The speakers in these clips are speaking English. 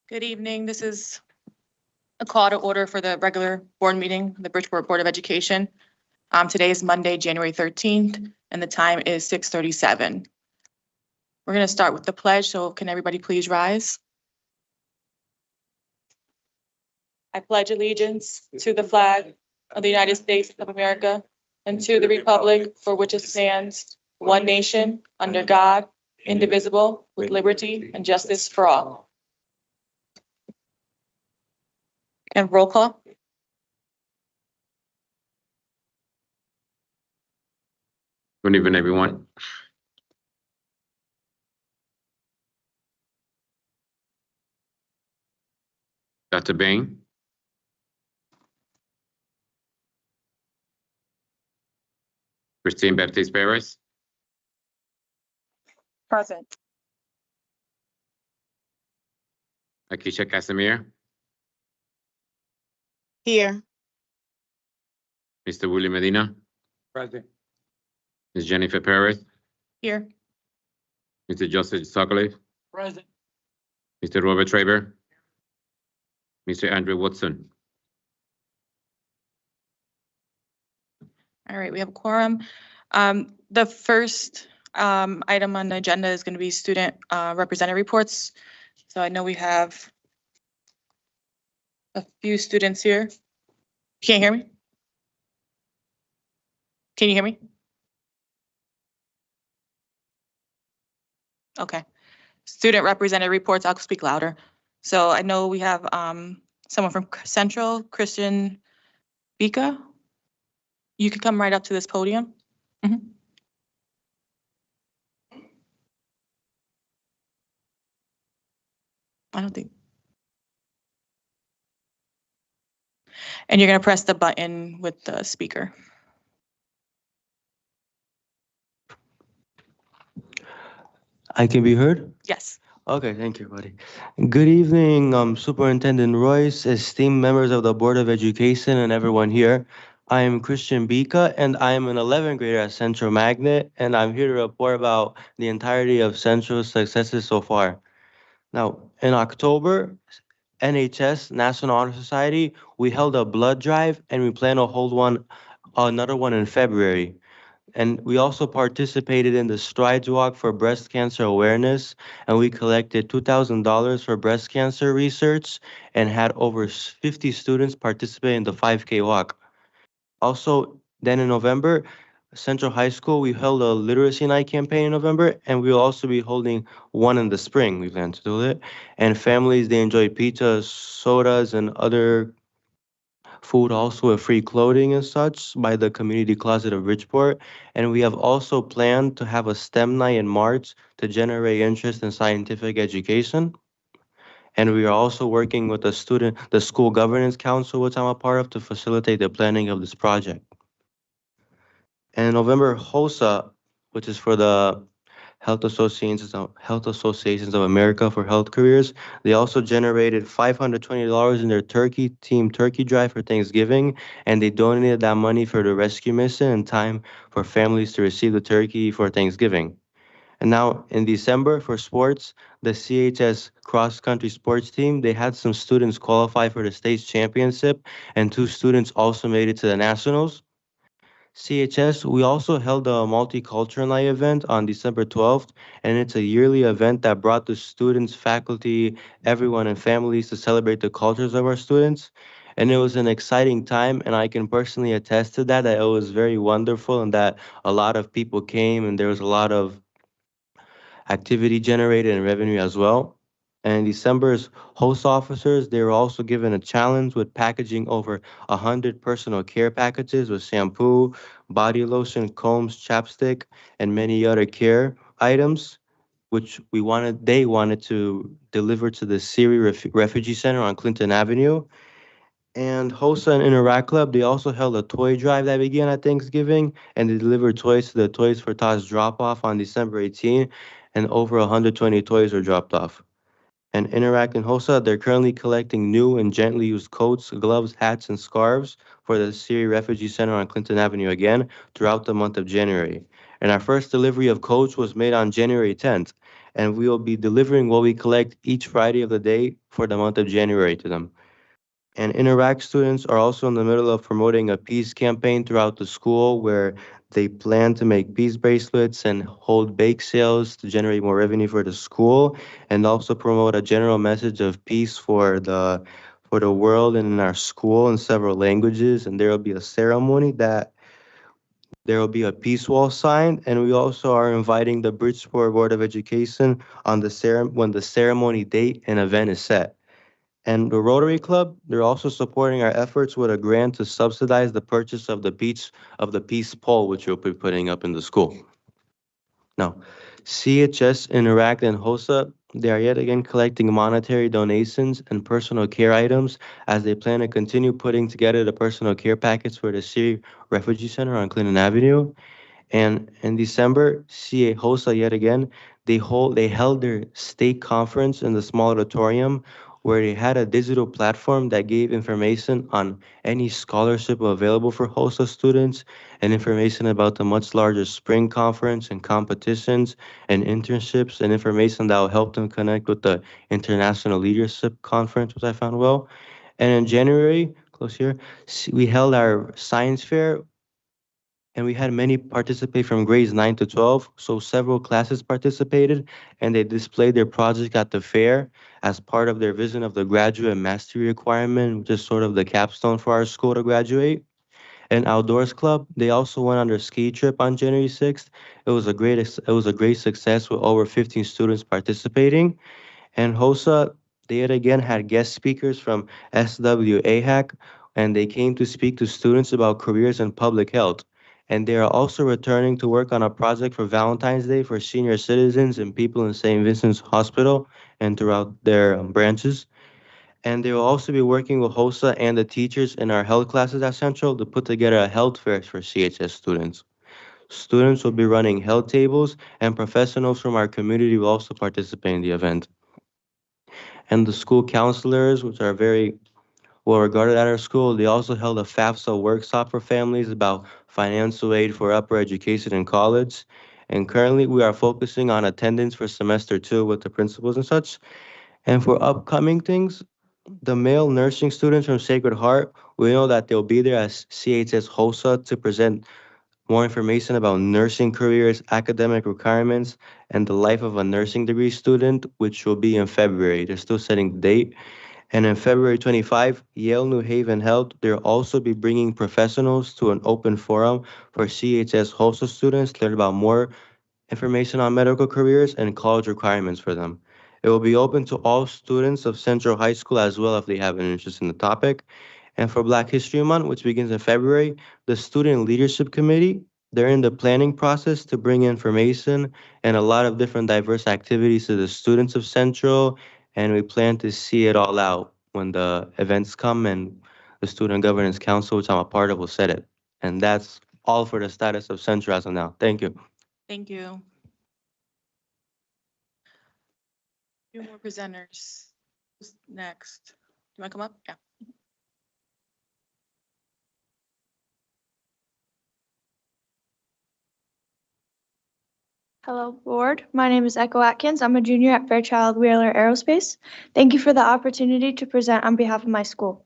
Good evening. This is a call to order for the regular board meeting, the Bridgeport Board of Education. Today is Monday, January 13th, and the time is 6:37. We're going to start with the pledge, so can everybody please rise? I pledge allegiance to the flag of the United States of America and to the republic for which it stands, one nation, under God, indivisible, with liberty and justice for all. And roll call? Good evening, everyone. Dr. Bain. Christine Baptiste Perez. Present. Akeisha Casimir. Here. Mr. William Medina. Present. Ms. Jennifer Perez. Here. Mr. Joseph Sokoloff. Present. Mr. Robert Traber. Mr. Andrew Watson. All right, we have a quorum. The first item on the agenda is going to be student representative reports. So I know we have a few students here. Can't hear me? Can you hear me? Okay. Student representative reports, I'll speak louder. So I know we have someone from Central, Christian Bika. You could come right up to this podium. I don't think. And you're going to press the button with the speaker. I can be heard? Yes. Okay, thank you, buddy. Good evening, Superintendent Royce, esteemed members of the Board of Education, and everyone here. I am Christian Bika, and I am an 11th grader at Central Magnet, and I'm here to report about the entirety of Central's successes so far. Now, in October, NHS, National Honor Society, we held a blood drive, and we plan to hold another one in February. And we also participated in the Strides Walk for breast cancer awareness, and we collected $2,000 for breast cancer research and had over 50 students participate in the 5K walk. Also, then in November, Central High School, we held a literacy night campaign in November, and we will also be holding one in the spring. We plan to do it. And families, they enjoy pizza, sodas, and other food, also with free clothing and such by the community closet of Bridgeport. And we have also planned to have a STEM night in March to generate interest in scientific education. And we are also working with the school governance council, which I'm a part of, to facilitate the planning of this project. And in November, HOSA, which is for the Health Associations of America for Health Careers, they also generated $520 in their team turkey drive for Thanksgiving, and they donated that money for the rescue mission in time for families to receive the turkey for Thanksgiving. And now in December for sports, the CHS cross-country sports team, they had some students qualify for the state championship, and 2 students also made it to the nationals. CHS, we also held a multicultural night event on December 12th, and it's a yearly event that brought the students, faculty, everyone, and families to celebrate the cultures of our students. And it was an exciting time, and I can personally attest to that it was very wonderful and that a lot of people came and there was a lot of activity generated and revenue as well. And in December's host officers, they were also given a challenge with packaging over 100 personal care packages with shampoo, body lotion, combs, chapstick, and many other care items, which they wanted to deliver to the Siri Refugee Center on Clinton Avenue. And HOSA and Interact Club, they also held a toy drive that began at Thanksgiving, and they delivered toys to the Toys for Tots drop-off on December 18, and over 120 toys were dropped off. And Interact and HOSA, they're currently collecting new and gently used coats, gloves, hats, and scarves for the Siri Refugee Center on Clinton Avenue again throughout the month of January. And our first delivery of coats was made on January 10th. and we will be delivering what we collect each Friday of the day for the month of January to them. And Interact students are also in the middle of promoting a peace campaign throughout the school where they plan to make peace bracelets and hold bake sales to generate more revenue for the school, and also promote a general message of peace for the world and in our school in several languages. And there will be a ceremony that there will be a peace wall sign, and we also are inviting the Bridgeport Board of Education on when the ceremony date and event is set. And the Rotary Club, they're also supporting our efforts with a grant to subsidize the purchase of the peace pole, which we'll be putting up in the school. Now, CHS, Interact, and HOSA, they are yet again collecting monetary donations and personal care items as they plan to continue putting together the personal care packets for the Syria Refugee Center on Clinton Avenue. And in December, CA HOSA yet again, they held their state conference in the small auditorium where they had a digital platform that gave information on any scholarship available for HOSA students and information about the much larger spring conference and competitions and internships and information that will help them connect with the International Leadership Conference, which I found well. And in January, close here, we held our science fair and we had many participate from grades 9 to 12. So several classes participated and they displayed their project at the fair as part of their vision of the graduate mastery requirement, which is sort of the capstone for our school to graduate. And Outdoors Club, they also went on their ski trip on January 6th. It was a great success with over 15 students participating. And HOSA, they yet again had guest speakers from SWAHAC, and they came to speak to students about careers in public health. And they are also returning to work on a project for Valentine's Day for senior citizens and people in St. Vincent's Hospital and throughout their branches. And they will also be working with HOSA and the teachers in our health classes at Central to put together a health fair for CHS students. Students will be running health tables, and professionals from our community will also participate in the event. And the school counselors, which are very well regarded at our school, they also held a FAFSA workshop for families about financial aid for upper education and college. And currently, we are focusing on attendance for semester 2 with the principals and such. And for upcoming things, the male nursing students from Sacred Heart, we know that they'll be there as CHS HOSA to present more information about nursing careers, academic requirements, and the life of a nursing degree student, which will be in February. They're still setting the date. And in February 25, Yale New Haven Health, they'll also be bringing professionals to an open forum for CHS HOSA students to learn about more information on medical careers and college requirements for them. It will be open to all students of Central High School as well if they have an interest in the topic. And for Black History Month, which begins in February, the Student Leadership Committee, they're in the planning process to bring information and a lot of different diverse activities to the students of Central, and we plan to see it all out when the events come and the Student Governance Council, which I'm a part of, will set it. And that's all for the status of Central as of now. Thank you. Thank you. Few more presenters. Who's next? Do you want to come up? Yeah. Hello, board. My name is Echo Atkins. I'm a junior at Fairchild Wheeler Aerospace. Thank you for the opportunity to present on behalf of my school.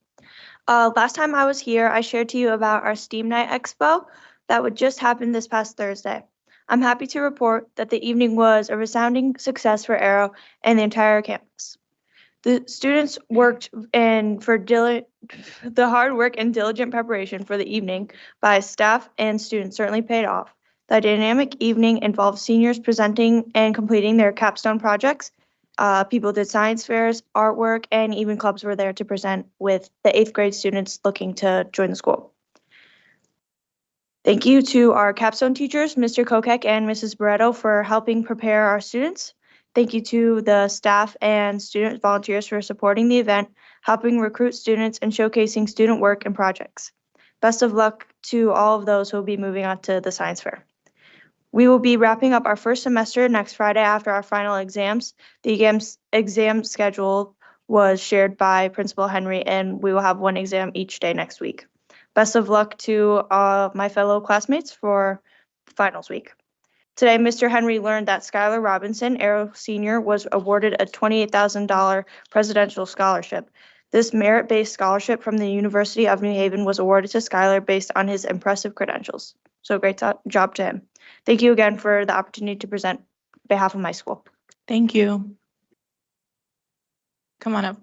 Last time I was here, I shared to you about our STEAM Night Expo that would just happen this past Thursday. I'm happy to report that the evening was a resounding success for Aero and the entire campus. The students worked the hard work and diligent preparation for the evening by staff and students certainly paid off. The dynamic evening involved seniors presenting and completing their capstone projects. People did science fairs, artwork, and even clubs were there to present with the 8th grade students looking to join the school. Thank you to our capstone teachers, Mr. Kokek and Mrs. Barreto, for helping prepare our students. Thank you to the staff and student volunteers for supporting the event, helping recruit students, and showcasing student work and projects. Best of luck to all of those who will be moving on to the science fair. We will be wrapping up our first semester next Friday after our final exams. The exam schedule was shared by Principal Henry, and we will have one exam each day next week. Best of luck to my fellow classmates for finals week. Today, Mr. Henry learned that Skylar Robinson, Arrow Senior, was awarded a $28,000 presidential scholarship. This merit-based scholarship from the University of New Haven was awarded to Skylar based on his impressive credentials. So great job to him. Thank you again for the opportunity to present on behalf of my school. Thank you. Come on up.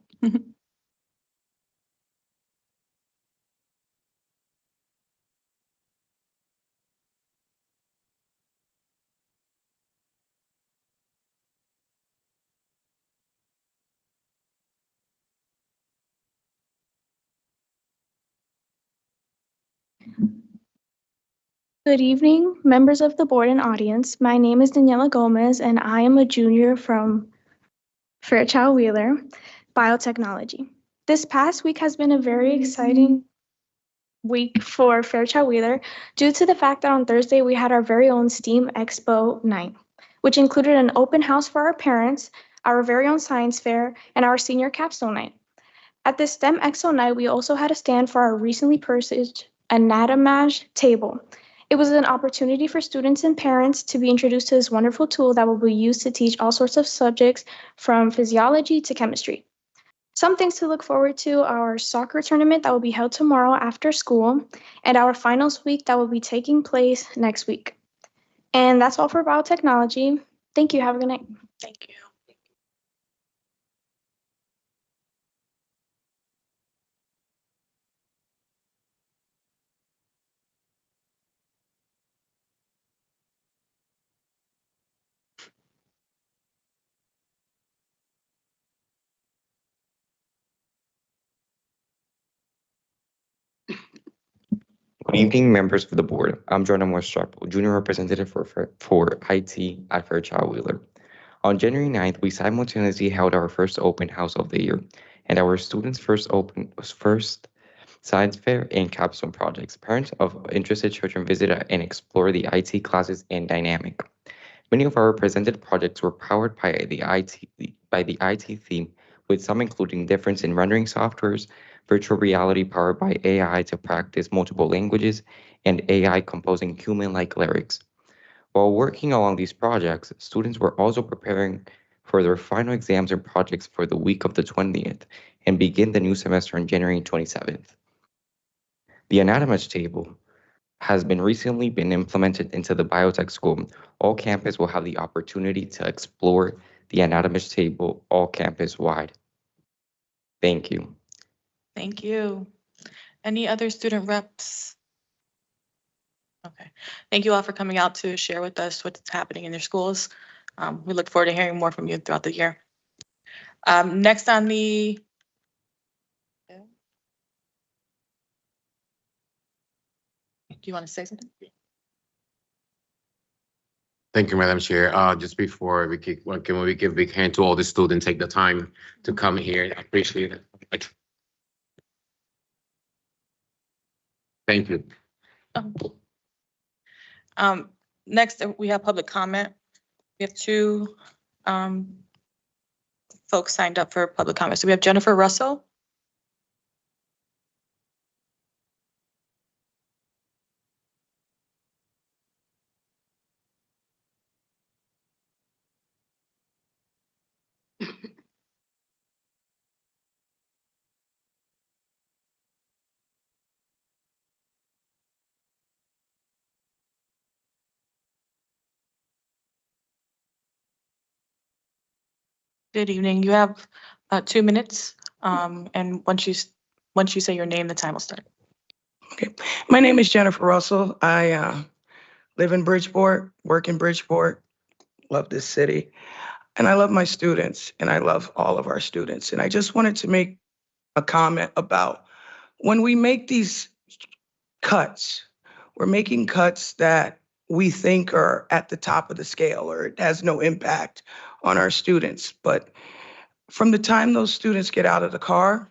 Good evening, members of the board and audience. My name is Daniela Gomez, and I am a junior from Fairchild Wheeler Biotechnology. This past week has been a very exciting week for Fairchild Wheeler due to the fact that on Thursday we had our very own STEAM Expo night, which included an open house for our parents, our very own science fair, and our senior capstone night. At this STEM Expo night, we also had a stand for our recently purchased Anatomage table. It was an opportunity for students and parents to be introduced to this wonderful tool that will be used to teach all sorts of subjects from physiology to chemistry. Some things to look forward to: our soccer tournament that will be held tomorrow after school, and our finals week that will be taking place next week. And that's all for biotechnology. Thank you. Have a good night. Thank you. Good evening, members of the board. I'm Jordan Moore-Strappel, Junior Representative for IT at Fairchild Wheeler. On January 9th, we simultaneously held our first open house of the year and our students' first science fair and capstone projects. Parents of interested children visited and explored the IT classes and dynamic. Many of our presented projects were powered by the IT theme, with some including difference in rendering softwares, virtual reality powered by AI to practice multiple languages, and AI composing human-like lyrics. While working along these projects, students were also preparing for their final exams and projects for the week of the 20th and begin the new semester on January 27th. The Anatomage table has recently been implemented into the biotech school. All campus will have the opportunity to explore the Anatomage table all campus wide. Thank you. Thank you. Any other student reps? Okay. Thank you all for coming out to share with us what's happening in your schools. We look forward to hearing more from you throughout the year. Next on the do you want to say something? Thank you, Madam Chair. Just before we kick, can we give a big hand to all the students, take the time to come here? I appreciate it. Thank you. Next, we have public comment. We have two folks signed up for public comment. So we have Jennifer Russell. Good evening. You have 2 minutes. And once you say your name, the time will start. Okay. My name is Jennifer Russell. I live in Bridgeport, work in Bridgeport, love this city. And I love my students, and I love all of our students. And I just wanted to make a comment about when we make these cuts, we're making cuts that we think are at the top of the scale or it has no impact on our students. But from the time those students get out of the car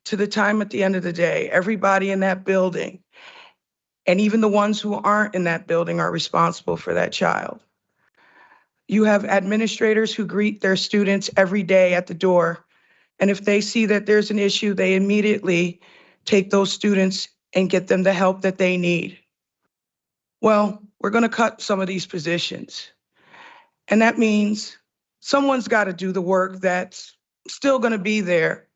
to the time at the end of the day, everybody in that building, and even the ones who aren't in that building, are responsible for that child. You have administrators who greet their students every day at the door. And if they see that there's an issue, they immediately take those students and get them the help that they need. Well, we're going to cut some of these positions. And that means someone's got to do the work that's still going to be there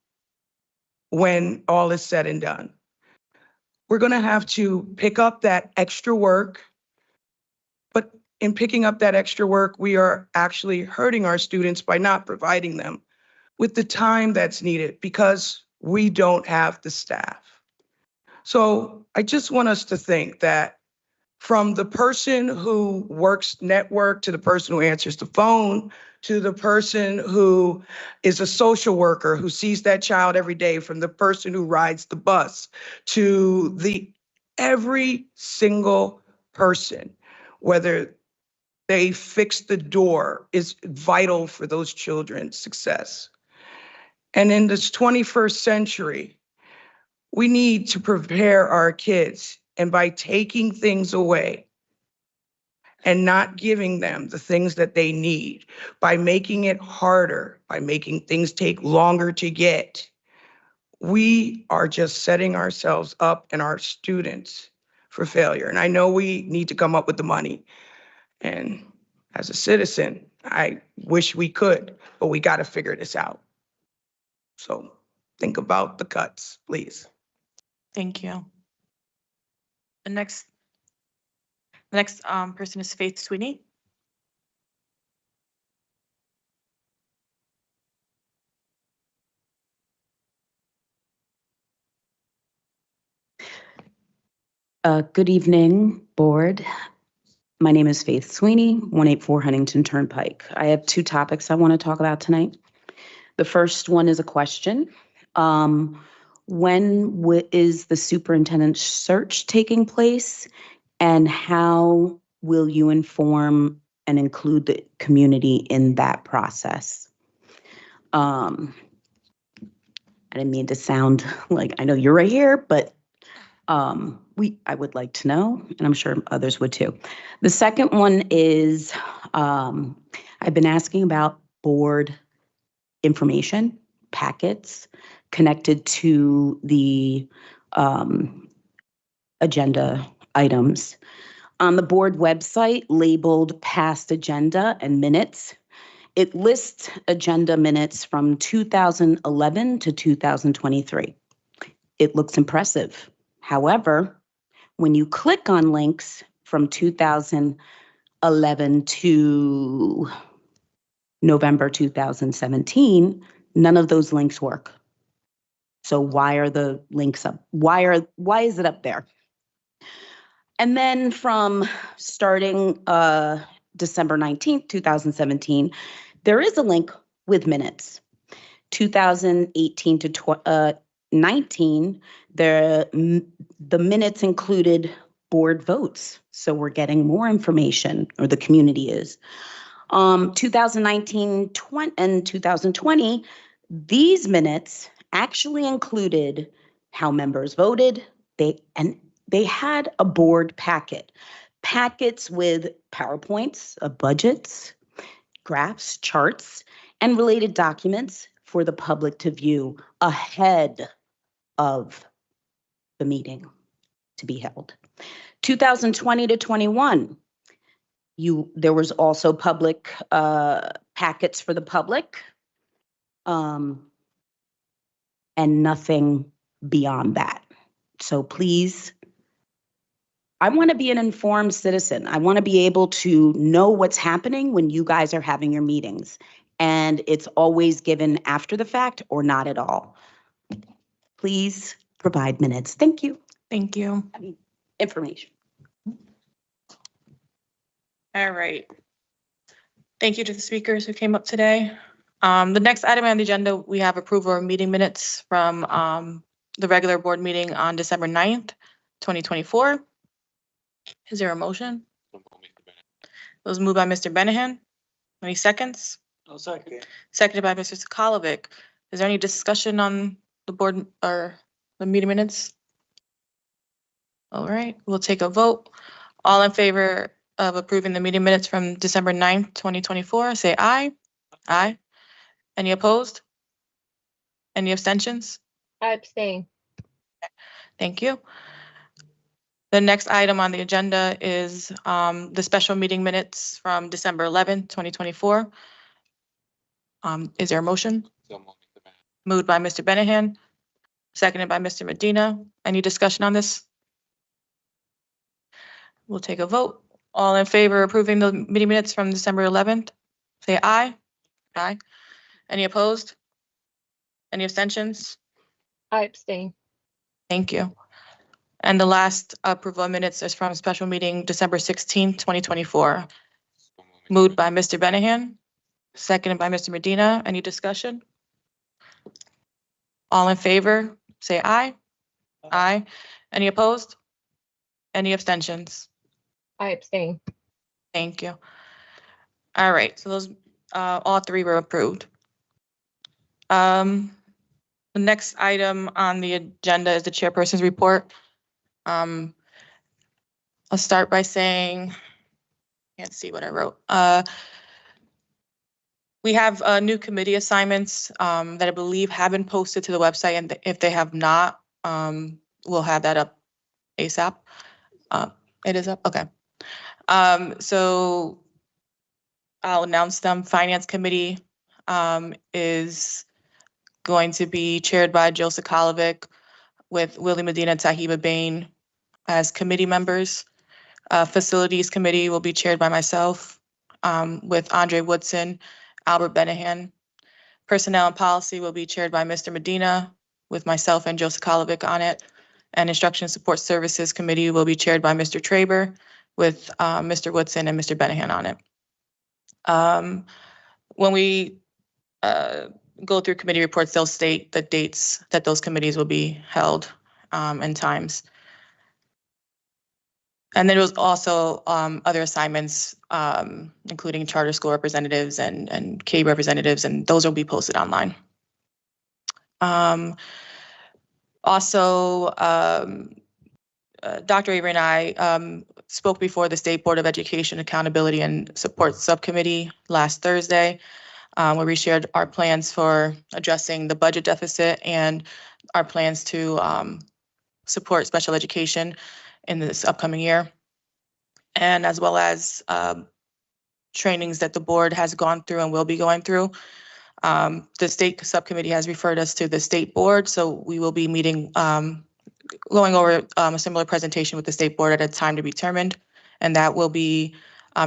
when all is said and done. We're going to have to pick up that extra work. But in picking up that extra work, we are actually hurting our students by not providing them with the time that's needed because we don't have the staff. So I just want us to think that from the person who works network to the person who answers the phone to the person who is a social worker who sees that child every day, from the person who rides the bus to every single person, whether they fix the door, is vital for those children's success. And in this 21st century, we need to prepare our kids. And by taking things away and not giving them the things that they need, by making it harder, by making things take longer to get, we are just setting ourselves up and our students for failure. And I know we need to come up with the money. And as a citizen, I wish we could, but we got to figure this out. So think about the cuts, please. Thank you. The next person is Faith Sweeney. Good evening, board. My name is Faith Sweeney, 184 Huntington Turnpike. I have two topics I want to talk about tonight. The first one is a question. When is the superintendent search taking place, and how will you inform and include the community in that process? I didn't mean to sound like I know you're right here, but I would like to know, and I'm sure others would too. The second one is I've been asking about board information packets connected to the agenda items. On the board website labeled past agenda and minutes, it lists agenda minutes from 2011 to 2023. It looks impressive. However, when you click on links from 2011 to November 2017, none of those links work. So why are the links up? Why is it up there? And then from starting December 19th, 2017, there is a link with minutes. 2018 to 19, the minutes included board votes. So we're getting more information, or the community is. 2019 and 2020, these minutes actually included how members voted. They had a board packets with PowerPoints, budgets, graphs, charts, and related documents for the public to view ahead of the meeting to be held. 2020 to 21, there was also public packets for the public, and nothing beyond that. So please, I want to be an informed citizen. I want to be able to know what's happening when you guys are having your meetings. And it's always given after the fact or not at all. Please provide minutes. Thank you. Thank you. Information. All right. Thank you to the speakers who came up today. The next item on the agenda, we have approval of meeting minutes from the regular board meeting on December 9th, 2024. Is there a motion? It was moved by Mr. Benahan. Any seconds? I'll second. Seconded by Mr. Sokolovic. Is there any discussion on the board or the meeting minutes? All right, we'll take a vote. All in favor of approving the meeting minutes from December 9th, 2024, say aye. Aye. Any opposed? Any abstentions? I abstain. Thank you. The next item on the agenda is the special meeting minutes from December 11th, 2024. Is there a motion? Moved by Mr. Benahan, seconded by Mr. Medina. Any discussion on this? We'll take a vote. All in favor of approving the meeting minutes from December 11th? Say aye. Aye. Any opposed? Any abstentions? I abstain. Thank you. And the last approval of minutes is from special meeting December 16th, 2024. Moved by Mr. Benahan, seconded by Mr. Medina. Any discussion? All in favor, say aye. Aye. Any opposed? Any abstentions? I abstain. Thank you. All right, so those, all three were approved. The next item on the agenda is the chairperson's report. I'll start by saying, can't see what I wrote. We have new committee assignments that I believe have been posted to the website, and if they have not, we'll have that up ASAP. It is up, okay. So I'll announce them. Finance Committee is going to be chaired by Jill Sokolovic with Willie Medina and Tahiba Bain as committee members. Facilities Committee will be chaired by myself with Andre Woodson, Albert Benahan. Personnel and Policy will be chaired by Mr. Medina with myself and Jill Sokolovic on it. And Instruction Support Services Committee will be chaired by Mr. Traber with Mr. Woodson and Mr. Benahan on it. When we go through committee reports, they'll state the dates that those committees will be held and times. And then there was also other assignments, including charter school representatives and CABE representatives, and those will be posted online. Also, Dr. Avery and I spoke before the State Board of Education Accountability and Support Subcommittee last Thursday, where we shared our plans for addressing the budget deficit and our plans to support special education in this upcoming year, and as well as trainings that the board has gone through and will be going through. The state subcommittee has referred us to the state board, so we will be meeting, going over a similar presentation with the state board at a time to be determined, and that will be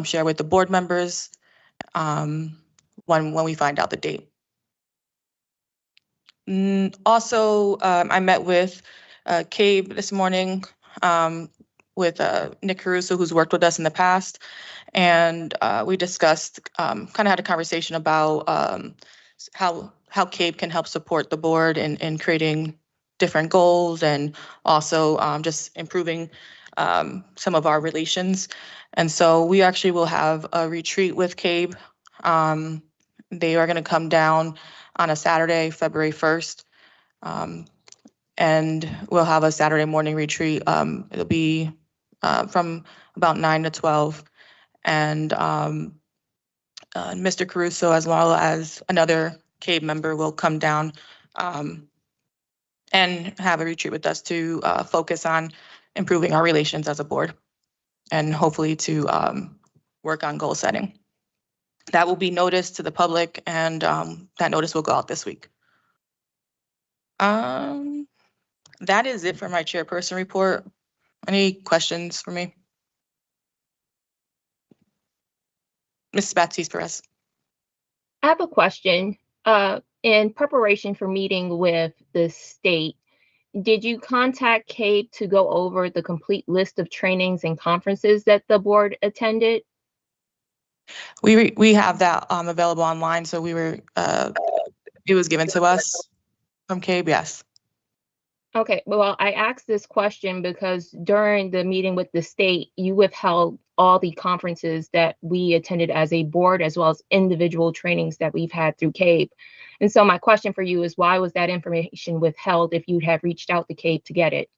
shared with the board members when we find out the date. Also, I met with CABE this morning with Nick Caruso, who's worked with us in the past, and we discussed, kind of had a conversation about how CABE can help support the board in creating different goals and also just improving some of our relations. And so we actually will have a retreat with CABE. They are going to come down on a Saturday, February 1st. And we'll have a Saturday morning retreat. It'll be from about 9 to 12. And Mr. Caruso, as well as another CABE member, will come down and have a retreat with us to focus on improving our relations as a board and hopefully to work on goal setting. That will be noticed to the public, and that notice will go out this week. That is it for my chairperson report. Any questions for me? Ms. Baptiste Perez. I have a question. In preparation for meeting with the state, did you contact CABE to go over the complete list of trainings and conferences that the board attended? We have that available online, so we were it was given to us from CABE, yes. Okay, well, I asked this question because during the meeting with the state, you withheld all the conferences that we attended as a board, as well as individual trainings that we've had through CABE. And so my question for you is, why was that information withheld if you'd have reached out to CABE to get it?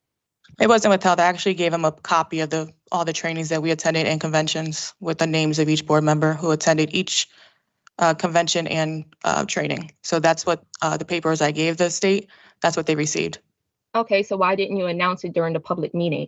It wasn't withheld. I actually gave them a copy of all the trainings that we attended and conventions with the names of each board member who attended each convention and training. So that's what the papers I gave the state, that's what they received. Okay, so why didn't you announce it during the public meeting?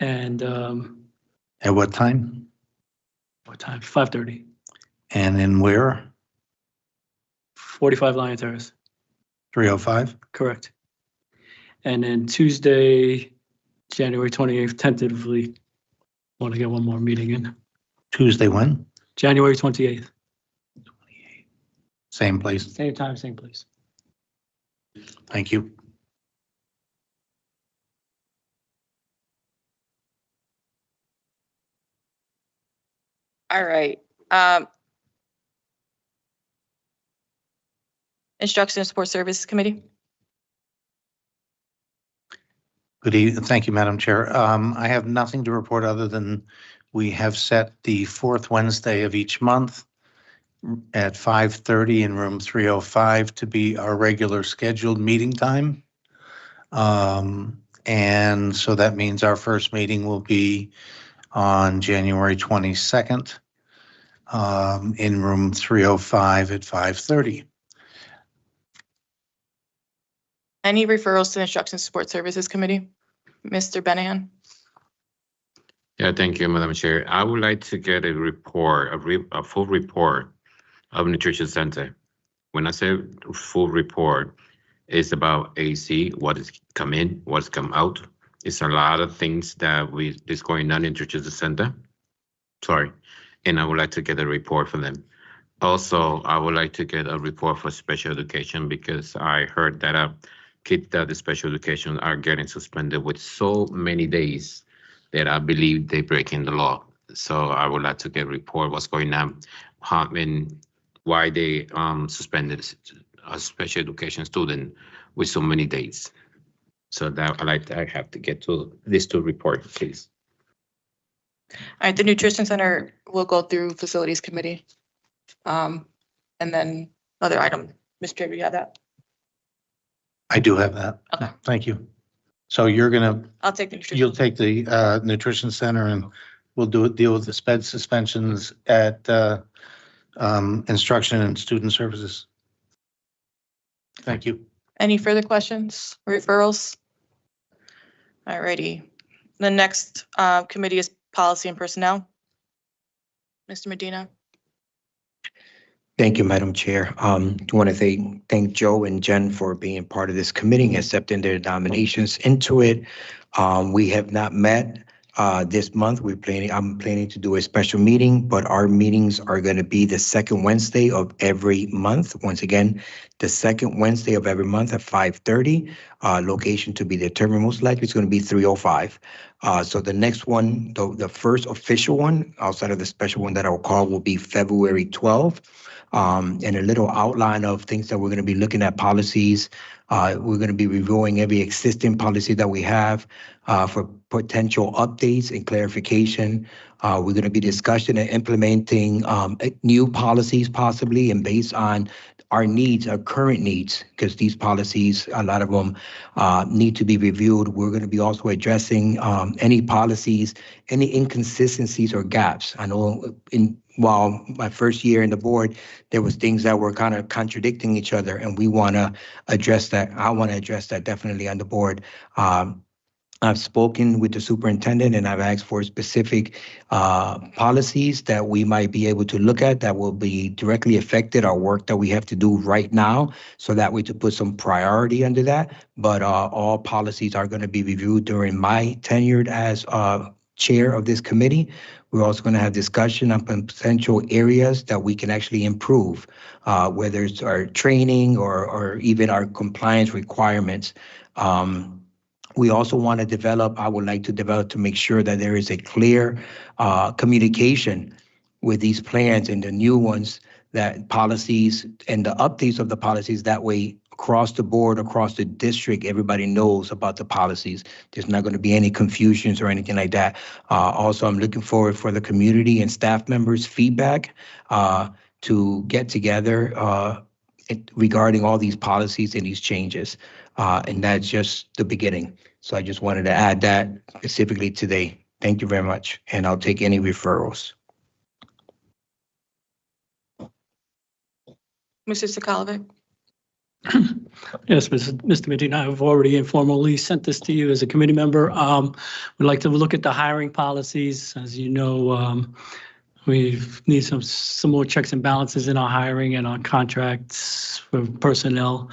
And At what time? what time? 5:30. And in where? 45 Lion Terrace. 305? Correct. And then Tuesday, January 28th, tentatively, want to get one more meeting in. Tuesday when? January 28th, Same place. same time, same place. Thank you. All right. Instruction and Support Services Committee. Good evening. Thank you, Madam Chair. I have nothing to report other than we have set the fourth Wednesday of each month at 5:30 in room 305 to be our regular scheduled meeting time. And so that means our first meeting will be on January 22nd in room 305 at 5:30. Any referrals to the Instruction and Support Services Committee? Mr. Benahan? Yeah, thank you, Madam Chair. I would like to get a report, a full report of Nutrition Center. When I say full report, it's about AC, what is come in, what's come out. It's a lot of things that is going on in Nutrition Center. Sorry, and I would like to get a report from them. Also, I would like to get a report for special education because I heard that kids that the special education are getting suspended with so many days that I believe they're breaking the law. So I would like to get a report what's going on, and why they suspended a special education student with so many days. So that I have to get to these two reports, please. All right, the Nutrition Center will go through Facilities Committee. And then other item, Ms. Draper, you have that? I do have that. Okay. Thank you. So you're gonna, I'll take the Nutrition. you'll take the Nutrition Center and we'll deal with the sped suspensions at Instruction and Student Services. Thank you. Any further questions, referrals? All righty. The next committee is Policy and Personnel. Mr. Medina? Thank you, Madam Chair. I want to thank Joe and Jen for being part of this committee and accepting their nominations into it. We have not met this month. I'm planning to do a special meeting, but our meetings are going to be the second Wednesday of every month. Once again, the second Wednesday of every month at 5:30. Location to be determined. Most likely it's going to be 305. So the next one, the first official one outside of the special one that I'll call will be February 12th. And a little outline of things that we're going to be looking at policies. We're going to be reviewing every existing policy that we have for potential updates and clarification. We're going to be discussing and implementing new policies possibly and based on our needs, our current needs, because these policies, a lot of them need to be reviewed. We're going to be also addressing any policies, any inconsistencies or gaps. I know while my first year in the board, there was things that were kind of contradicting each other, and we want to address that. I want to address that definitely on the board. I've spoken with the superintendent and I've asked for specific policies that we might be able to look at that will be directly affected our work that we have to do right now, so that we to put some priority under that. But all policies are going to be reviewed during my tenure as chair of this committee. We're also going to have discussion on potential areas that we can actually improve, whether it's our training or even our compliance requirements. We also want to develop, I would like to develop to make sure that there is a clear communication with these plans and the new ones, that policies and the updates of the policies, that way across the board, across the district, everybody knows about the policies. There's not going to be any confusions or anything like that. Also, I'm looking forward for the community and staff members' feedback to get together regarding all these policies and these changes. And that's just the beginning. So I just wanted to add that specifically today. Thank you very much. And I'll take any referrals. Mr. Sakalovic? Yes, Mr. Medina, I've already informally sent this to you as a committee member. We'd like to look at the hiring policies. As you know, we need some more checks and balances in our hiring and our contracts for personnel.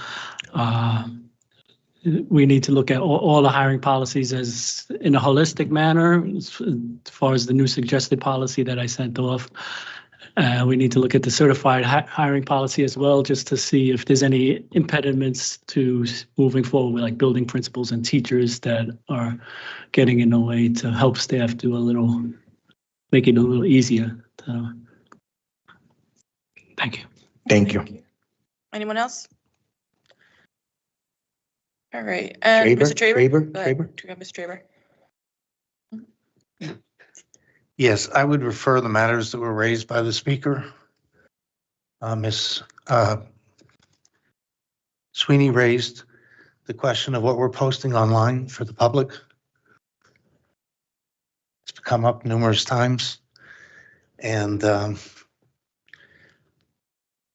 We need to look at all the hiring policies as in a holistic manner, as far as the new suggested policy that I sent off. We need to look at the certified hiring policy as well, just to see if there's any impediments to moving forward, like building principals and teachers that are getting in the way to help staff do make it a little easier. Thank you. Thank you. Anyone else? All right, and Mr. Traber? Go ahead. Do you have Mr. Traber? Yes, I would refer the matters that were raised by the speaker. Ms. Sweeney raised the question of what we're posting online for the public. It's come up numerous times. And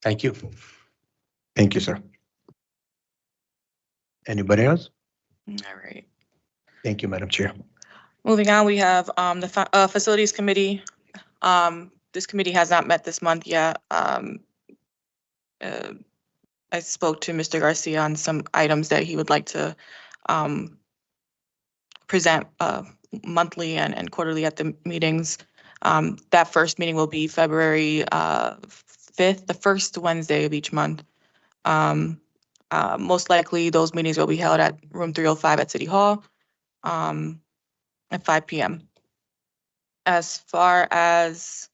thank you. Thank you, sir. Anybody else? All right. Thank you, Madam Chair. Moving on, we have the Facilities Committee. This committee has not met this month yet. I spoke to Mr. Garcia on some items that he would like to present monthly and quarterly at the meetings. That first meeting will be February 5th, the first Wednesday of each month. Most likely, those meetings will be held at room 305 at City Hall at 5 p.m. As far as,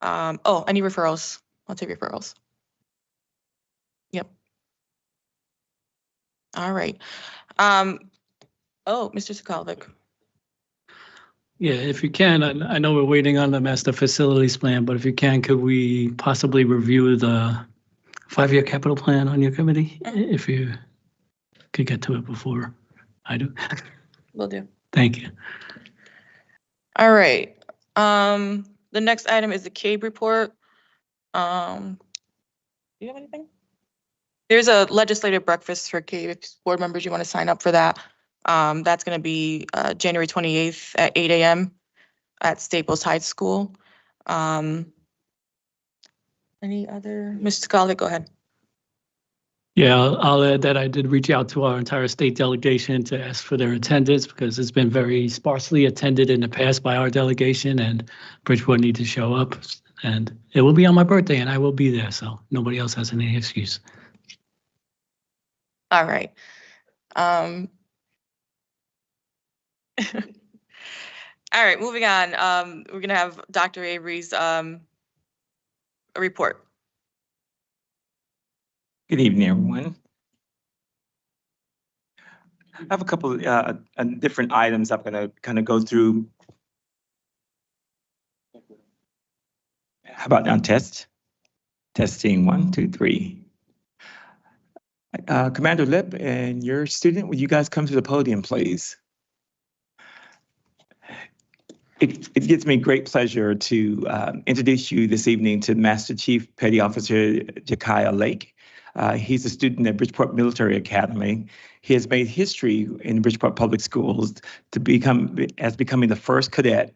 any referrals? I'll take referrals. Yep. All right. Mr. Sokolovich. Yeah, if you can, I know we're waiting on the master facilities plan, but if you can, could we possibly review the 5-year capital plan on your committee? If you could get to it before I do. Will do. Thank you. All right. The next item is the CABE report. Do you have anything? There's a legislative breakfast for CABE. If board members, you want to sign up for that. That's going to be January 28th at 8 a.m. at Staples High School. Any other? Mr. Scully, go ahead. Yeah, I'll add that I did reach out to our entire state delegation to ask for their attendance because it's been very sparsely attended in the past by our delegation, and Bridgeport need to show up. And it will be on my birthday, and I will be there, so nobody else has any excuse. All right. All right, moving on. We're gonna have Dr. Avery's report. Good evening, everyone. I have a couple of different items I'm going to kind of go through. How about now test? Testing 1, 2, 3. Commander Lip and your student, will you guys come to the podium, please? It gives me great pleasure to introduce you this evening to Master Chief Petty Officer Ja'Kiah Lake. He's a student at Bridgeport Military Academy. He has made history in Bridgeport Public Schools to becoming the first cadet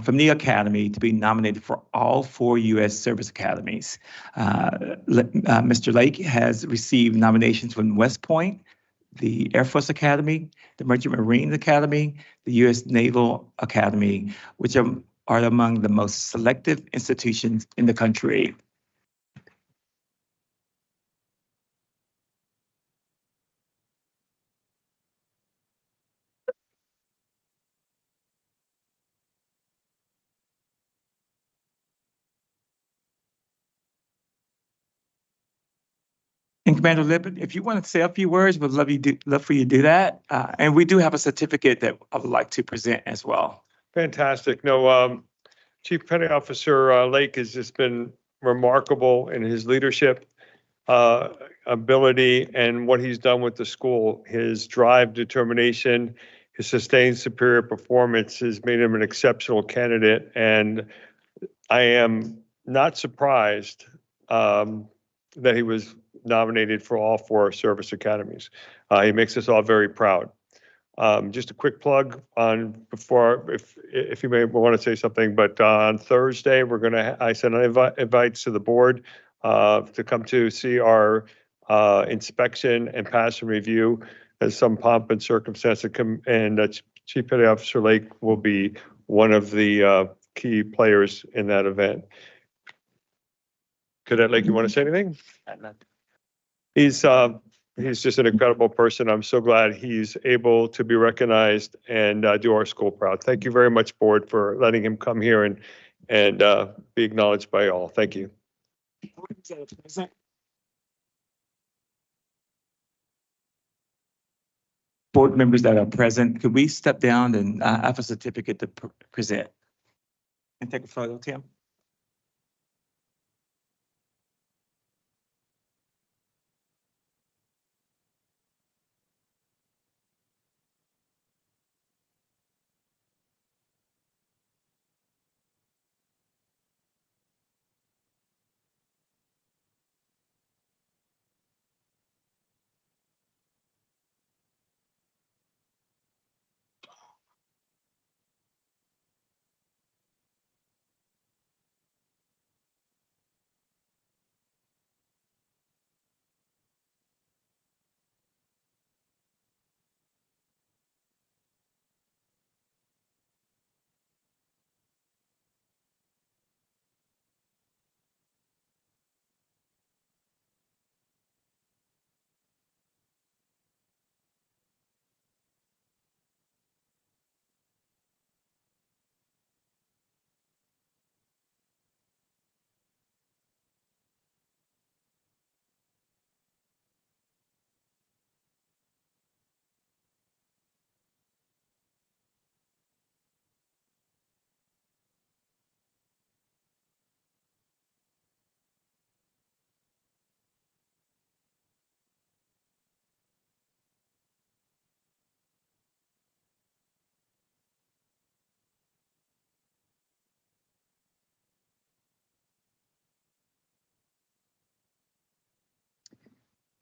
from the academy to be nominated for all 4 U.S. service academies. Mr. Lake has received nominations from West Point, the Air Force Academy, the Merchant Marine Academy, the U.S. Naval Academy, which are among the most selective institutions in the country. And Commander Lippert, if you want to say a few words, we'd love for you to do that. And we do have a certificate that I would like to present as well. Fantastic. No, Chief Petty Officer Lake has just been remarkable in his leadership ability and what he's done with the school. His drive, determination, his sustained superior performance has made him an exceptional candidate. And I am not surprised that he was nominated for all 4 service academies. He makes us all very proud. Just a quick plug on before, if you may want to say something, but on Thursday, I sent invites to the board to come to see our inspection and pass and review. As some pomp and circumstance, and Chief Petty Officer Lake will be one of the key players in that event. Cadet Lake, you want to say anything? He's just an incredible person. I'm so glad he's able to be recognized and do our school proud. Thank you very much, board, for letting him come here and be acknowledged by all. Thank you. Board members that are present, could we step down and have a certificate to present? And take a photo, Tim?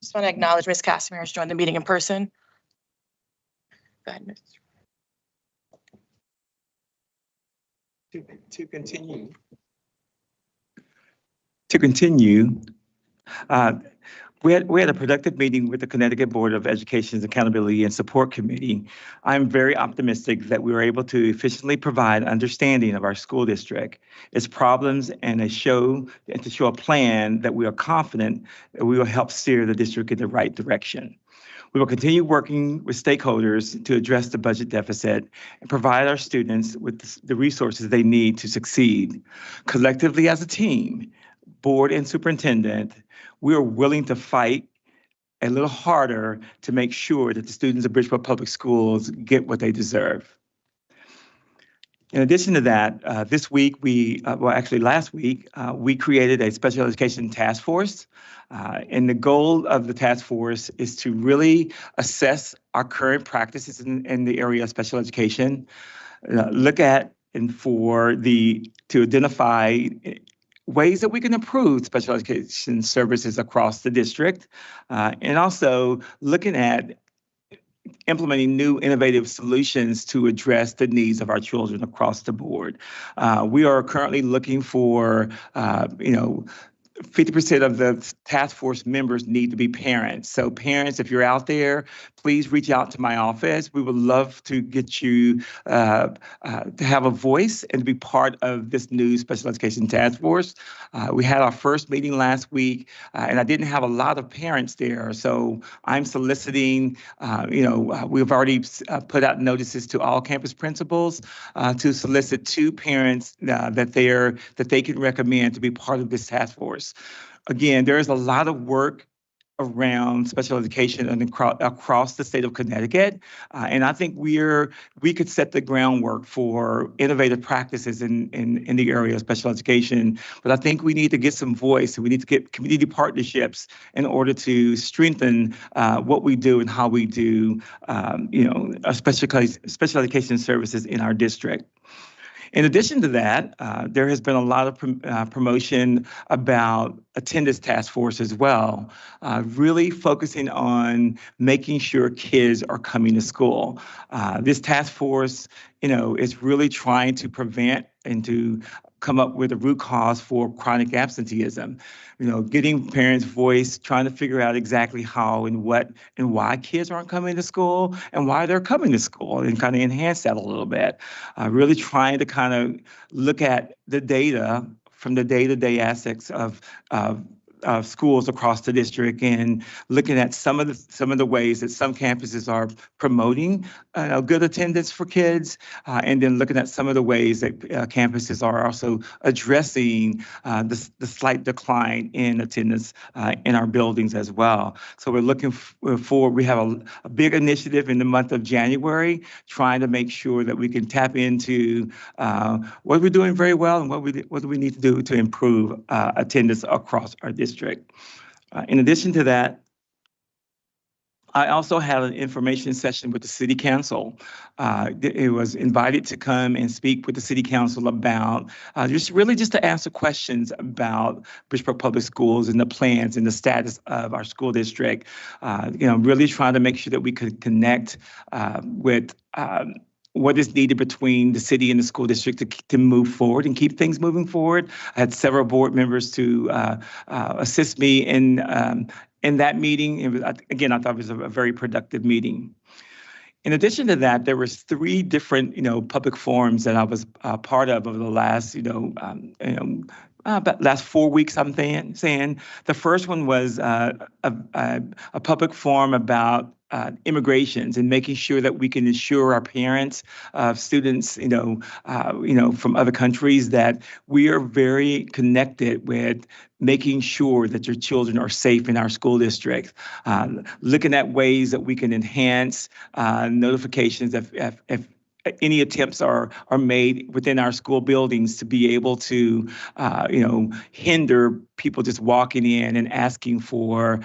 Just want to acknowledge Ms. Casimir has joined the meeting in person. Go ahead, Ms. To continue, we had a productive meeting with the Connecticut Board of Education's Accountability and Support Committee. I'm very optimistic that we were able to efficiently provide understanding of our school district, its problems, and to show a plan that we are confident that we will help steer the district in the right direction. We will continue working with stakeholders to address the budget deficit and provide our students with the resources they need to succeed. Collectively as a team, board and superintendent, we are willing to fight a little harder to make sure that the students of Bridgeport Public Schools get what they deserve. In addition to that, this week, last week, we created a special education task force. And the goal of the task force is to really assess our current practices in the area of special education, look at and to identify ways that we can improve special education services across the district, and also looking at implementing new innovative solutions to address the needs of our children across the board. We are currently looking for, 50% of the task force members need to be parents. So parents, if you're out there, please reach out to my office. We would love to get you to have a voice and to be part of this new special education task force. We had our first meeting last week, and I didn't have a lot of parents there. So I'm soliciting, we've already put out notices to all campus principals to solicit 2 parents that they can recommend to be part of this task force. Again, there is a lot of work around special education and across the state of Connecticut. And I think we could set the groundwork for innovative practices in the area of special education. But I think we need to get some voice, and we need to get community partnerships in order to strengthen what we do and how we do, special education services in our district. In addition to that, there has been a lot of promotion about attendance task force as well, really focusing on making sure kids are coming to school. This task force, is really trying to prevent and to come up with a root cause for chronic absenteeism. Getting parents' voice, trying to figure out exactly how and what and why kids aren't coming to school and why they're coming to school, and kind of enhance that a little bit. Really trying to kind of look at the data from the day-to-day aspects of schools across the district, and looking at some of the ways that some campuses are promoting good attendance for kids, and then looking at some of the ways that campuses are also addressing the slight decline in attendance in our buildings as well. So we're looking forward. We have a big initiative in the month of January, trying to make sure that we can tap into what we're doing very well and what do we need to do to improve attendance across our district. In addition to that, I also had an information session with the City Council. It was invited to come and speak with the City Council about just to answer questions about Bridgeport Public Schools and the plans and the status of our school district. Really trying to make sure that we could connect with what is needed between the city and the school district to move forward and keep things moving forward. I had several board members to assist me in that meeting. I thought it was a very productive meeting. In addition to that, there was 3 different, public forums that I was part of over the last, about last 4 weeks, I'm saying. The first one was a public forum about immigrations and making sure that we can ensure our parents of students, from other countries, that we are very connected with making sure that your children are safe in our school district. Looking at ways that we can enhance notifications if any attempts are made within our school buildings to be able to, hinder people just walking in and asking for,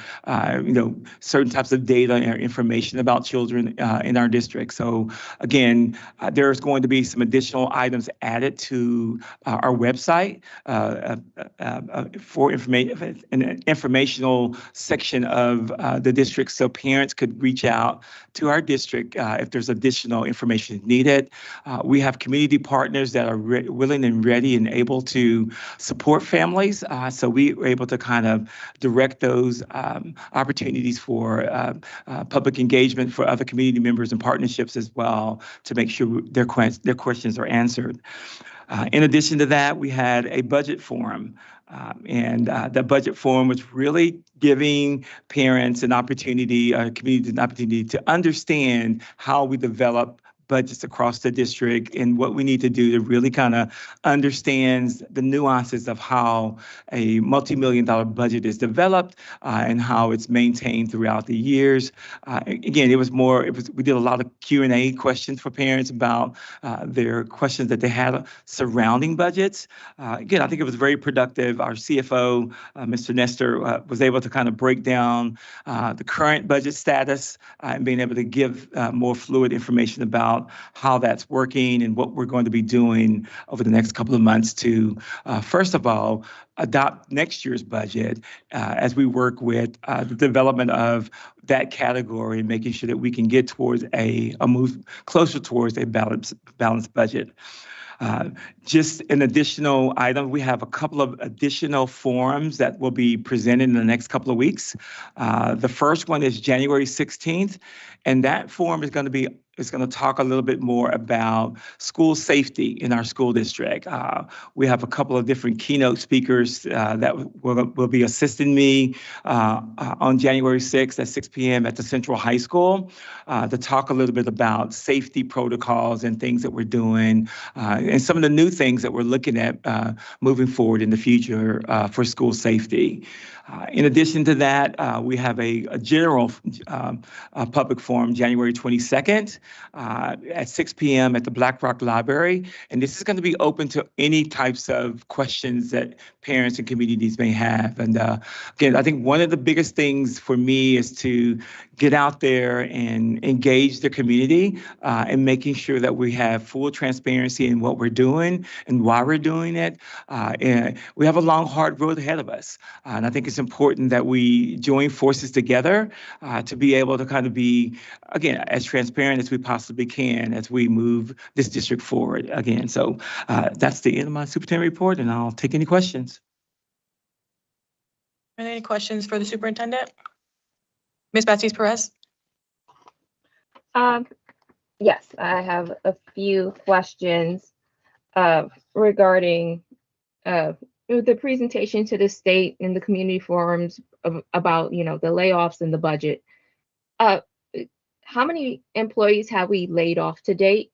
certain types of data or information about children in our district. So again, there's going to be some additional items added to our website for an informational section of the district, so parents could reach out to our district if there's additional information needed. We have community partners that are willing and ready and able to support families. So we were able to kind of direct those opportunities for public engagement for other community members and partnerships as well, to make sure their questions are answered. In addition to that, we had a budget forum. And the budget forum was really giving parents an opportunity, community an opportunity to understand how we develop budgets across the district and what we need to do to really kind of understand the nuances of how a multi-million-dollar budget is developed and how it's maintained throughout the years. Again, we did a lot of Q&A questions for parents about their questions that they had surrounding budgets. Again, I think it was very productive. Our CFO, Mr. Nestor, was able to kind of break down the current budget status and being able to give more fluid information about how that's working and what we're going to be doing over the next couple of months to, first of all, adopt next year's budget as we work with the development of that category and making sure that we can get towards a move closer towards a balanced budget. Just an additional item, we have a couple of additional forums that will be presented in the next couple of weeks. The first one is January 16th, and that forum is going to talk a little bit more about school safety in our school district. We have a couple of different keynote speakers that will be assisting me on January 6th at 6 p.m. at the Central High School to talk a little bit about safety protocols and things that we're doing and some of the new things that we're looking at moving forward in the future for school safety. In addition to that, we have a general public forum January 22nd at 6 p.m. at the Black Rock Library. And this is going to be open to any types of questions that parents and communities may have. And again, I think one of the biggest things for me is to get out there and engage the community and making sure that we have full transparency in what we're doing and why we're doing it. And we have a long, hard road ahead of us. And I think it's important that we join forces together to be able to kind of be, again, as transparent as we possibly can as we move this district forward again. So that's the end of my superintendent report, and I'll take any questions. Are there any questions for the superintendent? Ms. Baptiste Perez? Yes, I have a few questions regarding the presentation to the state and the community forums about, the layoffs and the budget. How many employees have we laid off to date?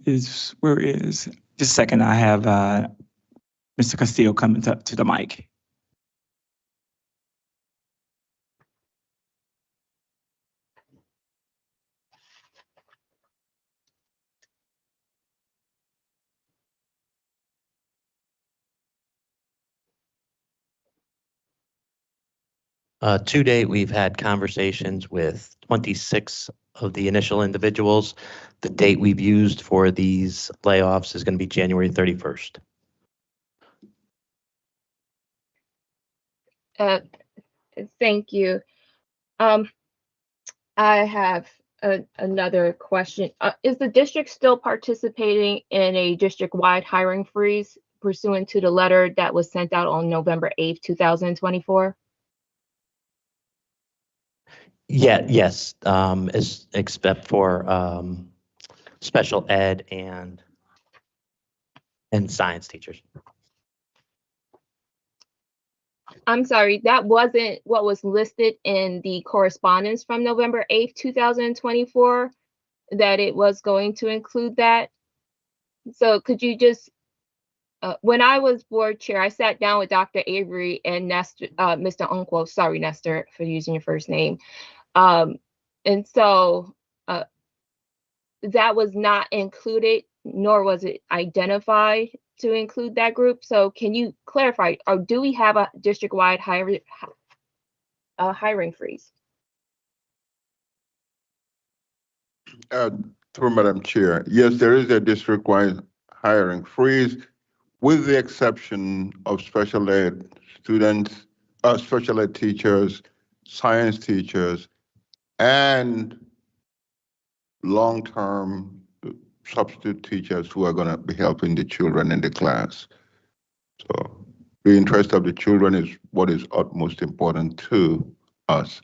Just a second, I have Mr. Castillo coming to the mic. To date, we've had conversations with 26 of the initial individuals. The date we've used for these layoffs is going to be January 31st. Thank you. I have another question. Is the district still participating in a district-wide hiring freeze pursuant to the letter that was sent out on November 8th, 2024? Yeah, yes, except for special ed and science teachers. I'm sorry, that wasn't what was listed in the correspondence from November 8th, 2024, that it was going to include that. So could you just, when I was board chair, I sat down with Dr. Avery and Nestor, Mr. Unquo, sorry, Nestor, for using your first name. And so that was not included, nor was it identified to include that group. So can you clarify, or do we have a district-wide hiring freeze? Through Madam Chair, yes, there is a district-wide hiring freeze, with the exception of special ed students, special ed teachers, science teachers, and long-term substitute teachers who are going to be helping the children in the class. So the interest of the children is what is utmost important to us.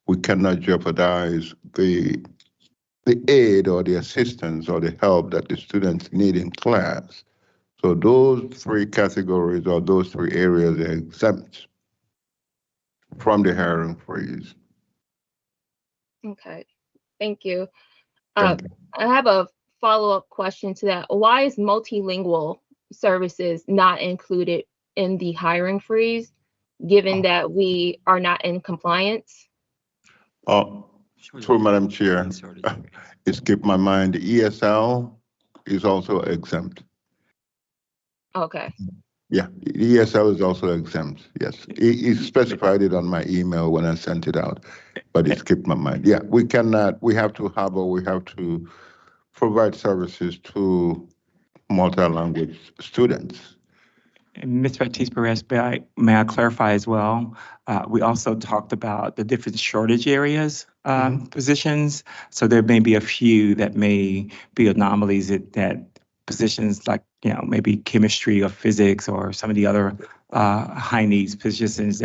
We cannot jeopardize the aid or the assistance or the help that the students need in class. So those three categories or those three areas are exempt from the hiring freeze. Okay, thank you. I have a follow-up question to that. Why is multilingual services not included in the hiring freeze, given that we are not in compliance? Through Madam Chair, it skipped my mind. The ESL is also exempt. Okay. Yeah, the ESL is also exempt. Yes, he specified it on my email when I sent it out, but it skipped my mind. Yeah, we cannot. We have to provide services to multi-language students. And Ms. Baptiste Perez, may I clarify as well? We also talked about the different shortage areas positions. So there may be a few that may be anomalies that positions like, maybe chemistry or physics or some of the other high needs positions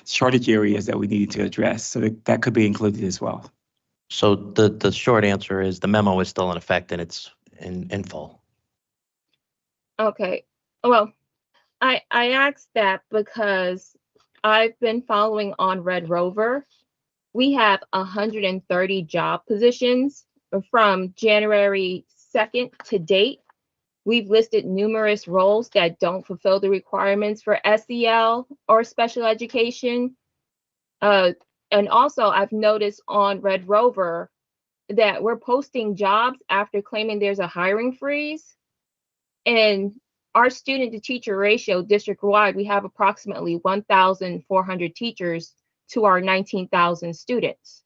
shortage areas that we needed to address. So that could be included as well. So the short answer is the memo is still in effect and it's in full. Okay, well, I asked that because I've been following on Red Rover. We have 130 job positions from January 2nd to date. We've listed numerous roles that don't fulfill the requirements for SEL or special education. And also, I've noticed on Red Rover that we're posting jobs after claiming there's a hiring freeze. And our student to teacher ratio district-wide, we have approximately 1,400 teachers to our 19,000 students.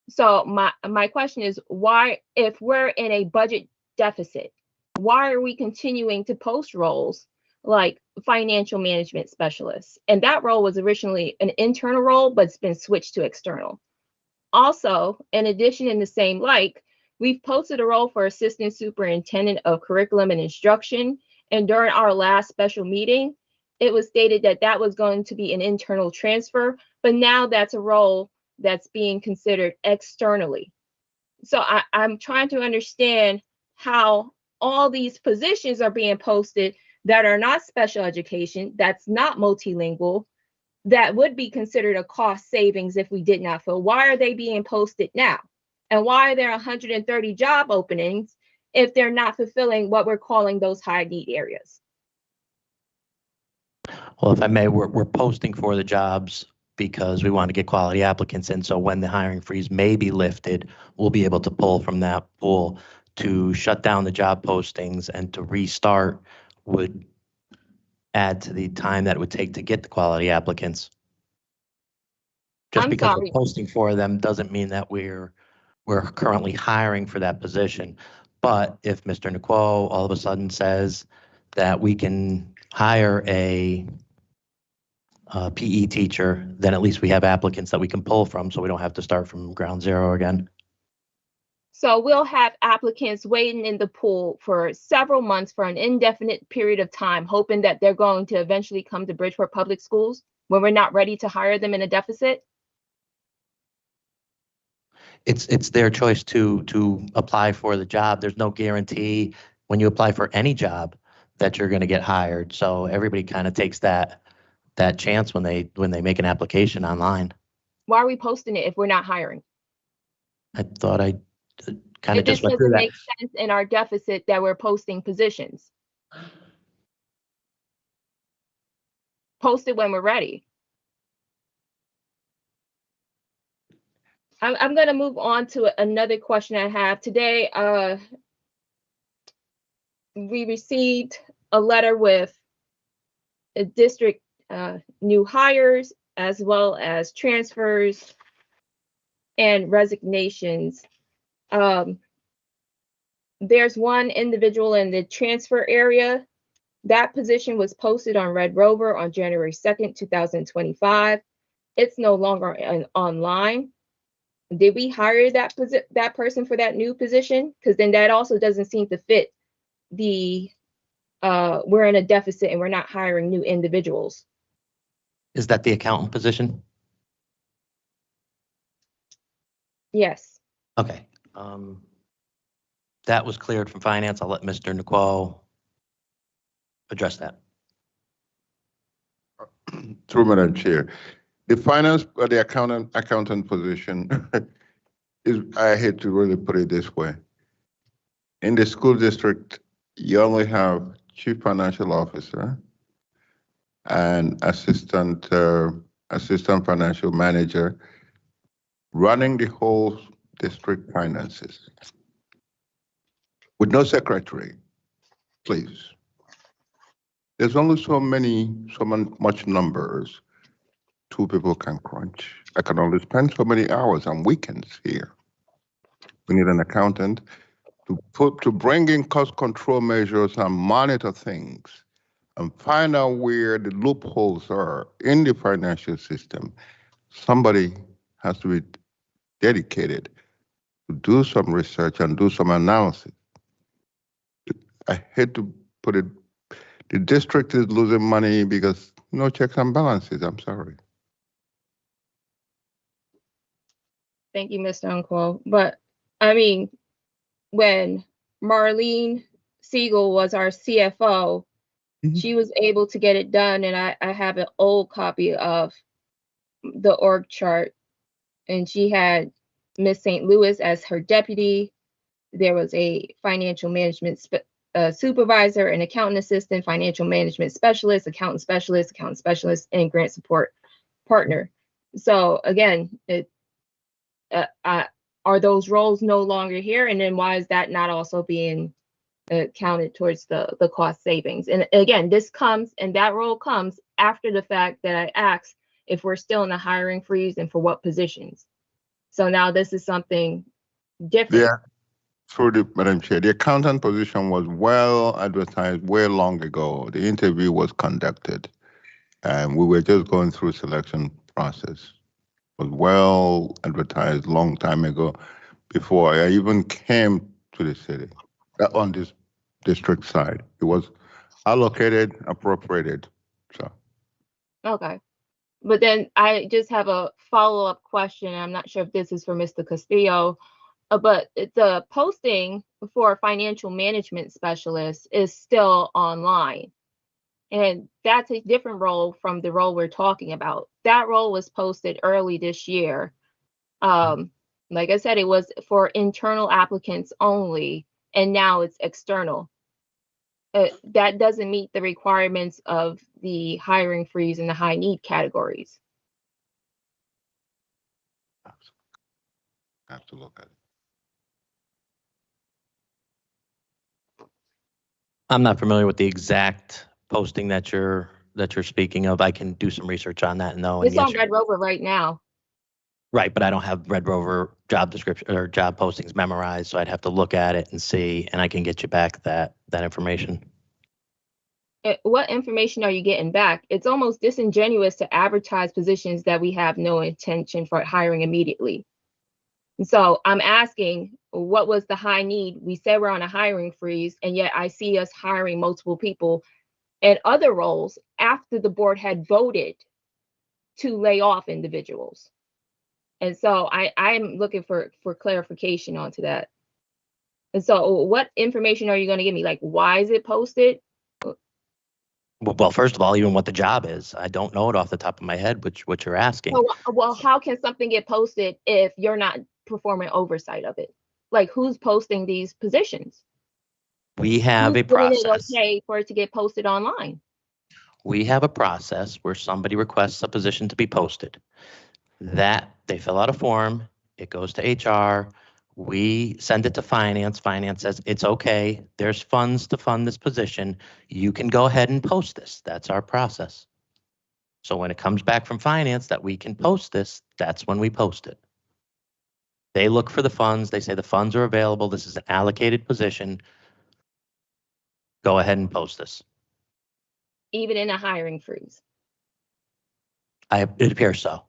So my question is, why, if we're in a budget deficit, why are we continuing to post roles like financial management specialists? And that role was originally an internal role, but it's been switched to external. Also, in addition, in the same light, we've posted a role for assistant superintendent of curriculum and instruction. And during our last special meeting, it was stated that that was going to be an internal transfer, but now that's a role that's being considered externally. So I'm trying to understand how all these positions are being posted that are not special education, that's not multilingual, that would be considered a cost savings if we did not fill. Why are they being posted now? And why are there 130 job openings if they're not fulfilling what we're calling those high need areas? Well, if I may, we're posting for the jobs because we want to get quality applicants in. So when the hiring freeze may be lifted, we'll be able to pull from that pool. To shut down the job postings and to restart would add to the time that it would take to get the quality applicants. Just I'm because sorry. we're posting for them doesn't mean that we're currently hiring for that position. But if Mr. Naquo all of a sudden says that we can hire a PE teacher, then at least we have applicants that we can pull from, so we don't have to start from ground zero again. So we'll have applicants waiting in the pool for several months for an indefinite period of time, hoping that they're going to eventually come to Bridgeport Public Schools when we're not ready to hire them in a deficit. It's their choice to apply for the job. There's no guarantee when you apply for any job that you're going to get hired. So everybody kind of takes that chance when they make an application online. Why are we posting it if we're not hiring? I thought I kind of It just just went through doesn't that. make sense in our deficit that we're posting positions. Post it when we're ready. I'm going to move on to another question I have today. We received a letter with a district new hires as well as transfers and resignations. There's one individual in the transfer area. That position was posted on Red Rover on January 2nd, 2025. It's no longer online. Did we hire that person for that new position? Because then that also doesn't seem to fit the we're in a deficit and we're not hiring new individuals. Is that the accountant position? Yes. Okay. That was cleared from finance. I'll let Mr. Naquo address that. Through Madam Chair, the accountant position is, I hate to really put it this way. In the school district, you only have chief financial officer and assistant financial manager running the whole district finances with no secretary, please. There's only so much numbers two people can crunch. I can only spend so many hours on weekends here. We need an accountant to bring in cost control measures and monitor things and find out where the loopholes are in the financial system. Somebody has to be dedicated to do some research and do some analysis. I hate to put it, the district is losing money because no checks and balances. I'm sorry. Thank you, Mr. Unquo. But I mean, when Marlene Siegel was our CFO, she was able to get it done. And I have an old copy of the org chart, and she had Miss St. Louis as her deputy. There was a financial management supervisor, an accountant assistant, financial management specialist, accountant specialist, and grant support partner. So again, are those roles no longer here? And then why is that not also being counted towards the cost savings? And again, this comes, and that role comes after the fact that I asked if we're still in a hiring freeze and for what positions. So now this is something different. Yeah. Through the Madam Chair, the accountant position was well advertised way long ago. The interview was conducted, and we were just going through selection process. It was well advertised long time ago, before I even came to the city, on this district side. It was allocated, appropriated. So Okay. But then I just have a follow-up question. I'm not sure if this is for Mr. Castillo, but the posting for financial management specialist is still online. And that's a different role from the role we're talking about. That role was posted early this year. Like I said, it was for internal applicants only, and now it's external. That doesn't meet the requirements of the hiring freeze and the high need categories. I have to look at it. I'm not familiar with the exact posting that you're speaking of. I can do some research on that and know. It's on Red Rover right now. Right, but I don't have Red Rover job description or job postings memorized, so I'd have to look at it and see, and I can get you back that information. What information are you getting back? It's almost disingenuous to advertise positions that we have no intention for hiring immediately. And so I'm asking, what was the high need? We said we're on a hiring freeze, and yet I see us hiring multiple people in other roles after the board had voted to lay off individuals. And so I'm looking for clarification onto that. And so what information are you going to give me? Like, why is it posted? Well, first of all, even what the job is, I don't know it off the top of my head, what you're asking. So, well, how can something get posted if you're not performing oversight of it? Like, who's posting these positions? We have a Who's giving it process. okay for it to get posted online? We have a process where somebody requests a position to be posted. That they fill out a form, it goes to HR, we send it to finance. Finance says it's okay, there's funds to fund this position, you can go ahead and post this. That's our process. So when it comes back from finance that we can post this, that's when we post it. They look for the funds, they say the funds are available, this is an allocated position. Go ahead and post this. Even in a hiring freeze? It appears so.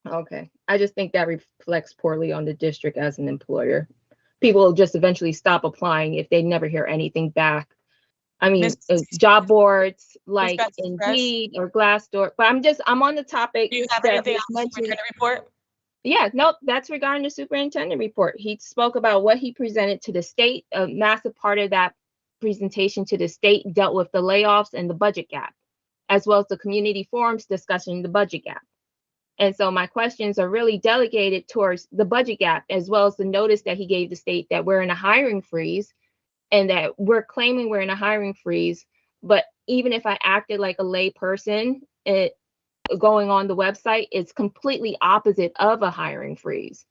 Okay, I just think that reflects poorly on the district as an employer. People will just eventually stop applying if they never hear anything back. I mean, job boards like Indeed or Glassdoor, but I'm on the topic. Do you have anything else on the superintendent report? Yeah, nope, that's regarding the superintendent report. He spoke about what he presented to the state. A massive part of that presentation to the state dealt with the layoffs and the budget gap, as well as the community forums discussing the budget gap. And so my questions are really delegated towards the budget gap, as well as the notice that he gave the state that we're in a hiring freeze and that we're claiming we're in a hiring freeze. But even if I acted like a lay person, going on the website, it's completely opposite of a hiring freeze.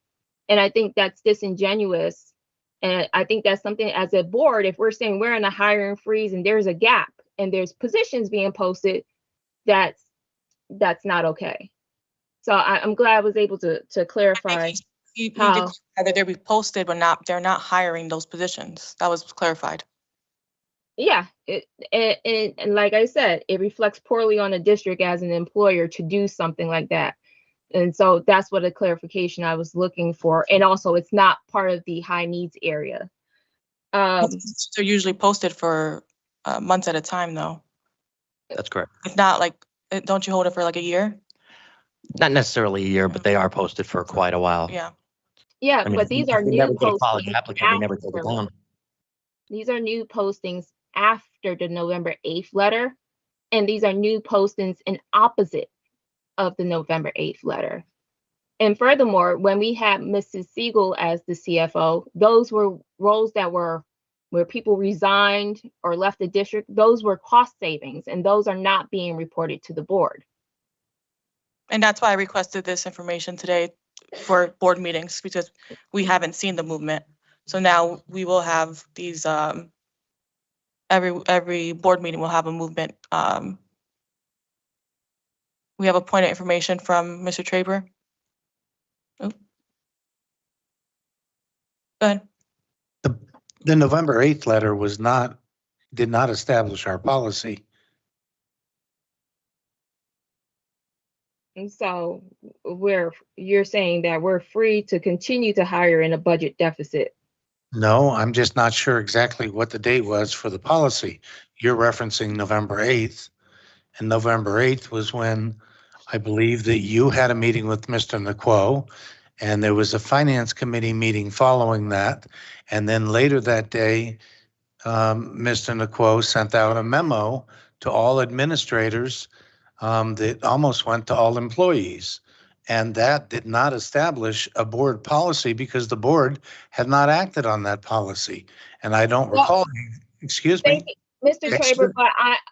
And I think that's disingenuous. And I think that's something as a board, if we're saying we're in a hiring freeze and there's a gap and there's positions being posted, that's not okay. So I'm glad I was able to clarify. You declared that they'll be posted, but they're not hiring those positions. That was clarified. Yeah, and like I said, it reflects poorly on the district as an employer to do something like that. And so that's what a clarification I was looking for. And also, it's not part of the high needs area. They're usually posted for months at a time, though. That's correct. It's not like, don't you hold it for like a year? Not necessarily a year, but they are posted for quite a while. Yeah. Yeah, I mean, but these are they new never get a quality postings. applicant, they never take it down. These are new postings after the November 8th letter, and these are new postings in opposite of the November 8th letter. And furthermore, when we had Mrs. Siegel as the CFO, those were roles that were where people resigned or left the district, those were cost savings, and those are not being reported to the board. And that's why I requested this information today for board meetings, because we haven't seen the movement. So now we will have these, every board meeting will have a movement. We have appointed information from Mr. Traber. Oh. Go ahead. The November 8th letter did not establish our policy. And so you're saying that we're free to continue to hire in a budget deficit. No, I'm just not sure exactly what the date was for the policy. You're referencing November 8th. And November 8th was when I believe that you had a meeting with Mr. Naquo, and there was a finance committee meeting following that. And then later that day, Mr. Naquo sent out a memo to all administrators that almost went to all employees. And that did not establish a board policy because the board had not acted on that policy. And I don't recall, excuse me. Thank you, Mr. Traber, but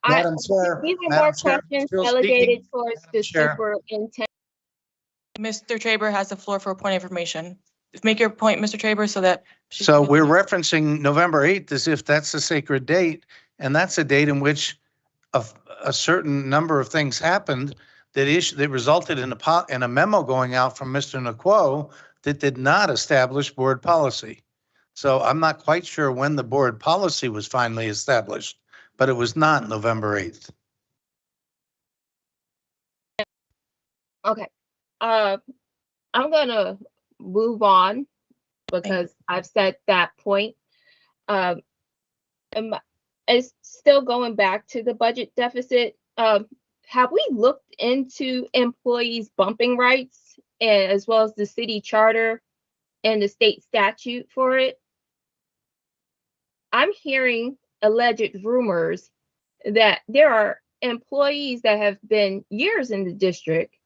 Madam Chair, these are Madam more Chair, questions still delegated speaking. towards Madam the Chair. superintendent. Mr. Traber has the floor for appointed information. Make your point, Mr. Traber, so that. So we're referencing November 8th as if that's a sacred date, and that's a date in which a certain number of things happened that resulted in a memo going out from Mr. Naquo that did not establish board policy. So I'm not quite sure when the board policy was finally established, but it was not November 8th. Okay, I'm gonna move on because I've said that point. It's still going back to the budget deficit. Have we looked into employees' bumping rights, and as well as the city charter and the state statute for it? I'm hearing alleged rumors that there are employees that have been years in the district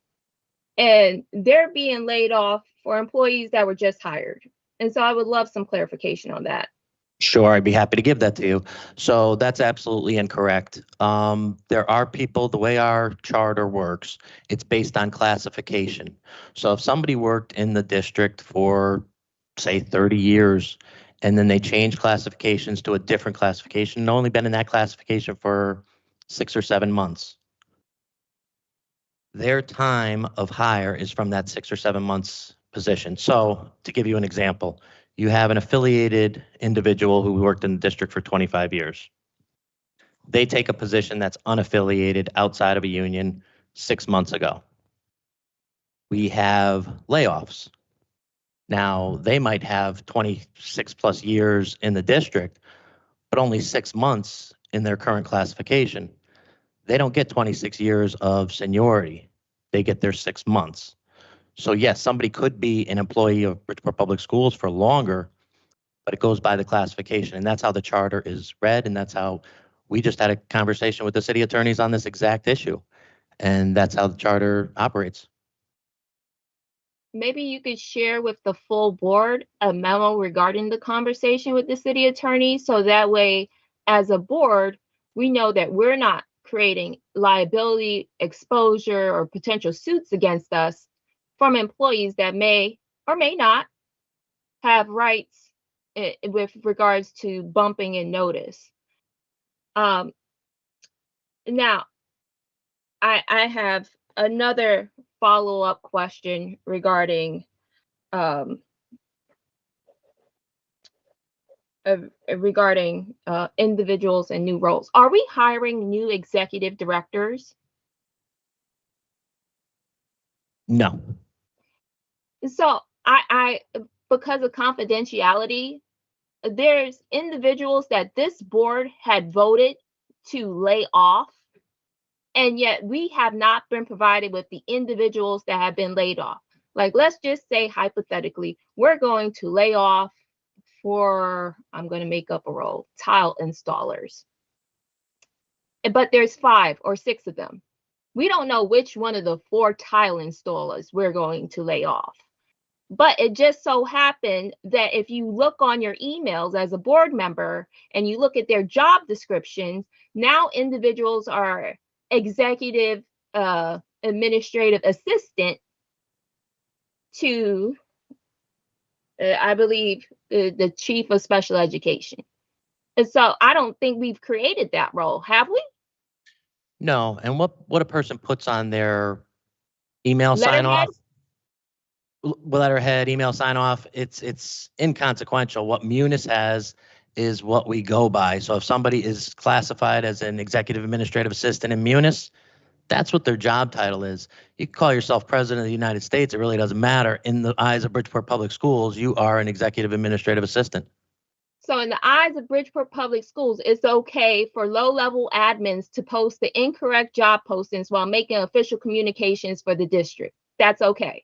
and they're being laid off for employees that were just hired. And so I would love some clarification on that. Sure, I'd be happy to give that to you. So that's absolutely incorrect. There are people, the way our charter works, it's based on classification. So if somebody worked in the district for, say, 30 years, and then they change classifications to a different classification, and only been in that classification for 6 or 7 months, their time of hire is from that 6 or 7 months position. So to give you an example, you have an affiliated individual who worked in the district for 25 years. They take a position that's unaffiliated outside of a union 6 months ago. We have layoffs. Now, they might have 26 plus years in the district, but only 6 months in their current classification. They don't get 26 years of seniority. They get their 6 months. So yes, somebody could be an employee of Bridgeport Public Schools for longer, but it goes by the classification. And that's how the charter is read. And that's how we just had a conversation with the city attorneys on this exact issue. And that's how the charter operates. Maybe you could share with the full board a memo regarding the conversation with the city attorney, so that way, as a board, we know that we're not creating liability, exposure, or potential suits against us from employees that may or may not have rights with regards to bumping and notice. Now, I have another follow-up question regarding individuals and new roles. Are we hiring new executive directors? No. So I because of confidentiality, there's individuals that this board had voted to lay off, and yet we have not been provided with the individuals that have been laid off. Like, let's just say hypothetically, we're going to lay off for, I'm going to make up a role, tile installers. But there's 5 or 6 of them. We don't know which one of the 4 tile installers we're going to lay off. But it just so happened that if you look on your emails as a board member and you look at their job descriptions, now individuals are executive administrative assistant to, I believe, the chief of special education. And so I don't think we've created that role, have we? No, and what a person puts on their email sign off, letterhead, email sign off, it's inconsequential. What Munis has is what we go by. So if somebody is classified as an executive administrative assistant in Munis, that's what their job title is. You can call yourself president of the United States. It really doesn't matter. In the eyes of Bridgeport Public Schools, you are an executive administrative assistant. So in the eyes of Bridgeport Public Schools, it's okay for low-level admins to post the incorrect job postings while making official communications for the district. That's okay.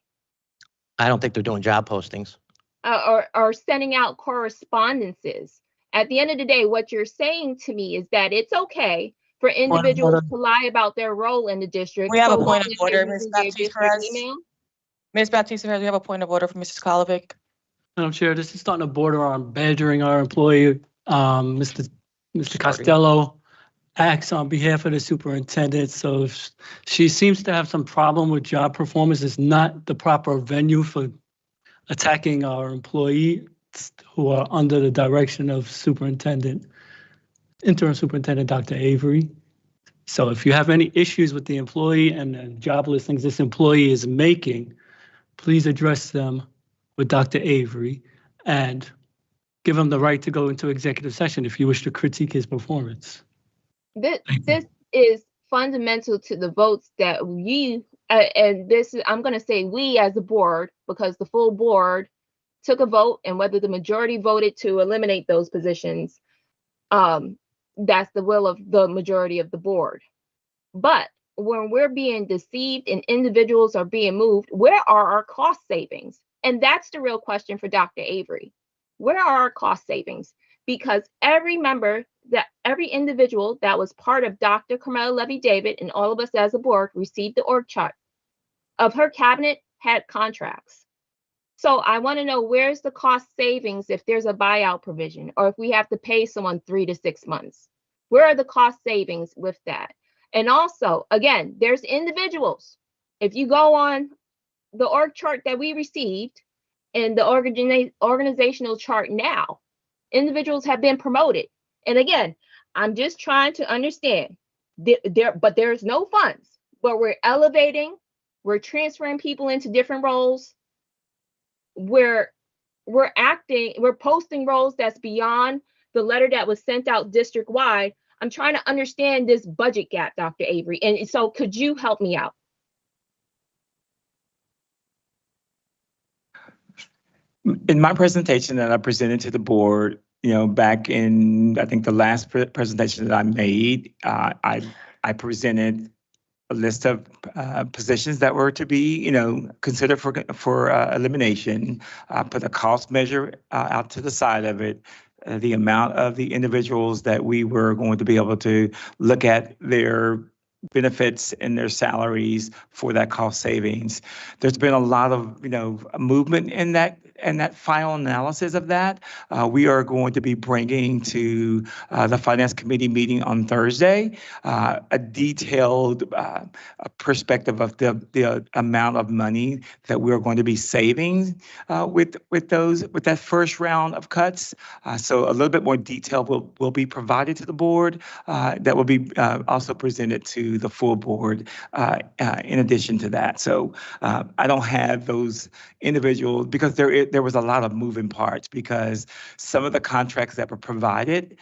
I don't think they're doing job postings. Or sending out correspondences. At the end of the day, what you're saying to me is that it's okay for individuals to lie about their role in the district. We have so a point long of as they're order, Ms. using their Baptiste district Perez. email. Ms. Baptiste Perez, we have a point of order from Mrs. Kolovic. Madam Chair, this is starting to border on badgering our employee. Mr. Costello acts on behalf of the superintendent, so if she seems to have some problem with job performance. It's not the proper venue for attacking our employees who are under the direction of interim superintendent Dr. Avery. So if you have any issues with the employee and the job listings this employee is making, please address them with Dr. Avery and give him the right to go into executive session if you wish to critique his performance. This is fundamental to the votes that we, and this is, I'm going to say we as a board, because the full board took a vote, and whether the majority voted to eliminate those positions, that's the will of the majority of the board. But when we're being deceived and individuals are being moved, where are our cost savings? And that's the real question for Dr. Avery. Where are our cost savings? Because every individual that was part of Dr. Carmela Levy-David and all of us as a board received the org chart of her cabinet had contracts. So I want to know, where's the cost savings if there's a buyout provision or if we have to pay someone 3 to 6 months? Where are the cost savings with that? And also, again, there's individuals. If you go on the org chart that we received and the organizational chart now, individuals have been promoted. And again, I'm just trying to understand, but there's no funds, but we're elevating, we're transferring people into different roles. We're posting roles that's beyond the letter that was sent out district-wide. I'm trying to understand this budget gap, Dr. Avery. And so could you help me out? In my presentation that I presented to the board, back in, I think the last presentation that I made, I presented a list of positions that were to be, considered for elimination. Put a cost measure out to the side of it. The amount of the individuals that we were going to be able to look at their benefits and their salaries for that cost savings. There's been a lot of, movement in that final analysis of that. We are going to be bringing to the Finance Committee meeting on Thursday a detailed perspective of the amount of money that we're going to be saving with that first round of cuts. So a little bit more detail will be provided to the board that will be also presented to the full board in addition to that. So I don't have those individuals because there was a lot of moving parts because some of the contracts that were provided,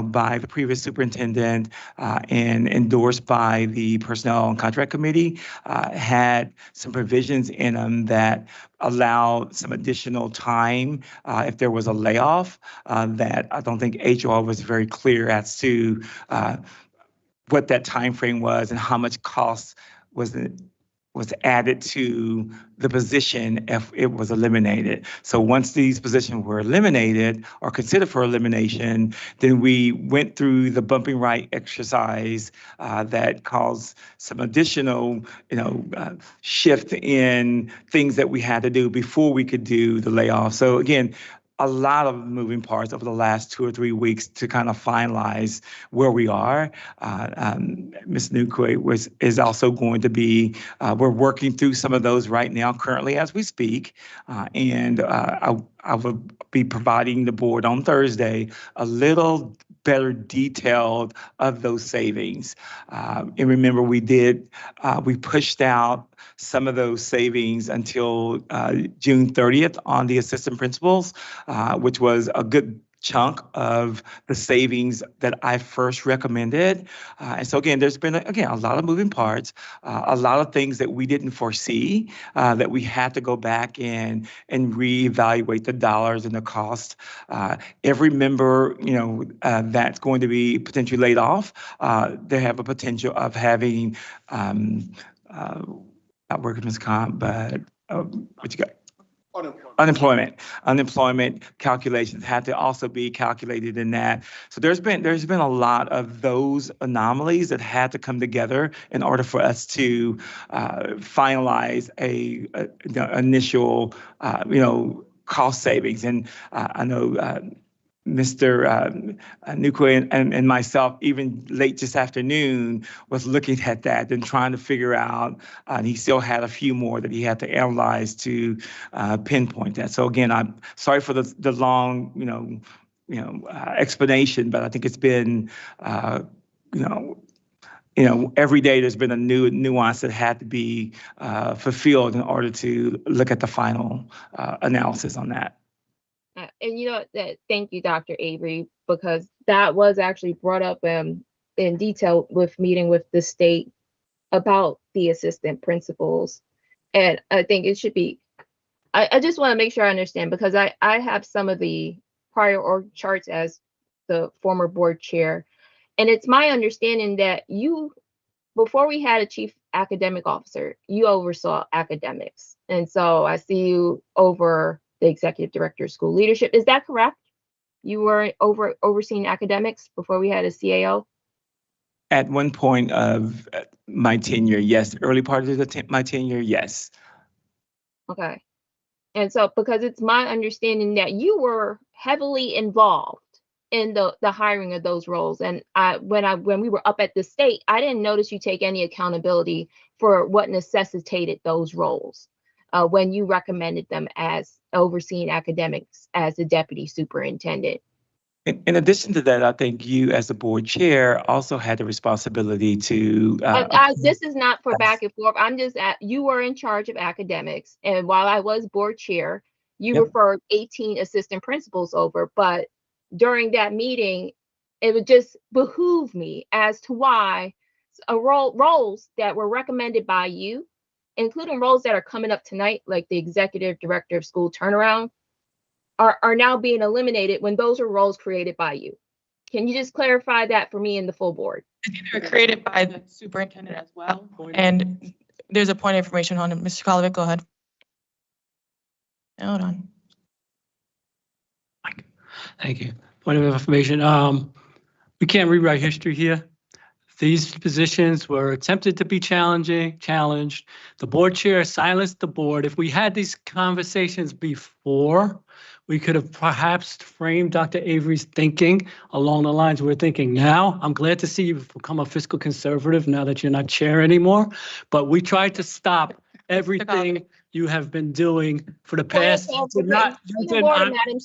by the previous superintendent and endorsed by the Personnel and Contract Committee had some provisions in them that allowed some additional time if there was a layoff that I don't think HR was very clear as to what that time frame was and how much cost was was added to the position if it was eliminated. So once these positions were eliminated or considered for elimination, then we went through the bumping right exercise that caused some additional, shift in things that we had to do before we could do the layoff. So again, a lot of moving parts over the last 2 or 3 weeks to kind of finalize where we are. Ms. Nukwe is also going to be, we're working through some of those right now currently as we speak. And I will be providing the board on Thursday a little better detailed of those savings. And remember, we pushed out some of those savings until June 30th on the assistant principals, which was a good chunk of the savings that I first recommended. And so again, there's been, a lot of moving parts, a lot of things that we didn't foresee, that we had to go back and reevaluate the dollars and the cost. Every member, that's going to be potentially laid off, they have a potential of having, not workers' comp, but what you got? Unemployment calculations had to also be calculated in that. So there's been a lot of those anomalies that had to come together in order for us to finalize the initial cost savings. And I know Mr. Nukwe and myself, even late this afternoon, was looking at that and trying to figure out, and he still had a few more that he had to analyze to pinpoint that. So again, I'm sorry for the long, explanation, but I think it's been, every day there's been a new nuance that had to be fulfilled in order to look at the final analysis on that. And thank you, Dr. Avery, because that was actually brought up in detail with meeting with the state about the assistant principals. And I think it should be, I just want to make sure I understand, because I have some of the prior org charts as the former board chair. And it's my understanding that before we had a chief academic officer, you oversaw academics. And so I see you over the executive director of school leadership. Is that correct? You were overseeing academics before we had a CAO? At one point of my tenure, yes. Early part of my tenure, yes. Okay. And so, because it's my understanding that you were heavily involved in the hiring of those roles. And when we were up at the state, I didn't notice you take any accountability for what necessitated those roles when you recommended them as overseeing academics as the deputy superintendent. In addition to that, I think you as the board chair also had the responsibility to. This is not for back and forth. I'm just you were in charge of academics. And while I was board chair, you referred 18 assistant principals over. But during that meeting, it would just behoove me as to why roles that were recommended by you, including roles that are coming up tonight, like the executive director of school turnaround, are now being eliminated when those are roles created by you. Can you just clarify that for me and the full board? They were created by the superintendent as well. And there's a point of information on it. Mr. Kolovic, go ahead. Hold on. Thank you. Point of information. We can't rewrite history here. These positions were attempted to be challenged. The board chair silenced the board. If we had these conversations before, we could have perhaps framed Dr. Avery's thinking along the lines we're thinking now. I'm glad to see you've become a fiscal conservative now that you're not chair anymore. But we tried to stop everything you have been doing for the past. Madam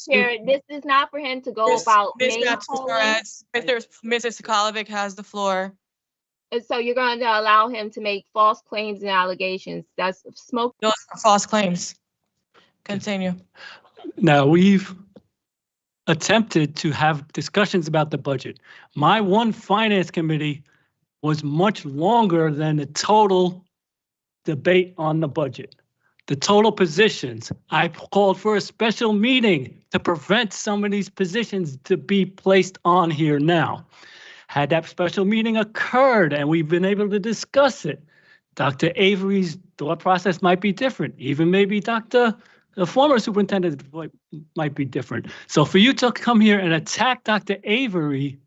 Chair, this is not for him to go about. Mrs. Kolovic has the floor. And so you're going to allow him to make false claims and allegations. That's smoke. Those are false claims. Continue. Now, we've attempted to have discussions about the budget. My one finance committee was much longer than the total debate on the budget. The total positions, I called for a special meeting to prevent some of these positions to be placed on here now. Had that special meeting occurred and we've been able to discuss it, Dr. Avery's thought process might be different. Even maybe the former superintendent might be different. So for you to come here and attack Dr. Avery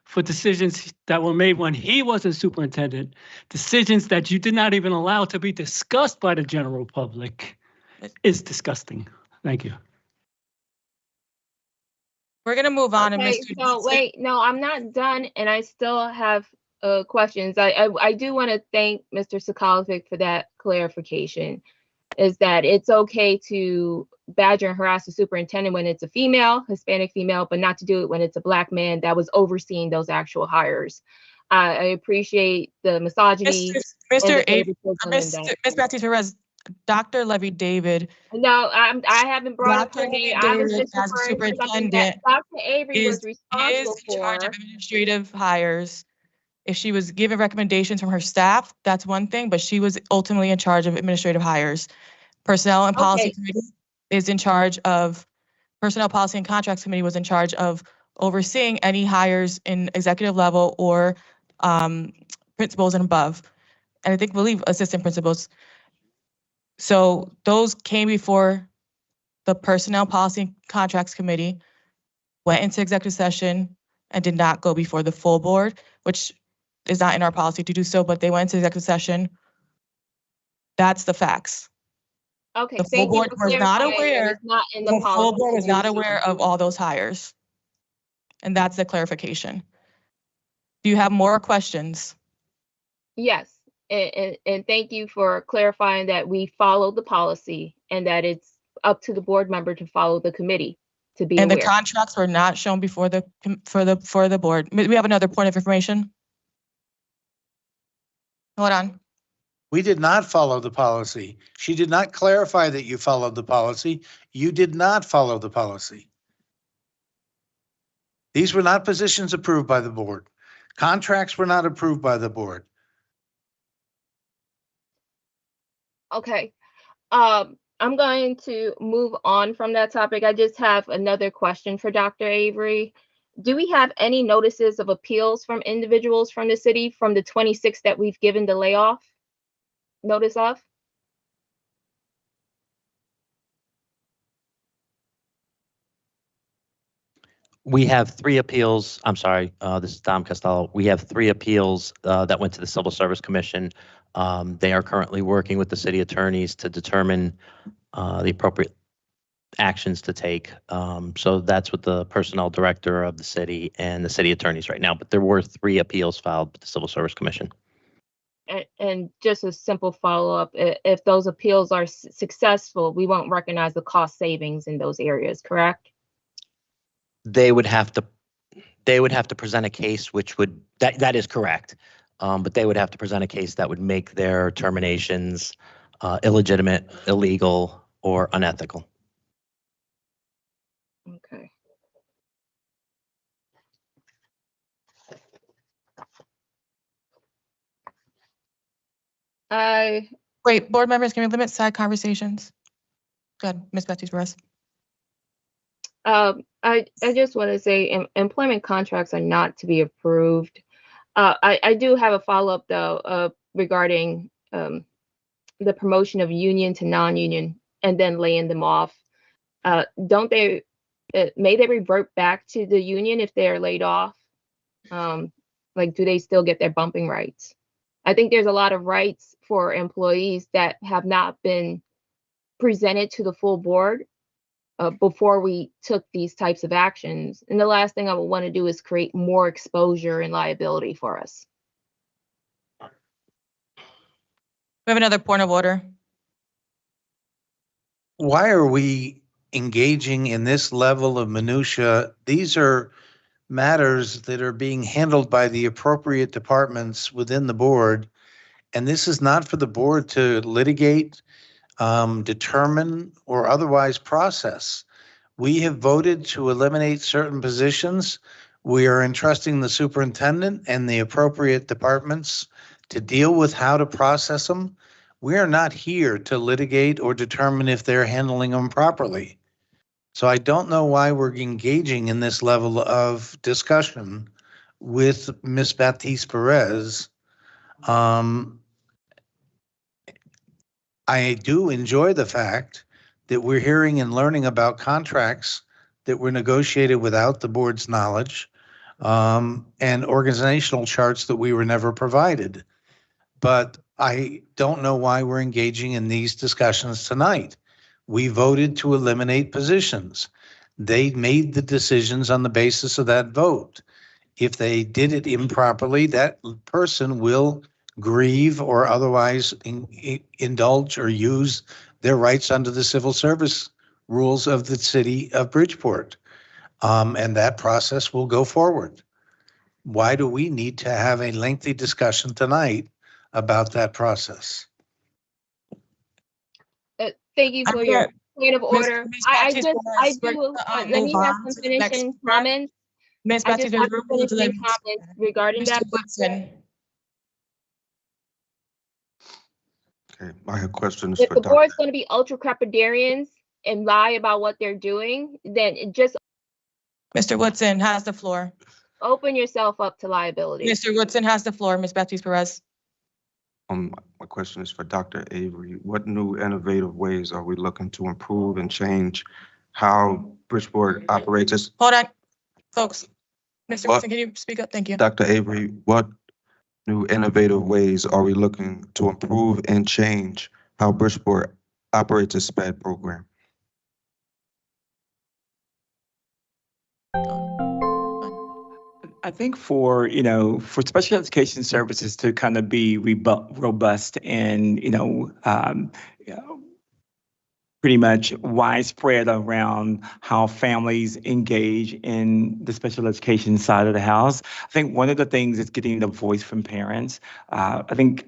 for decisions that were made when he wasn't superintendent, decisions that you did not even allow to be discussed by the general public, is disgusting. Thank you. We're gonna move on and Okay, Mr. so wait, no, I'm not done, and I still have questions. I do want to thank Mr. Sokolovic for that clarification. Is that it's okay to badger and harass the superintendent when it's a female, Hispanic female, but not to do it when it's a Black man that was overseeing those actual hires. I appreciate the misogyny. Ms. and the favoritism in that. Baptiste Perez, Dr. Levy David. No, I haven't brought up her Dr. name. I was David, just as a referring to something that superintendent, Dr. Avery was is responsible in charge for. of administrative hires. If she was given recommendations from her staff, that's one thing, but she was ultimately in charge of administrative hires. Personnel and Policy Okay. Committee is in charge of, Personnel Policy and Contracts Committee was in charge of overseeing any hires in executive level or principals and above. And I believe assistant principals. So those came before the Personnel Policy and Contracts Committee, went into executive session and did not go before the full board, which is not in our policy to do so, but they went into executive session. That's the facts. Okay, The full thank you board for was not clarifying that aware, it's not in the the full policy board to was do not so. aware of all those hires. And that's the clarification. Do you have more questions? Yes, and thank you for clarifying that we followed the policy and that it's up to the board member to follow the committee to be And the aware. contracts were not shown before for the board. We have another point of information. Hold on. We did not follow the policy. She did not clarify that you followed the policy. You did not follow the policy. These were not positions approved by the board. Contracts were not approved by the board. Okay, I'm going to move on from that topic. I just have another question for Dr. Avery. Do we have any notices of appeals from individuals from the city from the 26 that we've given the layoff notice of? We have 3 appeals. I'm sorry, this is Tom Costello. We have 3 appeals that went to the Civil Service Commission. They are currently working with the city attorneys to determine the appropriate actions to take. So that's with the personnel director of the city and the city attorneys right now. But there were 3 appeals filed with the Civil Service Commission. And just a simple follow-up, if those appeals are successful, we won't recognize the cost savings in those areas, correct? They would have to present a case which would, that is correct. But they would have to present a case that would make their terminations illegitimate, illegal, or unethical. Okay. Wait, board members, can we limit side conversations? Go ahead, Ms. Baptiste Perez. I just want to say employment contracts are not to be approved. I do have a follow-up though regarding the promotion of union to non-union and then laying them off. Don't they, may they revert back to the union if they're laid off? Like, do they still get their bumping rights? I think there's a lot of rights for employees that have not been presented to the full board before we took these types of actions. And the last thing I would want to do is create more exposure and liability for us. We have another point of order. Why are we engaging in this level of minutia? These are matters that are being handled by the appropriate departments within the board. And this is not for the board to litigate, determine, or otherwise process. We have voted to eliminate certain positions. We are entrusting the superintendent and the appropriate departments to deal with how to process them. We are not here to litigate or determine if they're handling them properly. So I don't know why we're engaging in this level of discussion with Ms. Baptiste Perez. I do enjoy the fact that we're hearing and learning about contracts that were negotiated without the board's knowledge, and organizational charts that we were never provided. But I don't know why we're engaging in these discussions tonight. We voted to eliminate positions. They made the decisions on the basis of that vote. If they did it improperly, that person will grieve or otherwise indulge or use their rights under the civil service rules of the city of Bridgeport. And that process will go forward. Why do we need to have a lengthy discussion tonight about that process? Thank you for your point of order. I do, let me have some finishing comments. Ms. I just Baptiste, have some finishing comments regarding that. Mr. Woodson. Okay, I have questions If for the Dr. board's going to be ultra crepidarians and lie about what they're doing, then just Mr. Woodson has the floor. open yourself up to liability. Mr. Woodson has the floor. Ms. Baptiste Perez. My question is for Dr. Avery. What new innovative ways are we looking to improve and change how Bridgeport operates as? Hold on, folks. Mr. What? Woodson, can you speak up? Thank you. Dr. Avery, what new innovative ways are we looking to improve and change how Bridgeport operates its SPED program? I think for special education services to kind of be robust and, pretty much widespread around how families engage in the special education side of the house. I think one of the things is getting the voice from parents. I think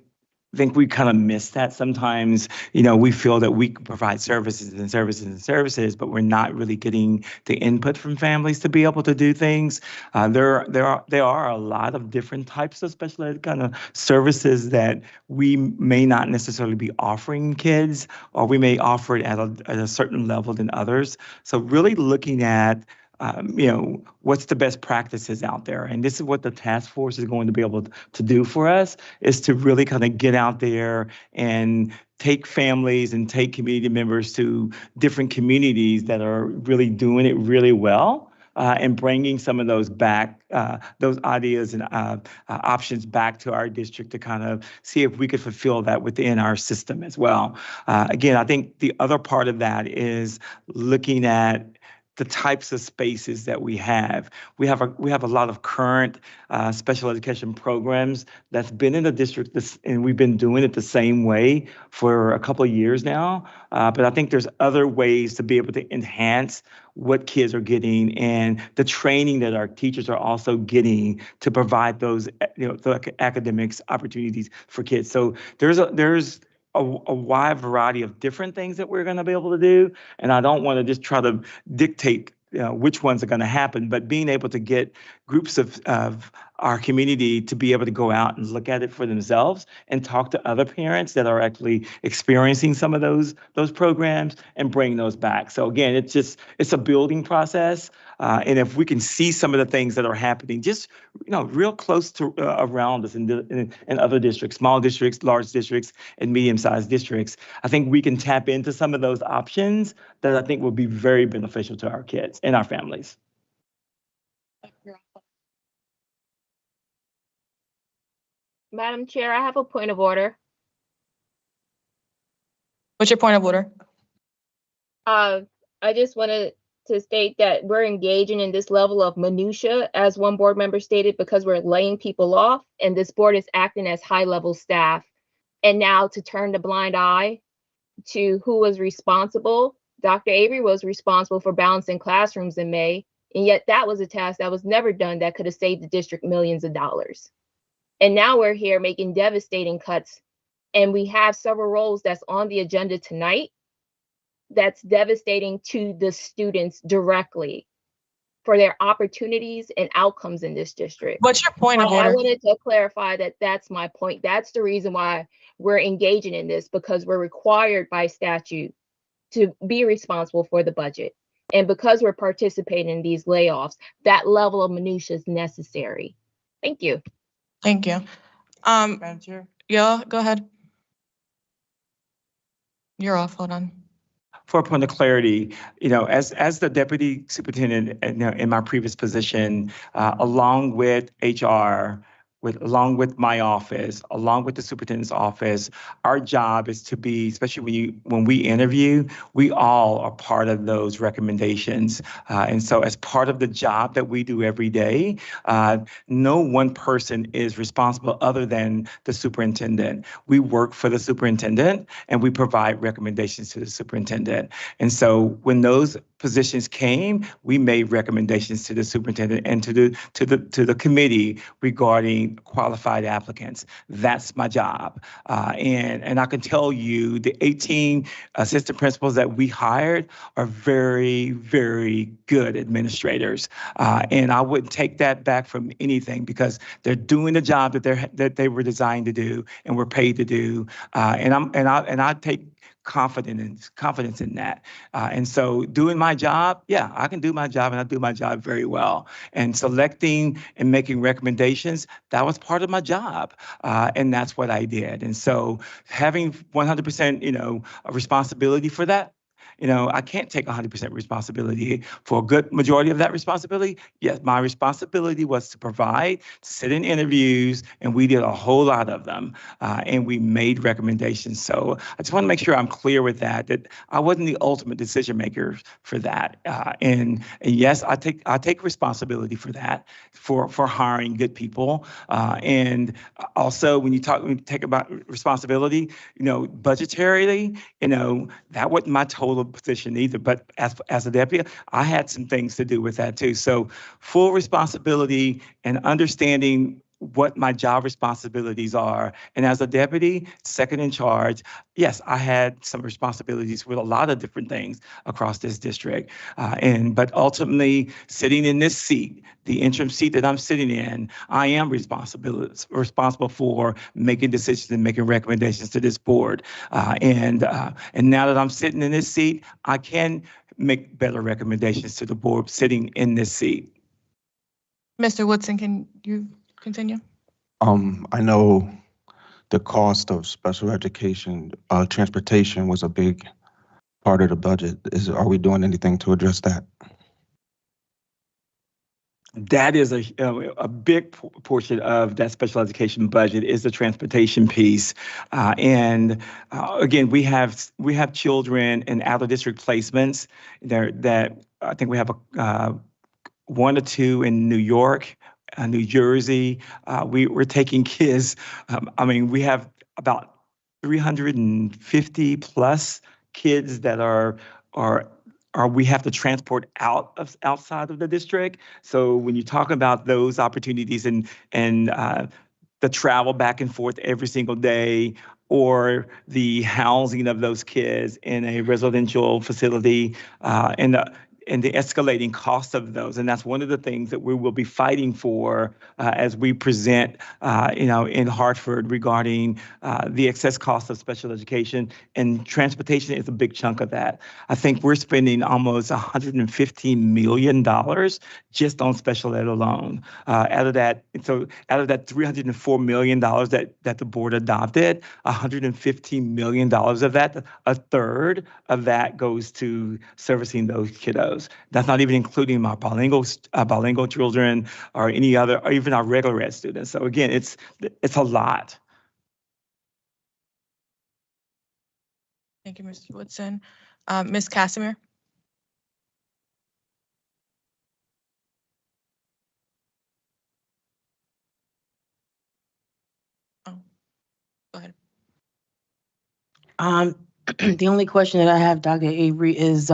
we kind of miss that sometimes. We feel that we can provide services and services and services, but we're not really getting the input from families to be able to do things. There are a lot of different types of special ed kind of services that we may not necessarily be offering kids, or we may offer it at a certain level than others. So really looking at what's the best practices out there. And this is what the task force is going to be able to do for us, is to really kind of get out there and take families and take community members to different communities that are really doing it really well, and bringing some of those back, those ideas and options back to our district to kind of see if we could fulfill that within our system as well. Again, I think the other part of that is looking at the types of spaces that we have. We have a lot of current special education programs that's been in the district, and we've been doing it the same way for a couple of years now. But I think there's other ways to be able to enhance what kids are getting and the training that our teachers are also getting to provide those the academics opportunities for kids. So there's a wide variety of different things that we're going to be able to do. And I don't want to just try to dictate which ones are going to happen, but being able to get groups of our community to be able to go out and look at it for themselves and talk to other parents that are actually experiencing some of those programs and bring those back. So again, it's a building process. And if we can see some of the things that are happening, just real close to around us in other districts, small districts, large districts, and medium-sized districts, I think we can tap into some of those options that I think will be very beneficial to our kids and our families. Madam Chair, I have a point of order. What's your point of order? I just wanted to state that we're engaging in this level of minutia, as one board member stated, because we're laying people off, and this board is acting as high-level staff. And now to turn the blind eye to who was responsible. Dr. Avery was responsible for balancing classrooms in May, and yet that was a task that was never done that could have saved the district millions of dollars. And now we're here making devastating cuts, and we have several roles that's on the agenda tonight that's devastating to the students directly for their opportunities and outcomes in this district. What's your point of order? I wanted to clarify that that's my point. That's the reason why we're engaging in this, because we're required by statute to be responsible for the budget. And because we're participating in these layoffs, that level of minutia is necessary. Thank you. Thank you. Yeah, go ahead. You're off, hold on. For a point of clarity, as the deputy superintendent, in my previous position, along with HR, along with my office, along with the superintendent's office, our job is to be, especially when we interview, we all are part of those recommendations. And so as part of the job that we do every day, no one person is responsible other than the superintendent. We work for the superintendent and we provide recommendations to the superintendent. And so when those positions came, we made recommendations to the superintendent and to the committee regarding qualified applicants. That's my job. And I can tell you the 18 assistant principals that we hired are very, very good administrators. And I wouldn't take that back from anything because they're doing the job that they were designed to do and were paid to do. And I take confidence in that. And so doing my job, yeah, I can do my job and I do my job very well. And selecting and making recommendations, that was part of my job. And that's what I did. And so having 100%, a responsibility for that, I can't take 100% responsibility for a good majority of that responsibility. Yes, my responsibility was to provide, to sit in interviews, and we did a whole lot of them, and we made recommendations. So I just want to make sure I'm clear with that I wasn't the ultimate decision maker for that. And yes, I take responsibility for that, for hiring good people. And also when you take about responsibility, budgetarily, that wasn't my total position either, but as a deputy, I had some things to do with that too. So full responsibility and understanding what my job responsibilities are. And as a deputy, second in charge, yes, I had some responsibilities with a lot of different things across this district. But ultimately, sitting in this seat, the interim seat that I'm sitting in, I am responsible for making decisions and making recommendations to this board. And now that I'm sitting in this seat, I can make better recommendations to the board sitting in this seat. Mr. Woodson, can you continue? I know the cost of special education, transportation was a big part of the budget. Are we doing anything to address that? That is a big portion of that special education budget is the transportation piece. Again, we have children in out of district placements that I think we have one or two in New York, New Jersey. We're taking kids. We have about 350 plus kids that are we have to transport outside of the district. So when you talk about those opportunities and the travel back and forth every single day, or the housing of those kids in a residential facility, and the escalating cost of those. And that's one of the things that we will be fighting for as we present, in Hartford regarding the excess cost of special education. And transportation is a big chunk of that. I think we're spending almost $115 million just on special ed alone. Out of that $304 million that the board adopted, $115 million of that, a third of that goes to servicing those kiddos. That's not even including my bilingual children or any other, or even our regular ed students. So again, it's a lot. Thank you, Mr. Woodson. Ms. Casimir? Oh, go ahead. The only question that I have, Dr. Avery, is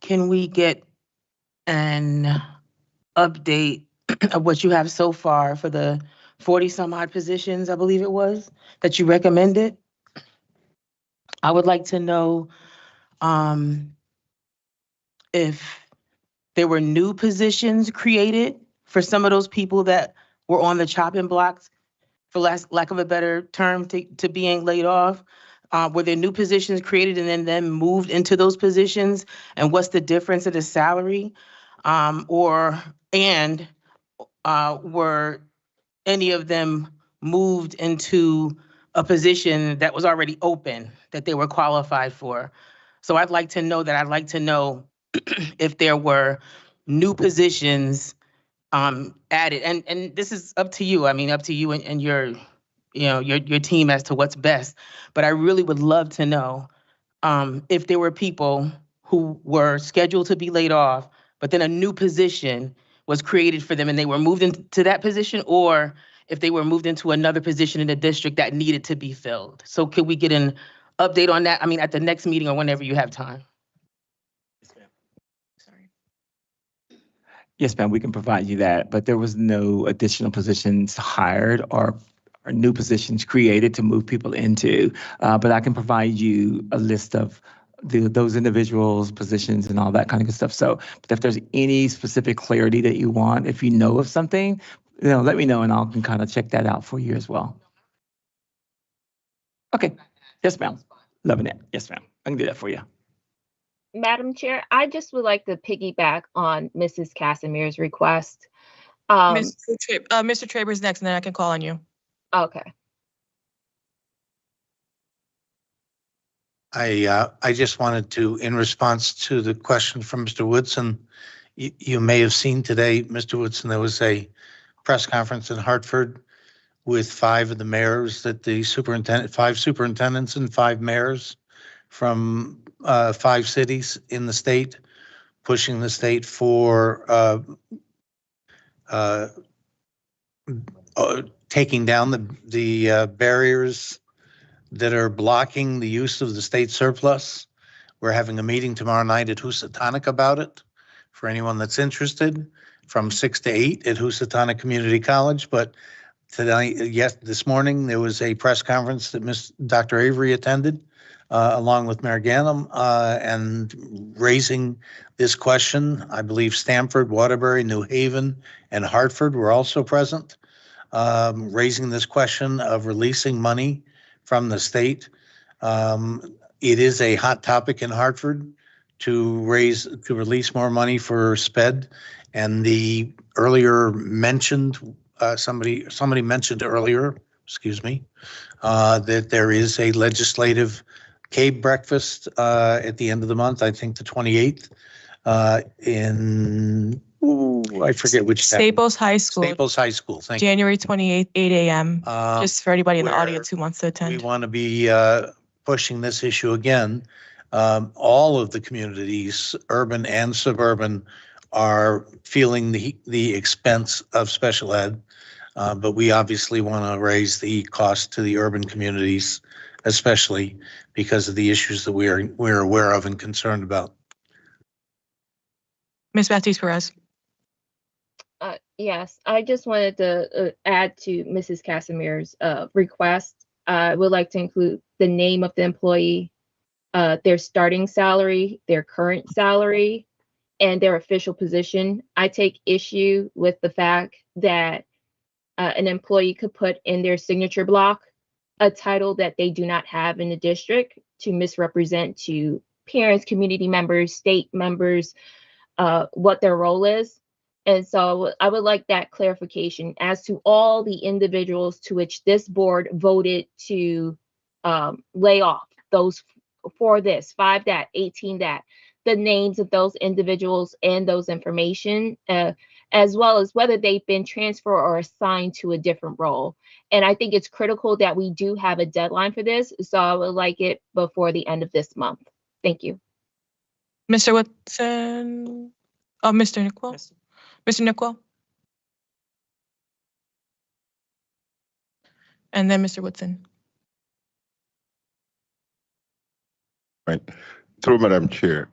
can we get an update of what you have so far for the 40 some odd positions, I believe it was, that you recommended? I would like to know if there were new positions created for some of those people that were on the chopping blocks, for lack of a better term, to being laid off. Were there new positions created and then moved into those positions? And what's the difference in the salary? Were any of them moved into a position that was already open, that they were qualified for. So I'd like to know that. I'd like to know if there were new positions added. And this is up to you. I mean, up to you and your, your team as to what's best. But I really would love to know if there were people who were scheduled to be laid off, but then a new position was created for them and they were moved into that position, or if they were moved into another position in the district that needed to be filled. So could we get an update on that? I mean, at the next meeting or whenever you have time. Yes, ma'am, we can provide you that, but there was no additional positions hired or new positions created to move people into. But I can provide you a list of those individuals, positions, and all that kind of good stuff. So if there's any specific clarity that you want, if you know of something, let me know and I can kind of check that out for you as well. Okay. Yes, ma'am. Loving it. Yes, ma'am. I can do that for you. Madam Chair, I just would like to piggyback on Mrs. Casimir's request. Mr. Traber's next, and then I can call on you. Okay. I just wanted to, in response to the question from Mr. Woodson, you may have seen today, Mr. Woodson, there was a press conference in Hartford with 5 of the mayors that the 5 superintendents and 5 mayors from 5 cities in the state, pushing the state for taking down the barriers that are blocking the use of the state surplus. We're having a meeting tomorrow night at Housatonic about it for anyone that's interested, from 6 to 8 at Housatonic Community College. But tonight, this morning, there was a press conference that Dr. Avery attended, along with Mayor Ganem, and raising this question. I believe Stamford, Waterbury, New Haven, and Hartford were also present, raising this question of releasing money from the state. It is a hot topic in Hartford to release more money for SPED. And the earlier mentioned, somebody mentioned earlier, excuse me, that there is a legislative cave breakfast at the end of the month, I think the 28th, in, I forget which town. Staples High School. Staples High School, thank you. January 28th, 8 a.m. Just for anybody in the where audience who wants to We attend. want to be pushing this issue again. All of the communities, urban and suburban, are feeling the expense of special ed, but we obviously want to raise the cost to the urban communities, especially because of the issues that we're aware of and concerned about. Ms. Baptiste Perez. Yes, I just wanted to add to Mrs. Casimir's request. I would like to include the name of the employee, their starting salary, their current salary, and their official position. I take issue with the fact that an employee could put in their signature block a title that they do not have in the district to misrepresent to parents, community members, state members, what their role is. And so I would like that clarification as to all the individuals to which this board voted to lay off, those for this, 5 that, 18 that, the names of those individuals and those information, as well as whether they've been transferred or assigned to a different role. And I think it's critical that we do have a deadline for this. So I would like it before the end of this month. Thank you. Mr. Woodson. Oh, Mr. Nicole. Mr. Nicole. And then Mr. Woodson. Right. Through Madam Chair,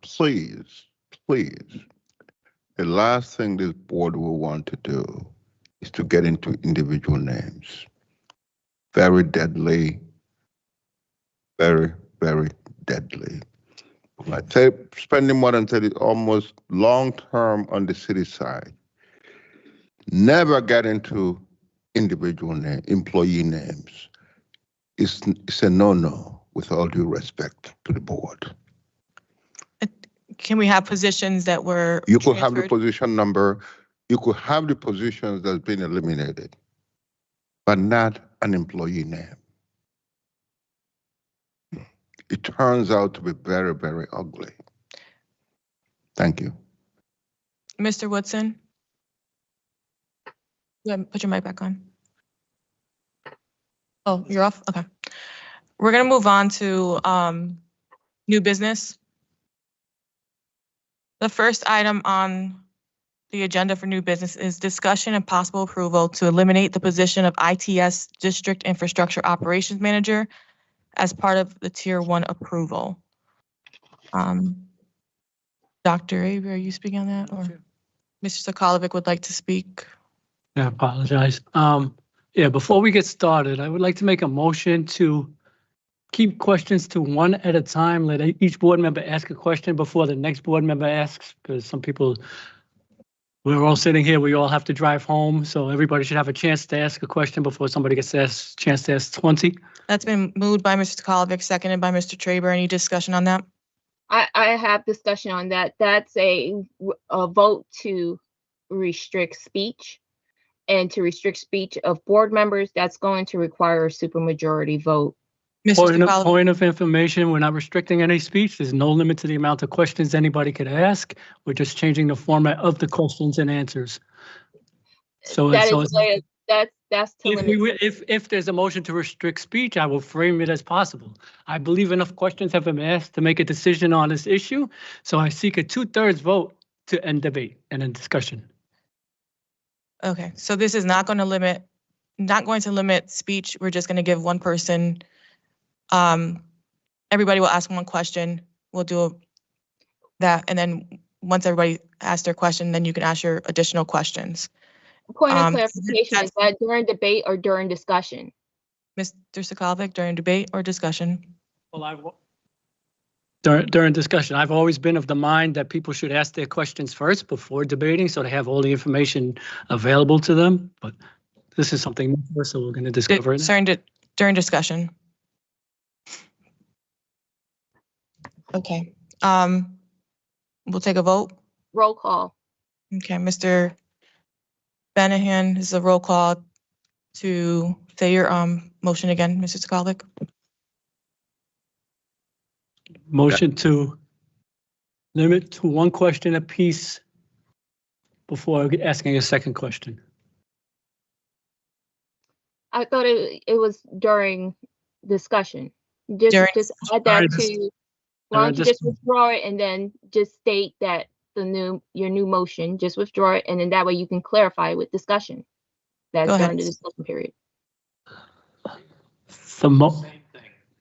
please, the last thing this board will want to do is to get into individual names. Very deadly, very, very deadly. I'd say spending more than 30, almost long-term on the city side. Never get into individual employee names. It's a no-no, with all due respect to the board. Can we have positions that were You could have the transferred? position number, you could have the positions that's been eliminated, but not an employee name. It turns out to be very, very ugly. Thank you. Mr. Woodson? Yeah, put your mic back on. Oh, you're off? Okay. We're gonna move on to new business. The first item on the agenda for new business is discussion and possible approval to eliminate the position of ITS District Infrastructure Operations Manager as part of the Tier 1 approval. Dr. Avery, are you speaking on that, or Mr. Sokolovic would like to speak? I apologize. Yeah, before we get started, I would like to make a motion to keep questions to one at a time. Let each board member ask a question before the next board member asks, because some people, we're all sitting here, we all have to drive home, so everybody should have a chance to ask a question before somebody gets a chance to ask 20. That's been moved by Mr. Sokolovic, seconded by Mr. Traber. Any discussion on that? I have discussion on that. That's a vote to restrict speech. And to restrict speech of board members, that's going to require a supermajority vote. Point of information, we're not restricting any speech. There's no limit to the amount of questions anybody could ask. We're just changing the format of the questions and answers. So that's to limit. If there's a motion to restrict speech, I will frame it as possible. I believe enough questions have been asked to make a decision on this issue. So I seek a 2/3 vote to end debate and end discussion. Okay, so this is not going to limit speech. We're just going to give one person. Everybody will ask one question. We'll do that, and then once everybody asks their question, then you can ask your additional questions. Point of clarification, is that during debate or during discussion? Mr. Sokolovic, during debate or discussion? Well, during discussion, I've always been of the mind that people should ask their questions first before debating, so they have all the information available to them. But this is something new, so we're going to discover it. During discussion. Okay. We'll take a vote. Roll call. Okay, Mr. Benahan, this is a roll call to say your motion again, Mr. Sokolovic. Motion to limit to one question apiece before asking a second question. I thought it was during discussion. Just add that to, why don't you just withdraw it and then just state that your new motion, just withdraw it, and then that way you can clarify with discussion. That's during the discussion period.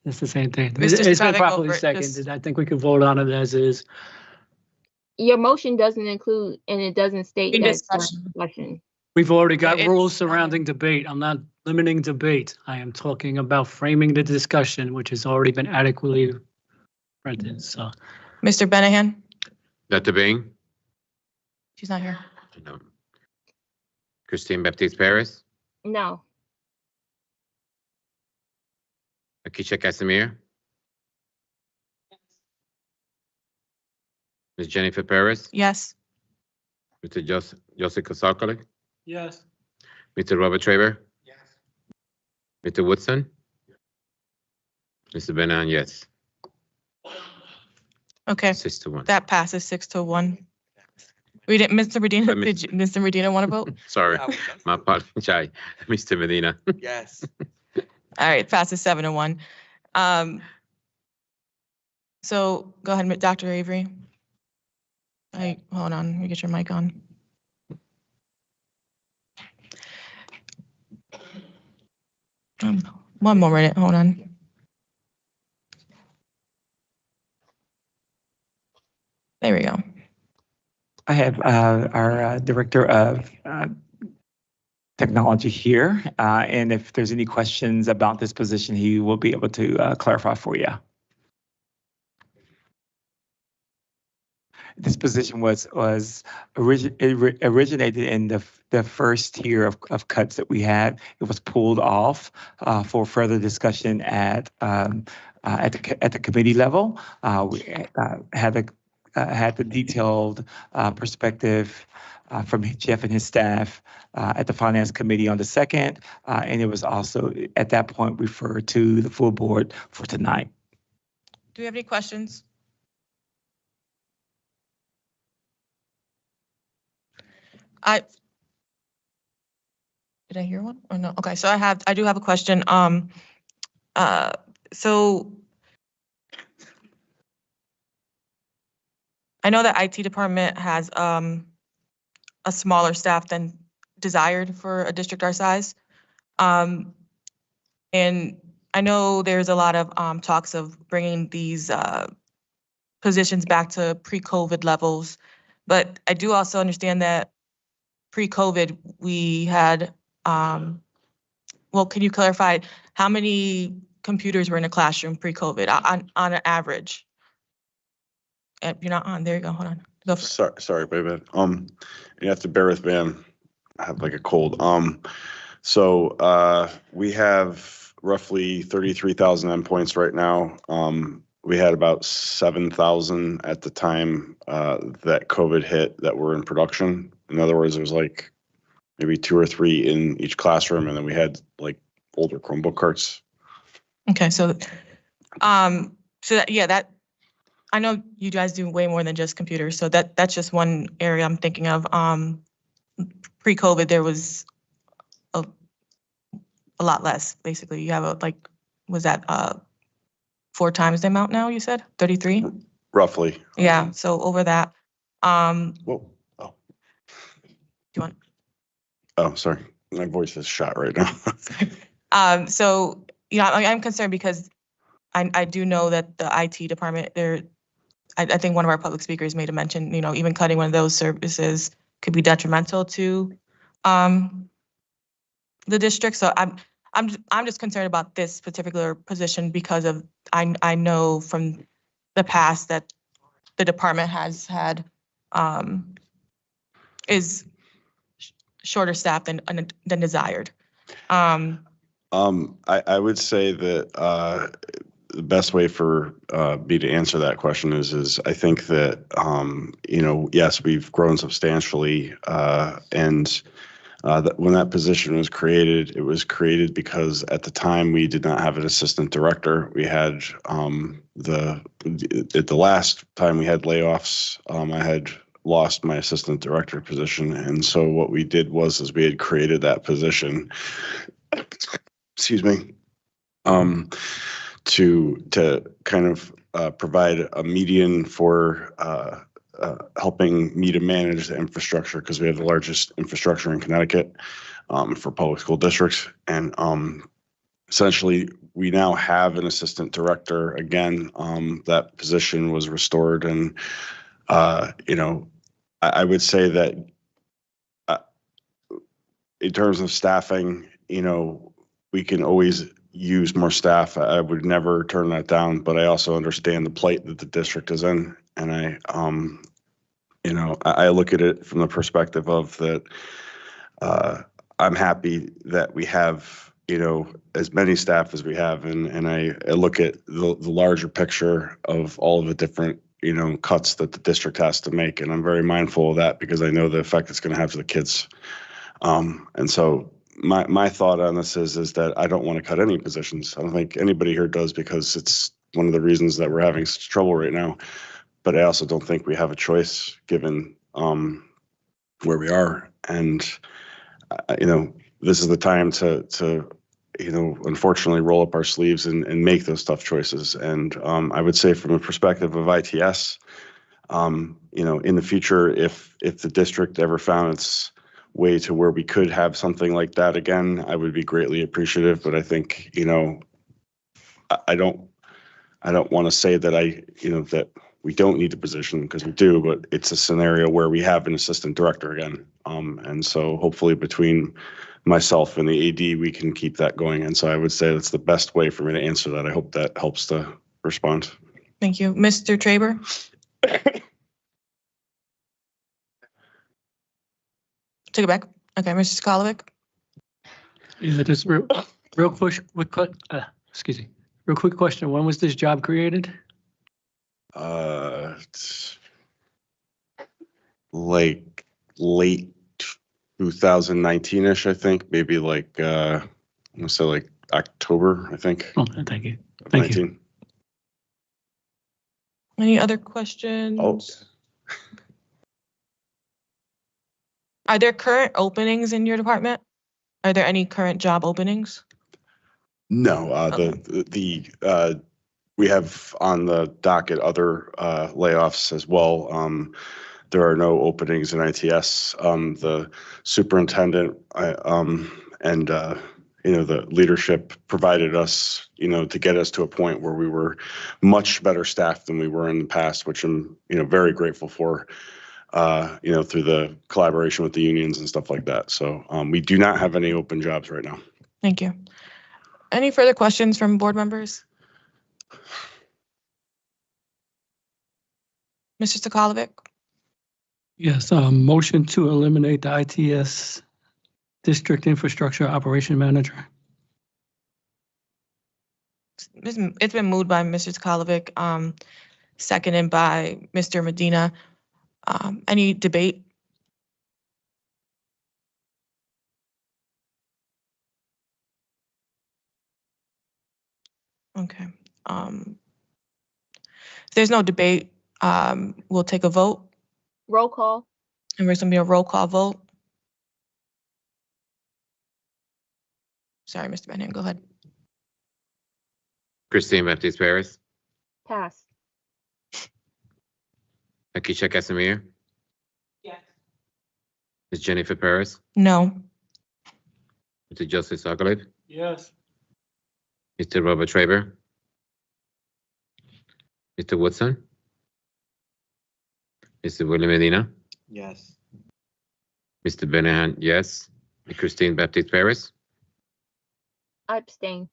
It's the same thing. It's been properly seconded. I think we can vote on it as is. Your motion doesn't include, and it doesn't state that discussion. We've already got rules surrounding debate. I'm not limiting debate. I am talking about framing the discussion, which has already been adequately printed, so. Mr. Benahan? Dr. Bing? She's not here. No. Christine Baptiste Paris? No. Akisha Casimir? Ms. Jennifer Paris? Yes. Mr. Joseph Sokolovic? Yes. Mr. Robert Traber? Yes. Mr. Woodson? Mr. Benahan, yes. Okay. 6-1. That passes 6-1. We didn't, Mr. Medina, Mr. Medina want to vote? Sorry, my apologies. Mr. Medina. Yes. All right, passes 7-1. So go ahead, Dr. Avery. Hold on, let me get your mic on. One more minute, hold on. There we go. I have our Director of Technology here, and if there's any questions about this position, he will be able to clarify for you. This position was originated in the first tier of cuts that we had. It was pulled off for further discussion at the committee level. We had had the detailed perspective from Jeff and his staff at the Finance Committee on the 2nd, and it was also at that point referred to the full board for tonight. Do we have any questions? Did I hear one or no? Okay, so I do have a question. So I know that IT department has a smaller staff than desired for a district our size. And I know there's a lot of talks of bringing these positions back to pre-COVID levels, but I do also understand that pre-COVID we had, well, can you clarify how many computers were in a classroom pre-COVID on an average? You're not on, there you go, hold on. Go for it. Sorry, baby. You have to bear with me. I have like a cold. So we have roughly 33,000 endpoints right now. We had about 7,000 at the time that COVID hit that were in production. In other words, there was like maybe 2 or 3 in each classroom, and then we had like older Chromebook carts. Okay, so that I know you guys do way more than just computers, so that's just one area I'm thinking of. Pre-COVID, there was a lot less, basically. You have was that 4 times the amount now, you said? 33? Roughly. Yeah, so over that. Whoa. Oh. Do you want? Oh, sorry. My voice is shot right now. So, I'm concerned because I do know that the IT department, I think one of our public speakers made a mention, even cutting one of those services could be detrimental to the district. So I'm just concerned about this particular position because of I know from the past that the department has had is shorter staff than desired. I would say that the best way for me to answer that question is I think that yes, we've grown substantially, and that when that position was created, it was created because at the time we did not have an assistant director. We had at the last time we had layoffs, I had lost my assistant director position, and so what we did was we had created that position. Excuse me. To kind of provide a median for helping me to manage the infrastructure, because we have the largest infrastructure in Connecticut for public school districts. And essentially, we now have an assistant director. Again, that position was restored. And, I would say that in terms of staffing, we can always use more staff. I would never turn that down, but I also understand the plight that the district is in. And I look at it from the perspective of that I'm happy that we have, as many staff as we have. And I look at the larger picture of all of the different, cuts that the district has to make. And I'm very mindful of that because I know the effect it's going to have to the kids. And so my thought on this is that I don't want to cut any positions. I don't think anybody here does, because it's one of the reasons that we're having such trouble right now. But I also don't think we have a choice given where we are. And, this is the time to unfortunately roll up our sleeves and make those tough choices. And I would say from a perspective of ITS, in the future, if the district ever found its way to where we could have something like that again, I would be greatly appreciative. But I think, I don't want to say that that we don't need a position, because we do, but it's a scenario where we have an assistant director again. And so hopefully between myself and the AD, we can keep that going. And so I would say that's the best way for me to answer that. I hope that helps to respond. Thank you. Mr. Traber? Take it back. Okay, Mr. Skolovic? Yeah, just real quick, excuse me. Real quick question. When was this job created? like late 2019-ish, I think, maybe like, I'm gonna say like October, I think. Okay, thank you. of Thank you. 19. Any other questions? Oh, Are there current openings in your department? Are there any current job openings? no, we have on the docket other layoffs as well. There are no openings in ITS. The superintendent and the leadership provided us, to get us to a point where we were much better staffed than we were in the past, which I'm very grateful for. Through the collaboration with the unions and stuff like that. So we do not have any open jobs right now. Thank you. Any further questions from board members? Mr. Sokolovic? Yes, motion to eliminate the ITS District Infrastructure Operation Manager. It's been moved by Mr. Sokolovic, seconded by Mr. Medina. Any debate? Okay. If there's no debate, we'll take a vote, Roll call. and there's gonna be a roll call vote. Sorry, Mr. Benham, go ahead. Christine Baptiste Paris, Pass. Akisha Casimir. Yes. Ms. Jennifer Paris, No. Mr. Joseph Sokolovic, Yes. Mr. Robert Traber, Mr. Woodson, Mr. Willie Medina, Yes. Mr. Benahan, yes. Ms. Christine Baptiste Paris, I abstain.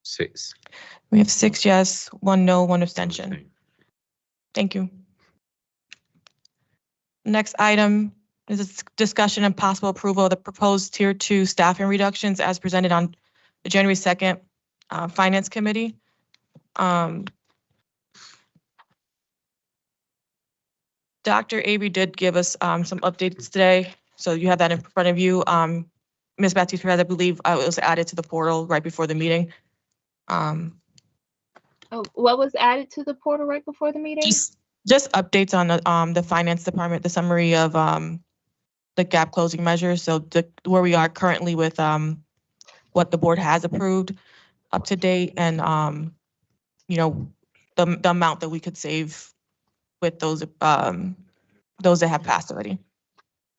six. We have 6 yes, 1 no, 1 abstention. Thank you. Next item is a discussion and possible approval of the proposed Tier 2 staffing reductions as presented on the January 2nd Finance Committee. Dr. Avery did give us some updates today, so you have that in front of you. Ms. Baptiste Perez, I believe it was added to the portal right before the meeting. What was added to the portal right before the meeting? Just updates on the finance department, the summary of the gap closing measures. So where we are currently with what the board has approved up to date, and the amount that we could save with those that have passed already.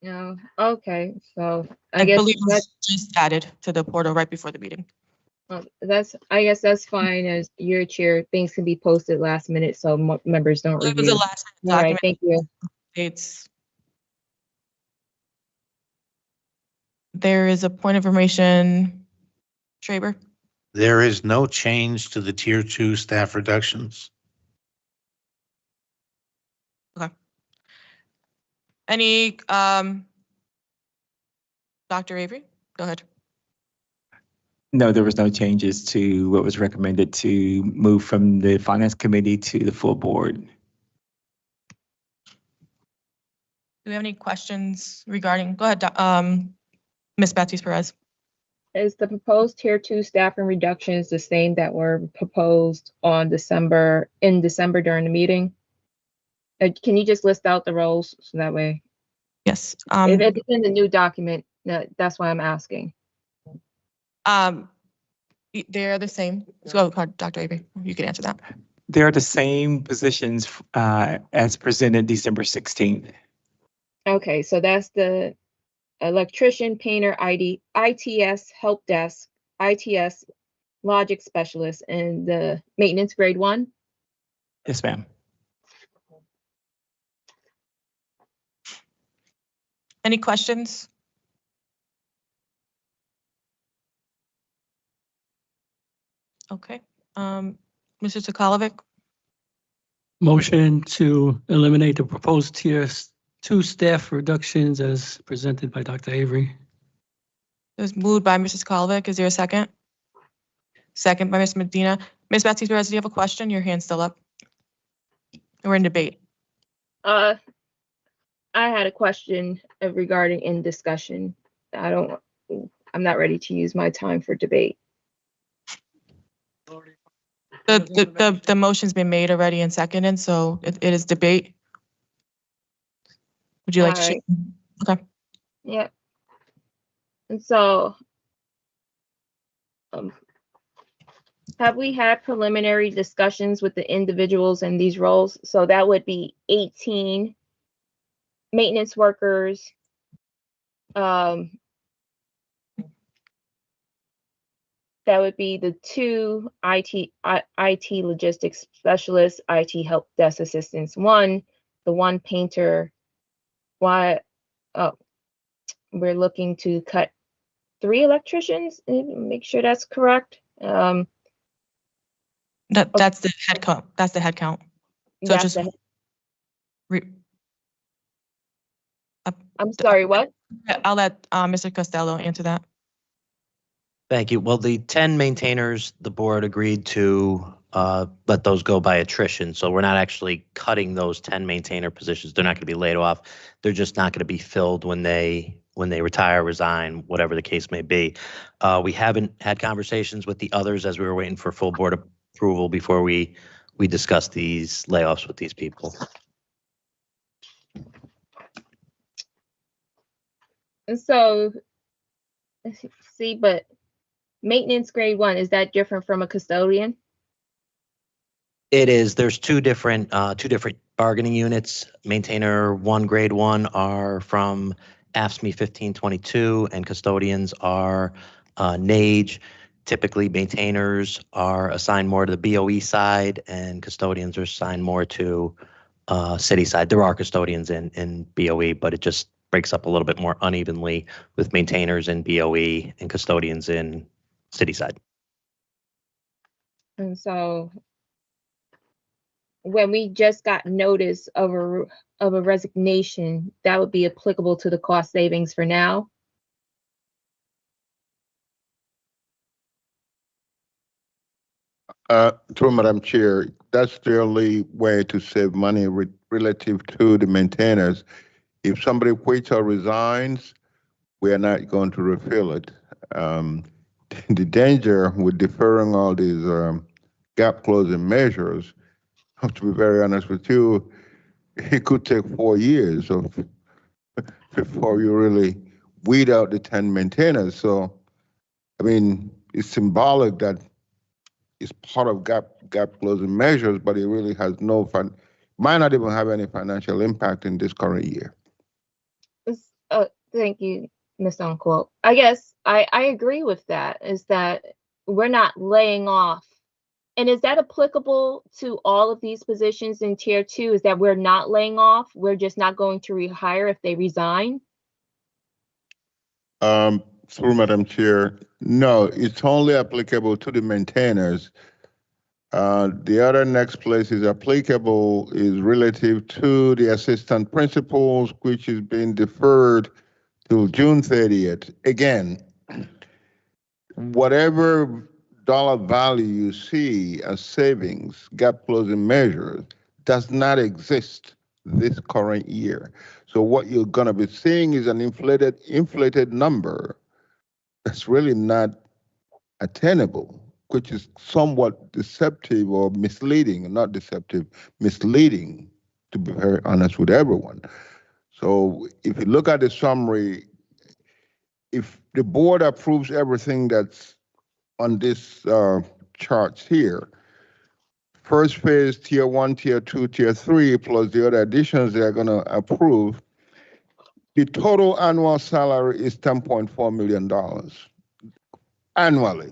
No. Okay. So I believe it was just added to the portal right before the meeting. I guess that's fine. As your chair, things can be posted last minute so members don't It review. was the last All right, document. thank you. There is a point of information, Traber. There is no change to the Tier 2 staff reductions. Okay. Any, Dr. Avery, go ahead. No, there was no changes to what was recommended to move from the Finance Committee to the full board. Do we have any questions regarding, go ahead, Ms. Baptiste Perez. Is the proposed Tier 2 staffing reductions the same that were proposed in December during the meeting? Can you just list out the roles so that way? Yes. If it's in the new document, that's why I'm asking. They're the same. So, Dr. Avery, you can answer that. They're the same positions as presented December 16th. Okay, so that's the electrician, painter, ITS, help desk, ITS, logic specialist, and the maintenance grade 1? Yes, ma'am. Any questions? Okay. Mr. Sokolovic? Motion to eliminate the proposed Tier 2 staff reductions as presented by Dr. Avery. It was moved by Mrs. Sokolovic. Is there a second? Second by Ms. Medina. Ms. Betsy Perez, do you have a question? Your hand's still up. We're in debate. I had a question regarding in discussion. I'm not ready to use my time for debate. The motion's been made already and seconded, so it is debate. Would you like to? Alright. Okay. Yeah. And so, have we had preliminary discussions with the individuals in these roles? So that would be 18 maintenance workers, that would be the 2 IT logistics specialists, IT help desk assistants, the 1 painter. We're looking to cut 3 electricians. Make sure that's correct. That's the head count. That's the head count. So That's just the- I'm sorry, what? I'll let Mr. Costello answer that. Thank you. Well, the 10 maintainers, the board agreed to let those go by attrition. So we're not actually cutting those 10 maintainer positions. They're not going to be laid off. They're just not going to be filled when they retire, resign, whatever the case may be. We haven't had conversations with the others as we were waiting for full board approval before we discuss these layoffs with these people. And so, let's see, but maintenance grade 1, is that different from a custodian? It is. There's two different bargaining units. Maintainer 1, grade 1 are from AFSCME 1522, and custodians are NAGE. Typically, maintainers are assigned more to the BOE side, and custodians are assigned more to city side. There are custodians in BOE, but it just breaks up a little bit more unevenly with maintainers in BOE and custodians in city side. And so, when we just got notice of a resignation, that would be applicable to the cost savings for now. Through Madam Chair, that's the only way to save money relative to the maintainers. If somebody quits or resigns, we are not going to refill it. The danger with deferring all these gap closing measures, to be very honest with you, it could take 4 years before you really weed out the 10 maintainers. So, I mean, it's symbolic that it's part of gap closing measures, but it really has might not even have any financial impact in this current year. Thank you, Ms. Unquote. I guess I agree with that, is that we're not laying off. And is that applicable to all of these positions in tier 2? Is that we're not laying off? We're just not going to rehire if they resign? Through Madam Chair, no, it's only applicable to the maintainers. The other next place is applicable is relative to the assistant principals, which is being deferred till June 30th. Again, whatever dollar value you see as savings, gap closing measures, does not exist this current year. So what you're going to be seeing is an inflated number that's really not attainable, which is somewhat deceptive or misleading, not deceptive, misleading, to be very honest with everyone. So if you look at the summary, if the board approves everything that's on this charts here, first phase, tier 1, tier 2, tier 3, plus the other additions they're going to approve, the total annual salary is $10.4 million annually.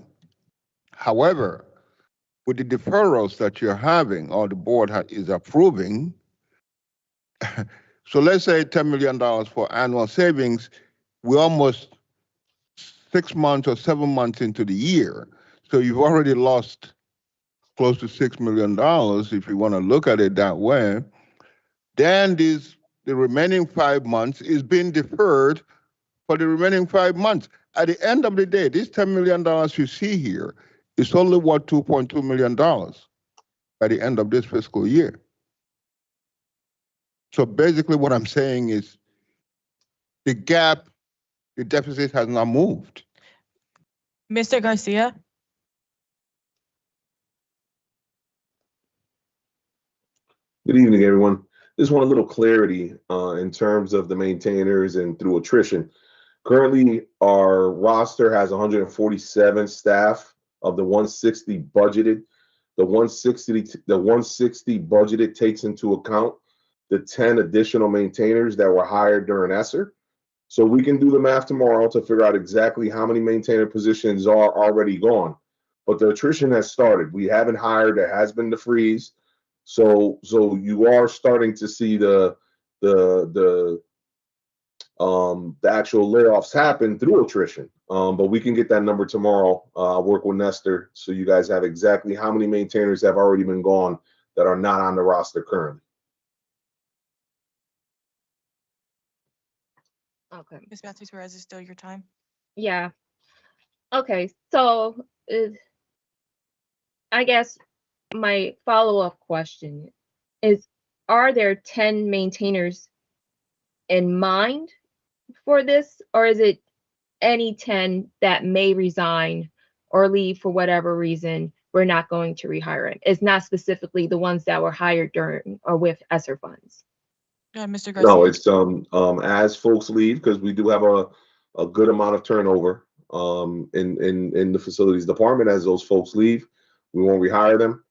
However, with the deferrals that you're having or the board is approving, so let's say $10 million for annual savings, we're almost 6 months or 7 months into the year. So you've already lost close to $6 million, if you want to look at it that way. Then the remaining 5 months is being deferred for the remaining 5 months. At the end of the day, this $10 million you see here It's only worth $2.2 million by the end of this fiscal year. So basically what I'm saying is the gap, the deficit has not moved. Mr. Garcia? Good evening, everyone. Just want a little clarity in terms of the maintainers and through attrition. Currently, our roster has 147 staff of the 160 budgeted. The 160 budgeted takes into account the 10 additional maintainers that were hired during ESSER. So we can do the math tomorrow to figure out exactly how many maintainer positions are already gone. But the attrition has started. We haven't hired. There has been the freeze. So you are starting to see the actual layoffs happen through attrition. But we can get that number tomorrow. Work with Nestor so you guys have exactly how many maintainers have already been gone that are not on the roster currently. Okay. Ms. Matthews-Perez, is still your time? Yeah. Okay. So I guess my follow-up question is, are there 10 maintainers in mind for this, or is it any 10 that may resign or leave for whatever reason? We're not going to rehire it. It's not specifically the ones that were hired during or with ESSER funds. Mr. Garcia? No, it's as folks leave, because we do have a good amount of turnover in the facilities department. As those folks leave, we won't rehire them.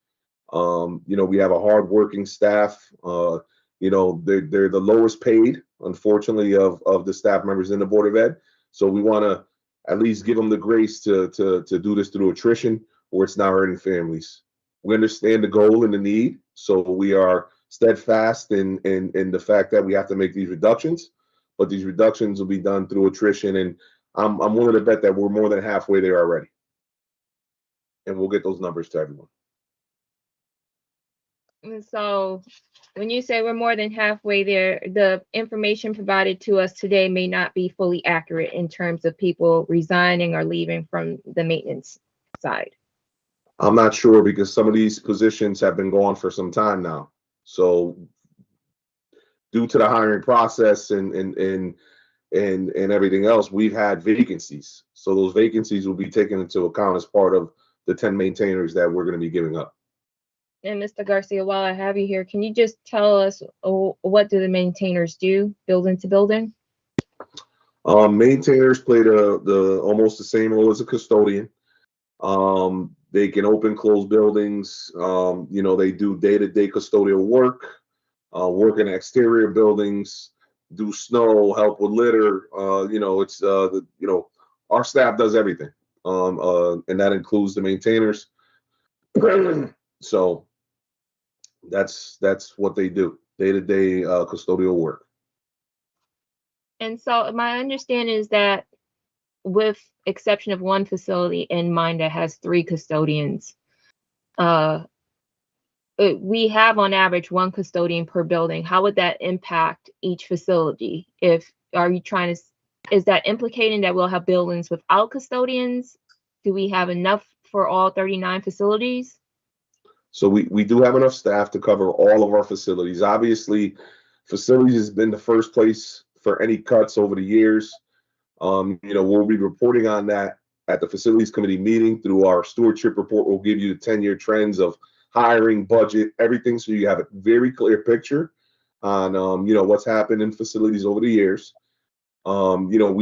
We have a hardworking staff. They're the lowest paid, unfortunately, of the staff members in the Board of Ed. So we want to at least give them the grace to do this through attrition, where it's not hurting families. We understand the goal and the need, so we are steadfast in the fact that we have to make these reductions, but these reductions will be done through attrition, and I'm willing to bet that we're more than halfway there already, and we'll get those numbers to everyone. And so when you say we're more than halfway there, the information provided to us today may not be fully accurate in terms of people resigning or leaving from the maintenance side. I'm not sure, because some of these positions have been gone for some time now. So due to the hiring process and everything else, we've had vacancies. So those vacancies will be taken into account as part of the 10 maintainers that we're going to be giving up. And Mr. Garcia, while I have you here, can you just tell us what do the maintainers do, building to building? Maintainers play the almost the same role as a custodian. They can open, close buildings. They do day-to-day custodial work, work in exterior buildings, do snow, help with litter. Our staff does everything, and that includes the maintainers. So that's what they do, day-to-day custodial work. And so my understanding is that, with exception of one facility in mind that has 3 custodians, we have on average 1 custodian per building. How would that impact each facility? Is that implicating that we'll have buildings without custodians? Do we have enough for all 39 facilities? So we do have enough staff to cover all of our facilities. Obviously, facilities has been the first place for any cuts over the years. We'll be reporting on that at the facilities committee meeting through our stewardship report. We'll give you the 10-year trends of hiring, budget, everything, so you have a very clear picture on what's happened in facilities over the years. We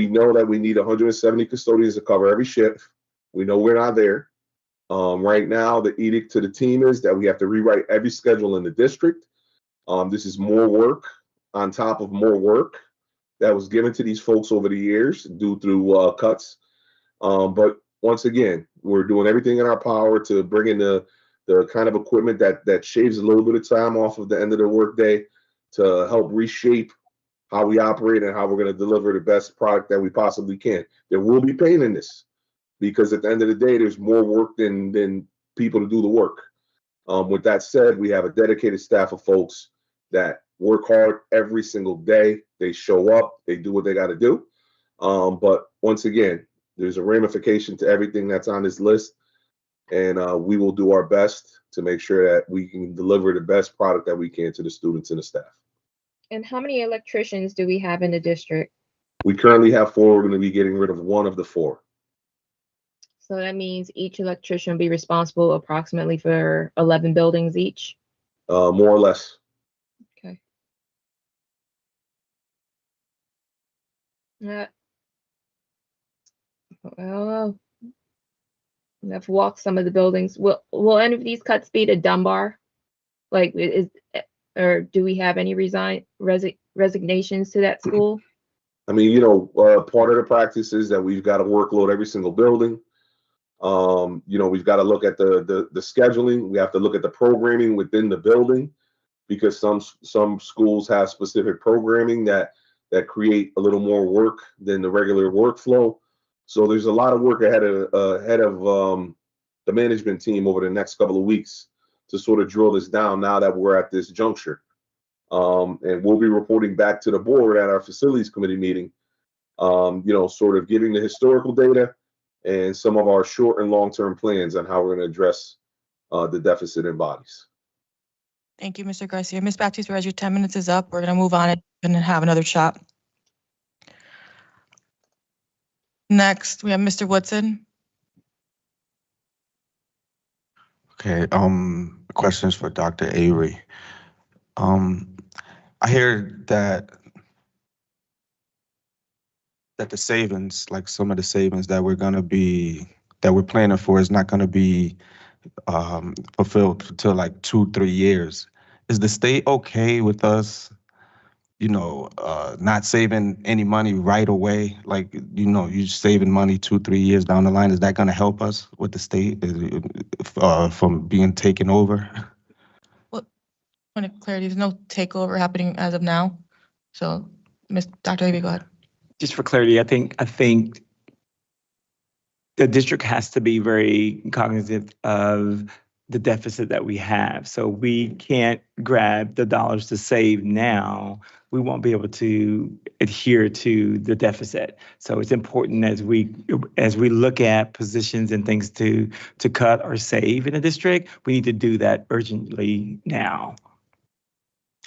know that we need 170 custodians to cover every shift. We know we're not there. Right now, the edict to the team is that we have to rewrite every schedule in the district. This is more work on top of more work that was given to these folks over the years due through cuts. But once again, we're doing everything in our power to bring in the kind of equipment that shaves a little bit of time off of the end of the workday to help reshape how we operate and how we're going to deliver the best product that we possibly can. There will be pain in this, because at the end of the day, there's more work than people to do the work. With that said, we have a dedicated staff of folks that work hard every single day. They show up, they do what they got to do. But once again, there's a ramification to everything that's on this list. and we will do our best to make sure that we can deliver the best product that we can to the students and the staff. And how many electricians do we have in the district? We currently have 4. We're going to be getting rid of 1 of the 4. So that means each electrician will be responsible approximately for 11 buildings each? More or less. Okay. Well, I've walked some of the buildings. Will any of these cuts be to Dunbar? Like, or do we have any resignations to that school? I mean, part of the practice is that we've got to workload every single building. We've got to look at the scheduling. We have to look at the programming within the building, because some schools have specific programming that create a little more work than the regular workflow. So there's a lot of work ahead of the management team over the next couple of weeks to sort of drill this down now that we're at this juncture. And we'll be reporting back to the board at our facilities committee meeting, sort of giving the historical data and some of our short and long-term plans on how we're going to address the deficit in bodies. Thank you, Mr. Garcia. Ms. Baptiste Perez, your 10 minutes is up. We're going to move on and have another shot. Next, we have Mr. Woodson. Okay, questions for Dr. Avery. I hear that the savings, like some of the savings that we're planning for, is not gonna be fulfilled until like 2-3 years. Is the state okay with us, not saving any money right away? Like, you're saving money 2-3 years down the line. Is that gonna help us with the state from being taken over? Well, point of clarity, there's no takeover happening as of now. So, Dr. Avery, go ahead. Just for clarity, I think the district has to be very cognizant of the deficit that we have. So we can't grab the dollars to save now. We won't be able to adhere to the deficit. So it's important as we look at positions and things to cut or save in the district, we need to do that urgently now.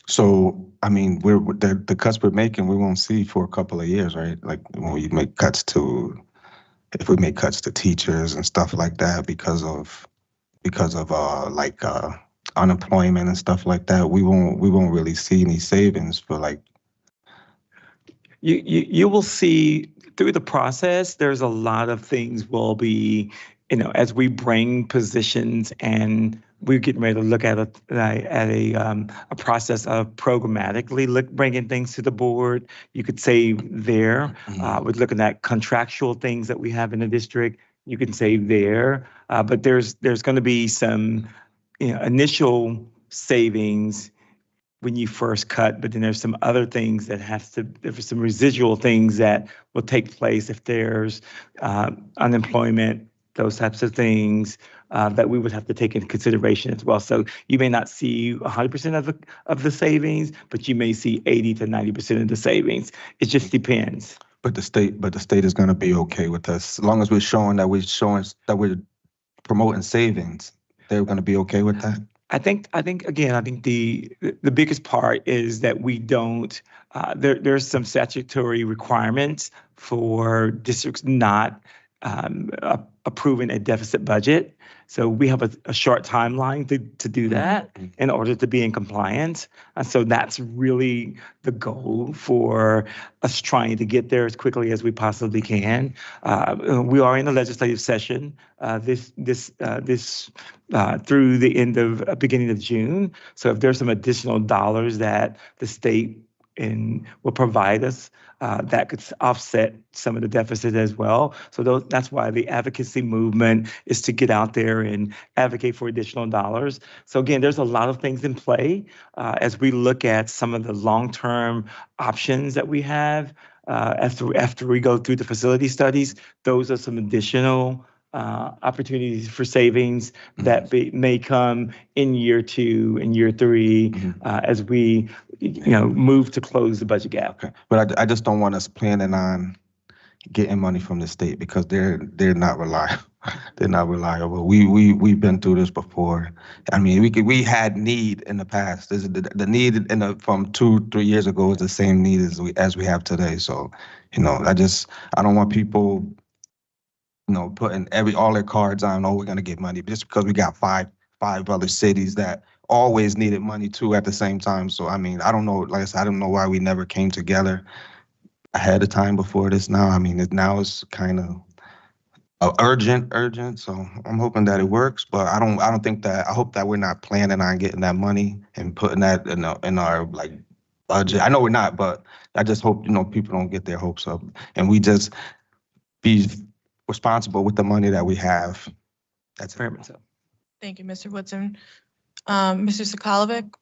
So, I mean, the cuts we're making, we won't see for a couple of years, right? Like when we make cuts if we make cuts to teachers and stuff like that because of unemployment and stuff like that, we won't really see any savings for like. You will see through the process, there's a lot of things will be, as we bring positions and we're getting ready to look at a process of programmatically bringing things to the board. You could save there. We're looking at contractual things that we have in the district. You can save there, but there's going to be some initial savings when you first cut, but then there's some other things there's some residual things that will take place if there's unemployment, those types of things that we would have to take into consideration as well. So you may not see 100% of the savings, but you may see 80 to 90% of the savings. It just depends. But the state is going to be okay with us as long as we're showing that we're promoting savings. They're going to be okay with that. I think the biggest part is that we don't. There's some statutory requirements for districts not approving a deficit budget. So we have a short timeline to do that in order to be in compliance. So that's really the goal for us trying to get there as quickly as we possibly can. We are in a legislative session this through the beginning of June. So if there's some additional dollars that the state will provide us, that could offset some of the deficit as well. So that's why the advocacy movement is to get out there and advocate for additional dollars. So again, there's a lot of things in play as we look at some of the long-term options that we have after we go through the facility studies. Those are some additional opportunities for savings that may come in year 2 and year 3 as we move to close the budget gap. Okay. But I just don't want us planning on getting money from the state because they're not reliable. They're not reliable. We've been through this before. I mean, we had need in the past. The need from 2-3 years ago is the same need as we have today. So, I don't want people, putting all their cards on, oh, we're gonna get money just because we got five other cities that always needed money too at the same time. So I mean, I don't know, like I said, I don't know why we never came together ahead of time before this now. I mean, now it's kind of urgent. So I'm hoping that it works, but I don't think that, I hope that we're not planning on getting that money and putting that in our like budget. I know we're not, but I just hope, people don't get their hopes up and we just be responsible with the money that we have. That's it. Thank you, Mr. Woodson. Mr. Sokolovic?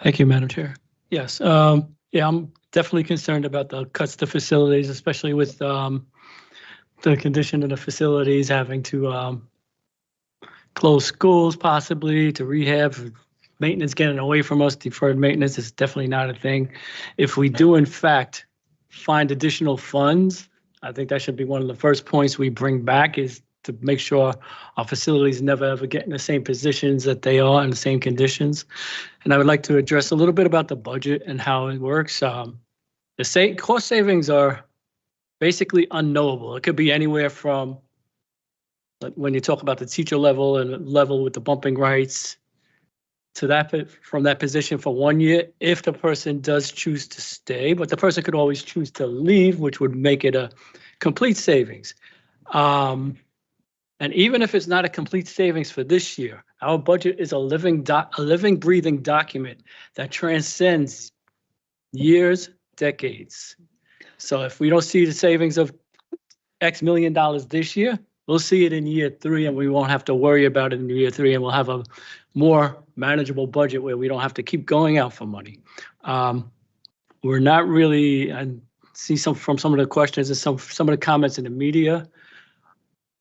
Thank you, Madam Chair. Yes, yeah, I'm definitely concerned about the cuts to facilities, especially with the condition of the facilities, having to close schools possibly, to rehab, maintenance getting away from us. Deferred maintenance is definitely not a thing. If we do in fact find additional funds, I think that should be one of the first points we bring back, is to make sure our facilities never ever get in the same positions that they are, in the same conditions. And I would like to address a little bit about the budget and how it works. The cost savings are basically unknowable. It could be anywhere from, like, when you talk about the teacher level and level with the bumping rights, to that, from that position for 1 year, if the person does choose to stay, but the person could always choose to leave, which would make it a complete savings. And even if it's not a complete savings for this year, our budget is a living, breathing document that transcends years, decades. So if we don't see the savings of X million dollars this year, we'll see it in year 3, and we won't have to worry about it in year 3, and we'll have a more manageable budget where we don't have to keep going out for money. We're not really, I see from some of the questions and some of the comments in the media,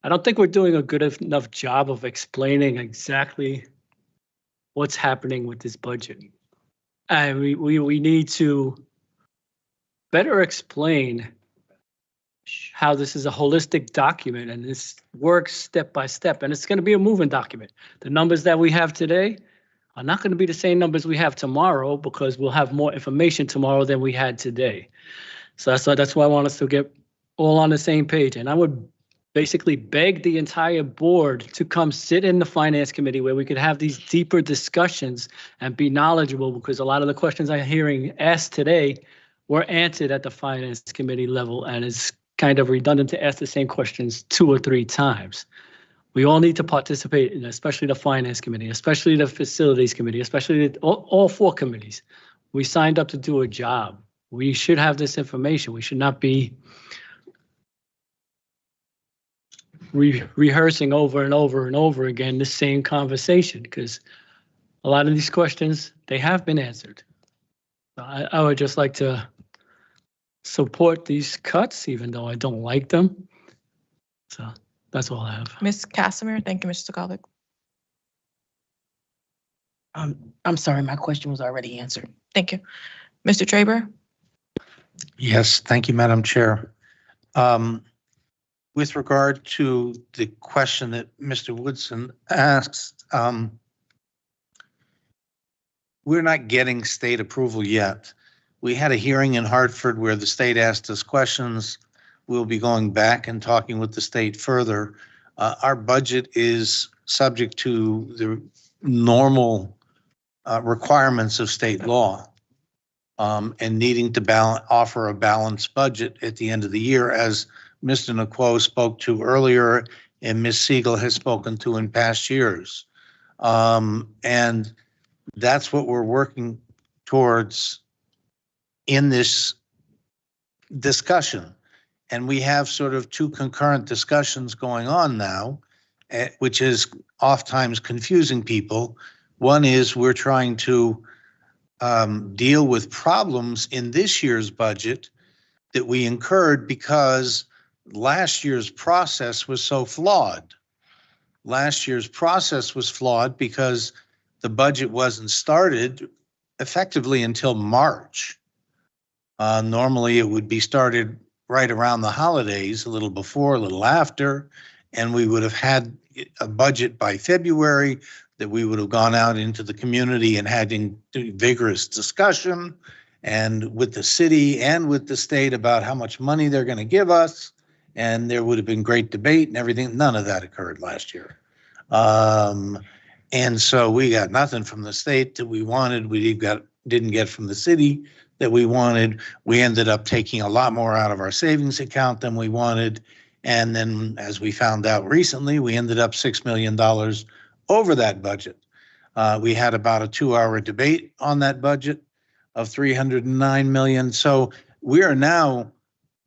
I don't think we're doing a good enough job of explaining exactly what's happening with this budget. And we need to better explain how this is a holistic document and this works step by step, and it's going to be a moving document. The numbers that we have today are not going to be the same numbers we have tomorrow, because we'll have more information tomorrow than we had today. So that's why I want us to get all on the same page. And I would basically beg the entire board to come sit in the finance committee where we could have these deeper discussions and be knowledgeable, because a lot of the questions I'm hearing asked today were answered at the finance committee level, and it's kind of redundant to ask the same questions 2 or 3 times. We all need to participate in, especially the finance committee, especially the facilities committee, especially all 4 committees. We signed up to do a job. We should have this information. We should not be rehearsing over and over and over again the same conversation, because a lot of these questions, they have been answered. I would just like to support these cuts, even though I don't like them. So that's all I have. Ms. Casimir? Thank you, Mr. Sokolovic. I'm sorry, my question was already answered. Thank you. Mr. Traber? Yes, thank you, Madam Chair. With regard to the question that Mr. Woodson asked, we're not getting state approval yet. We had a hearing in Hartford where the state asked us questions. We'll be going back and talking with the state further. Our budget is subject to the normal requirements of state law, and needing to offer a balanced budget at the end of the year, as Mr. Nakwo spoke to earlier and Ms. Siegel has spoken to in past years. And that's what we're working towards in this discussion. And we have sort of 2 concurrent discussions going on now, which is oftentimes confusing people. One is we're trying to deal with problems in this year's budget that we incurred because last year's process was so flawed. Last year's process was flawed because the budget wasn't started effectively until March. Normally it would be started right around the holidays, a little before, a little after, and we would have had a budget by February that we would have gone out into the community and had vigorous discussion and with the city and with the state about how much money they're going to give us. And there would have been great debate and everything. None of that occurred last year. And so we got nothing from the state that we wanted. Didn't get from the city that we wanted. We ended up taking a lot more out of our savings account than we wanted. And then, as we found out recently, we ended up $6 million over that budget. We had about a 2-hour debate on that budget of $309 million. So we are now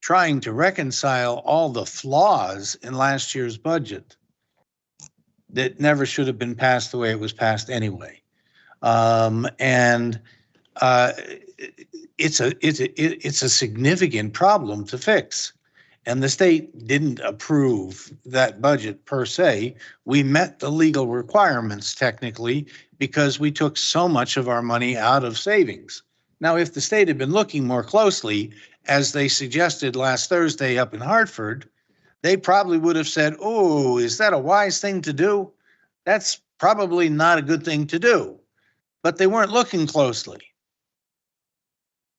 trying to reconcile all the flaws in last year's budget that never should have been passed the way it was passed anyway. It's a significant problem to fix. And the state didn't approve that budget per se. We met the legal requirements technically because we took so much of our money out of savings. Now, if the state had been looking more closely, as they suggested last Thursday up in Hartford, they probably would have said, oh, is that a wise thing to do? That's probably not a good thing to do. But they weren't looking closely.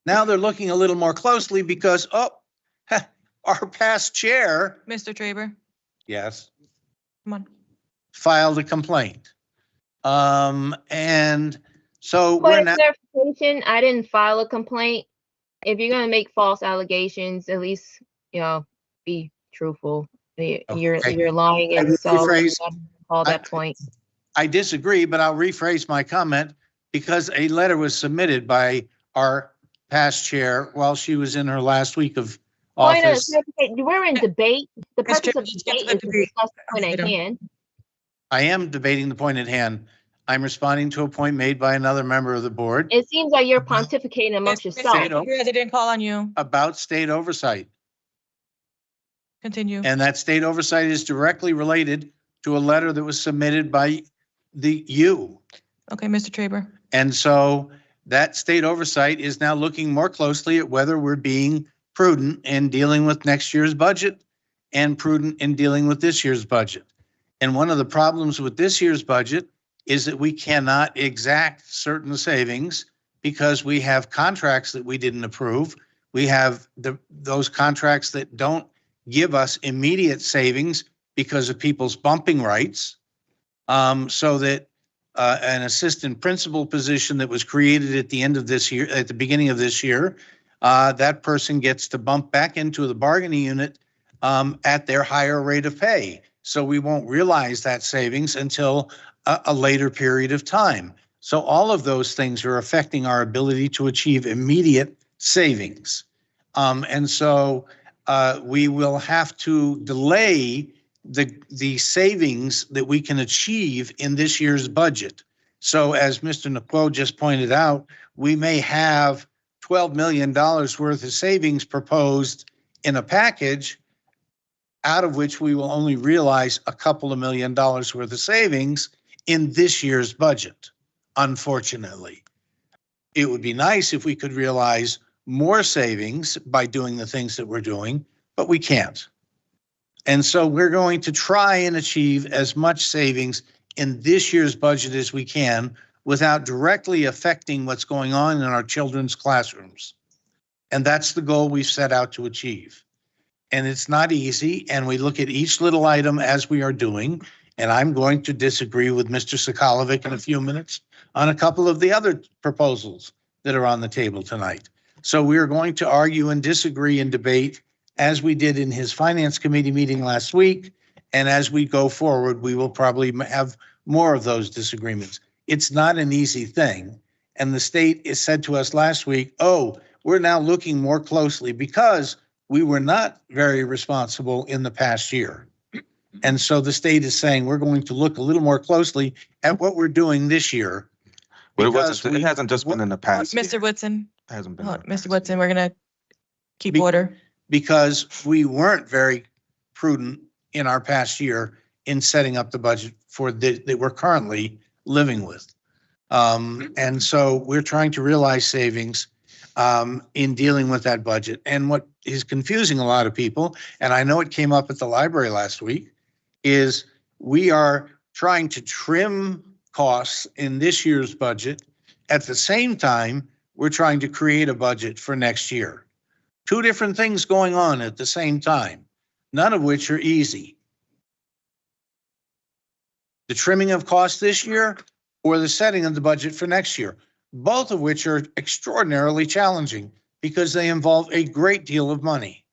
Now they're looking a little more closely because, our past chair, Mr. Traber, yes, come on. filed a complaint. And so Point we're of now, clarification, I didn't file a complaint. If you're gonna make false allegations, at least, be truthful. You're lying I and so rephrase- all that point. I disagree, but I'll rephrase my comment because a letter was submitted by our past chair while she was in her last week of Point of office. clarification, we're in debate. The purpose of Let's get to debate the is to debate. discuss the point at Item. hand. I am debating the point at hand. I'm responding to a point made by another member of the board It seems like you're pontificating amongst yourself. Traber, they didn't call on you. about state oversight. Continue. And that state oversight is directly related to a letter that was submitted by you. Okay, Mr. Traber. And so that state oversight is now looking more closely at whether we're being prudent in dealing with next year's budget and prudent in dealing with this year's budget. And one of the problems with this year's budget is that we cannot exact certain savings because we have contracts that we didn't approve. We have those contracts that don't give us immediate savings because of people's bumping rights. So that an assistant principal position that was created at the end of this year, at the beginning of this year, that person gets to bump back into the bargaining unit at their higher rate of pay. So we won't realize that savings until a later period of time. So all of those things are affecting our ability to achieve immediate savings. And so we will have to delay the savings that we can achieve in this year's budget. So as Mr. Nakwo just pointed out, we may have $12 million worth of savings proposed in a package, out of which we will only realize a couple of $1 million worth of savings in this year's budget, unfortunately. It would be nice if we could realize more savings by doing the things that we're doing, but we can't. And so we're going to try and achieve as much savings in this year's budget as we can without directly affecting what's going on in our children's classrooms. And that's the goal we've set out to achieve. And it's not easy, and we look at each little item as we are doing, and I'm going to disagree with Mr. Sokolovic in a few minutes on a couple of the other proposals that are on the table tonight. So we are going to argue and disagree and debate as we did in his finance committee meeting last week. And as we go forward, we will probably have more of those disagreements. It's not an easy thing. And the state is said to us last week, oh, we're now looking more closely because we were not very responsible in the past year. And so the state is saying we're going to look a little more closely at what we're doing this year. But it hasn't just been in the past. Mr. Whitson. It hasn't been. Mr. Whitson, we're going to keep order. Because we weren't very prudent in our past year in setting up the budget for that we're currently living with. And so we're trying to realize savings. in dealing with that budget. And what is confusing a lot of people, and I know it came up at the library last week, is we are trying to trim costs in this year's budget. At the same time, we're trying to create a budget for next year. Two different things going on at the same time, none of which are easy. The trimming of costs this year or the setting of the budget for next year, both of which are extraordinarily challenging because they involve a great deal of money,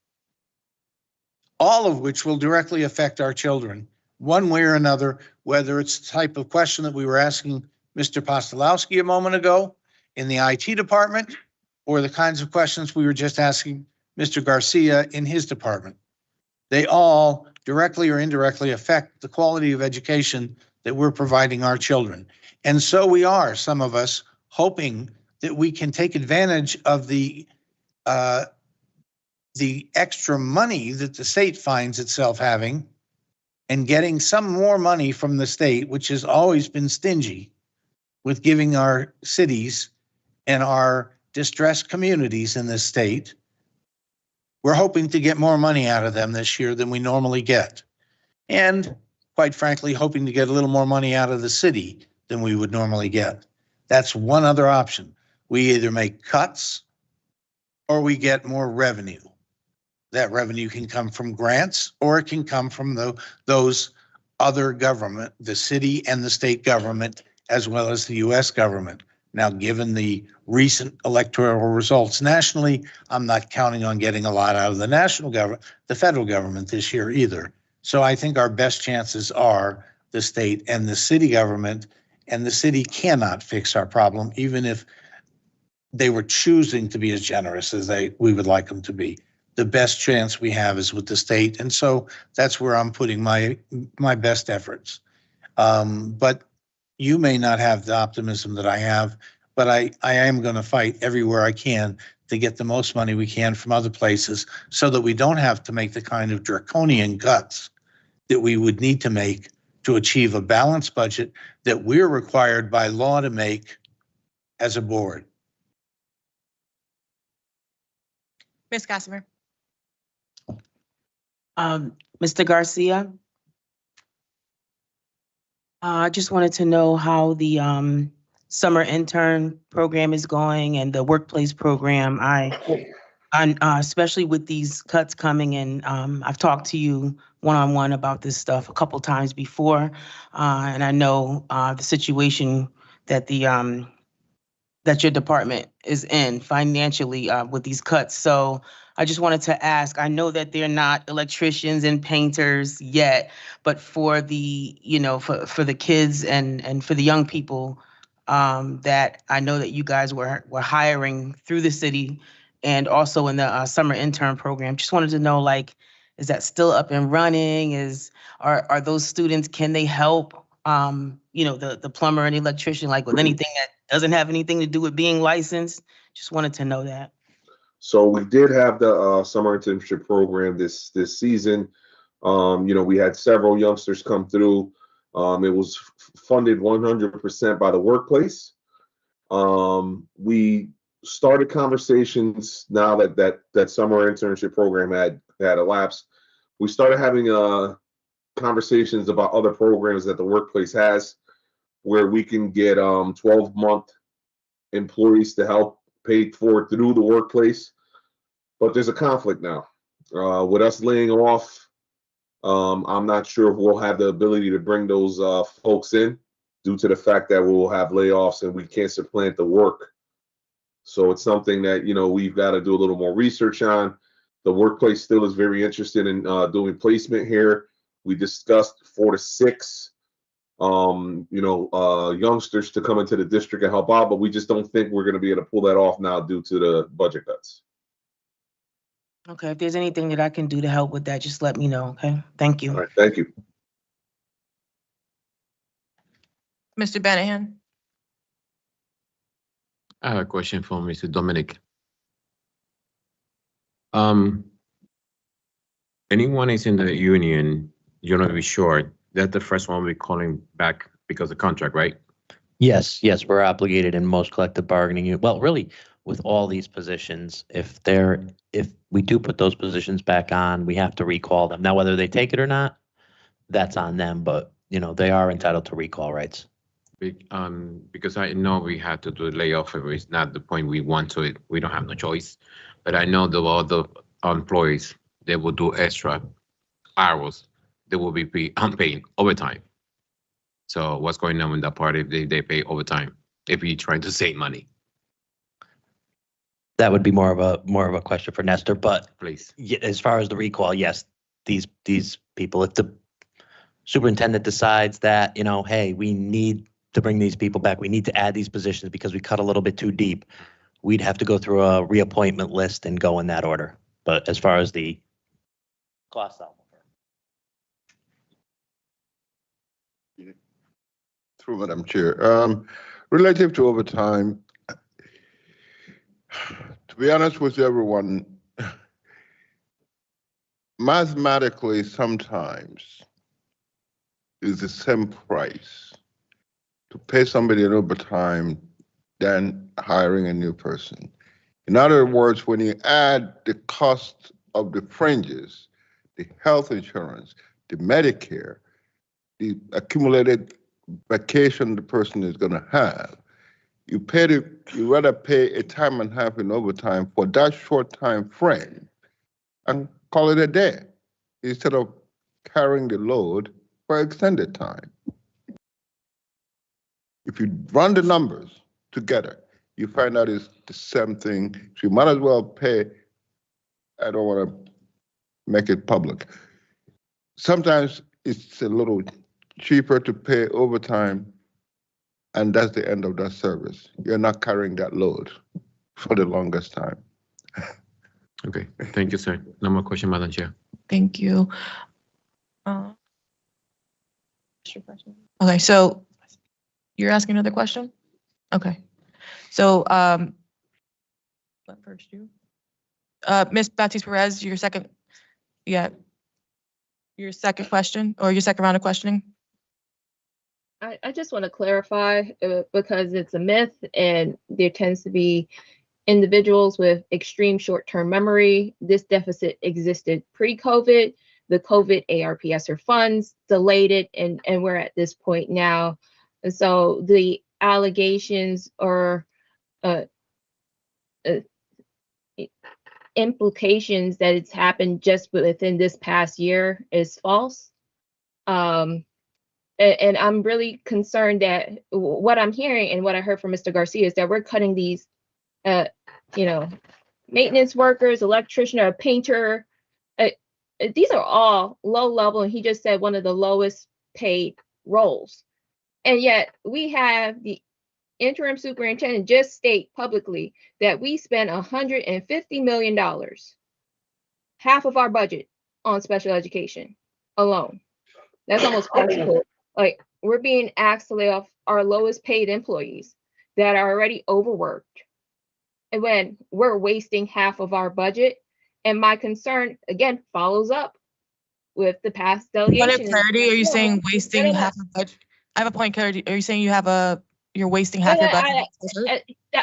all of which will directly affect our children one way or another, whether it's the type of question that we were asking Mr. Postolowski a moment ago in the IT department, or the kinds of questions we were just asking Mr. Garcia in his department. They all directly or indirectly affect the quality of education that we're providing our children. And so we are, some of us, hoping that we can take advantage of the extra money that the state finds itself having and getting some more money from the state, which has always been stingy with giving our cities and our distressed communities in this state. We're hoping to get more money out of them this year than we normally get. And quite frankly, hoping to get a little more money out of the city than we would normally get. That's one other option. We either make cuts or we get more revenue. That revenue can come from grants or it can come from those other government, the city and the state government, as well as the US government. Now, given the recent electoral results nationally, I'm not counting on getting a lot out of the national government, the federal government this year either. So I think our best chances are the state and the city government, and the city cannot fix our problem, even if they were choosing to be as generous as we would like them to be. The best chance we have is with the state. And so that's where I'm putting my best efforts. But you may not have the optimism that I have, but I am going to fight everywhere I can to get the most money we can from other places so that we don't have to make the kind of draconian cuts that we would need to make to achieve a balanced budget that we're required by law to make as a board. Ms. Cassimer. Mr. Garcia, I just wanted to know how the summer intern program is going and the workplace program. Especially with these cuts coming in, I've talked to you one-on-one about this stuff a couple times before, and I know the situation that that your department is in financially with these cuts. So I just wanted to ask, I know that they're not electricians and painters yet, but for the, for the kids and for the young people that I know that you guys were hiring through the city and also in the summer intern program, just wanted to know, like, is that still up and running? Are those students, can they help, the plumber and electrician, like with anything that doesn't have anything to do with being licensed? Just wanted to know that. So we did have the summer internship program this season. We had several youngsters come through. It was funded 100% by the workplace. We started conversations now that summer internship program had elapsed. We started having conversations about other programs that the workplace has where we can get 12-month employees to help paid for through the workplace. But there's a conflict now. With us laying off, I'm not sure if we'll have the ability to bring those folks in due to the fact that we'll have layoffs and we can't supplant the work. So it's something that, we've got to do a little more research on. The workplace still is very interested in doing placement here. We discussed 4 to 6 youngsters to come into the district and help out, but we just don't think we're going to be able to pull that off now due to the budget cuts. Okay, if there's anything that I can do to help with that, just let me know, okay? Thank you. All right, thank you. Mr. Banahan. I have a question for Mr. Dominic. Anyone is in the union, you're not be short, that's the first one we're calling back because of contract, right? Yes, we're obligated in most collective bargaining. Well, really, with all these positions, if we do put those positions back on, we have to recall them. Now, whether they take it or not, that's on them, but they are entitled to recall rights. Because I know we had to do a layoff, and it's not the point we want to, we don't have no choice. But I know the other employees, they will do extra hours. They will be unpaid overtime. So what's going on with that part if they pay overtime, if you're trying to save money? That would be more of a question for Nestor, but Please. as far as the recall, yes, these people, if the superintendent decides that, hey, we need to bring these people back, we need to add these positions because we cut a little bit too deep, we'd have to go through a reappointment list and go in that order. But as far as the cost out. Through Madam Chair, relative to overtime, to be honest with everyone, mathematically sometimes is the same price to pay somebody an overtime than hiring a new person. In other words, when you add the cost of the fringes, the health insurance, the Medicare, the accumulated vacation the person is going to have, you rather pay a time and a half in overtime for that short time frame and call it a day instead of carrying the load for extended time. If you run the numbers together, you find out it's the same thing. So you might as well pay. I don't want to make it public. Sometimes it's a little cheaper to pay overtime, and that's the end of that service. You're not carrying that load for the longest time. Okay, thank you, sir. No more question, Madam Chair. Thank you. Okay, so you're asking another question? Okay. So, what first you? Ms. Baptiste Perez, your second question or your second round of questioning? I just want to clarify because it's a myth and there tends to be individuals with extreme short-term memory. This deficit existed pre-COVID. The COVID ARPSR funds delayed it, and we're at this point now. And so the allegations or implications that it's happened just within this past year is false. And I'm really concerned that what I'm hearing and what I heard from Mr. Garcia is that we're cutting these, maintenance workers, electrician, or painter. These are all low level, and he just said one of the lowest paid roles. And yet we have the interim superintendent just state publicly that we spend $150 million, half of our budget, on special education alone. That's almost partial. Like, we're being asked to lay off our lowest paid employees that are already overworked. And when we're wasting half of our budget, and my concern again follows up with the past delegation. Point of clarity, are you saying wasting half of budget? I have a point of clarity. Are you saying you're wasting half your budget?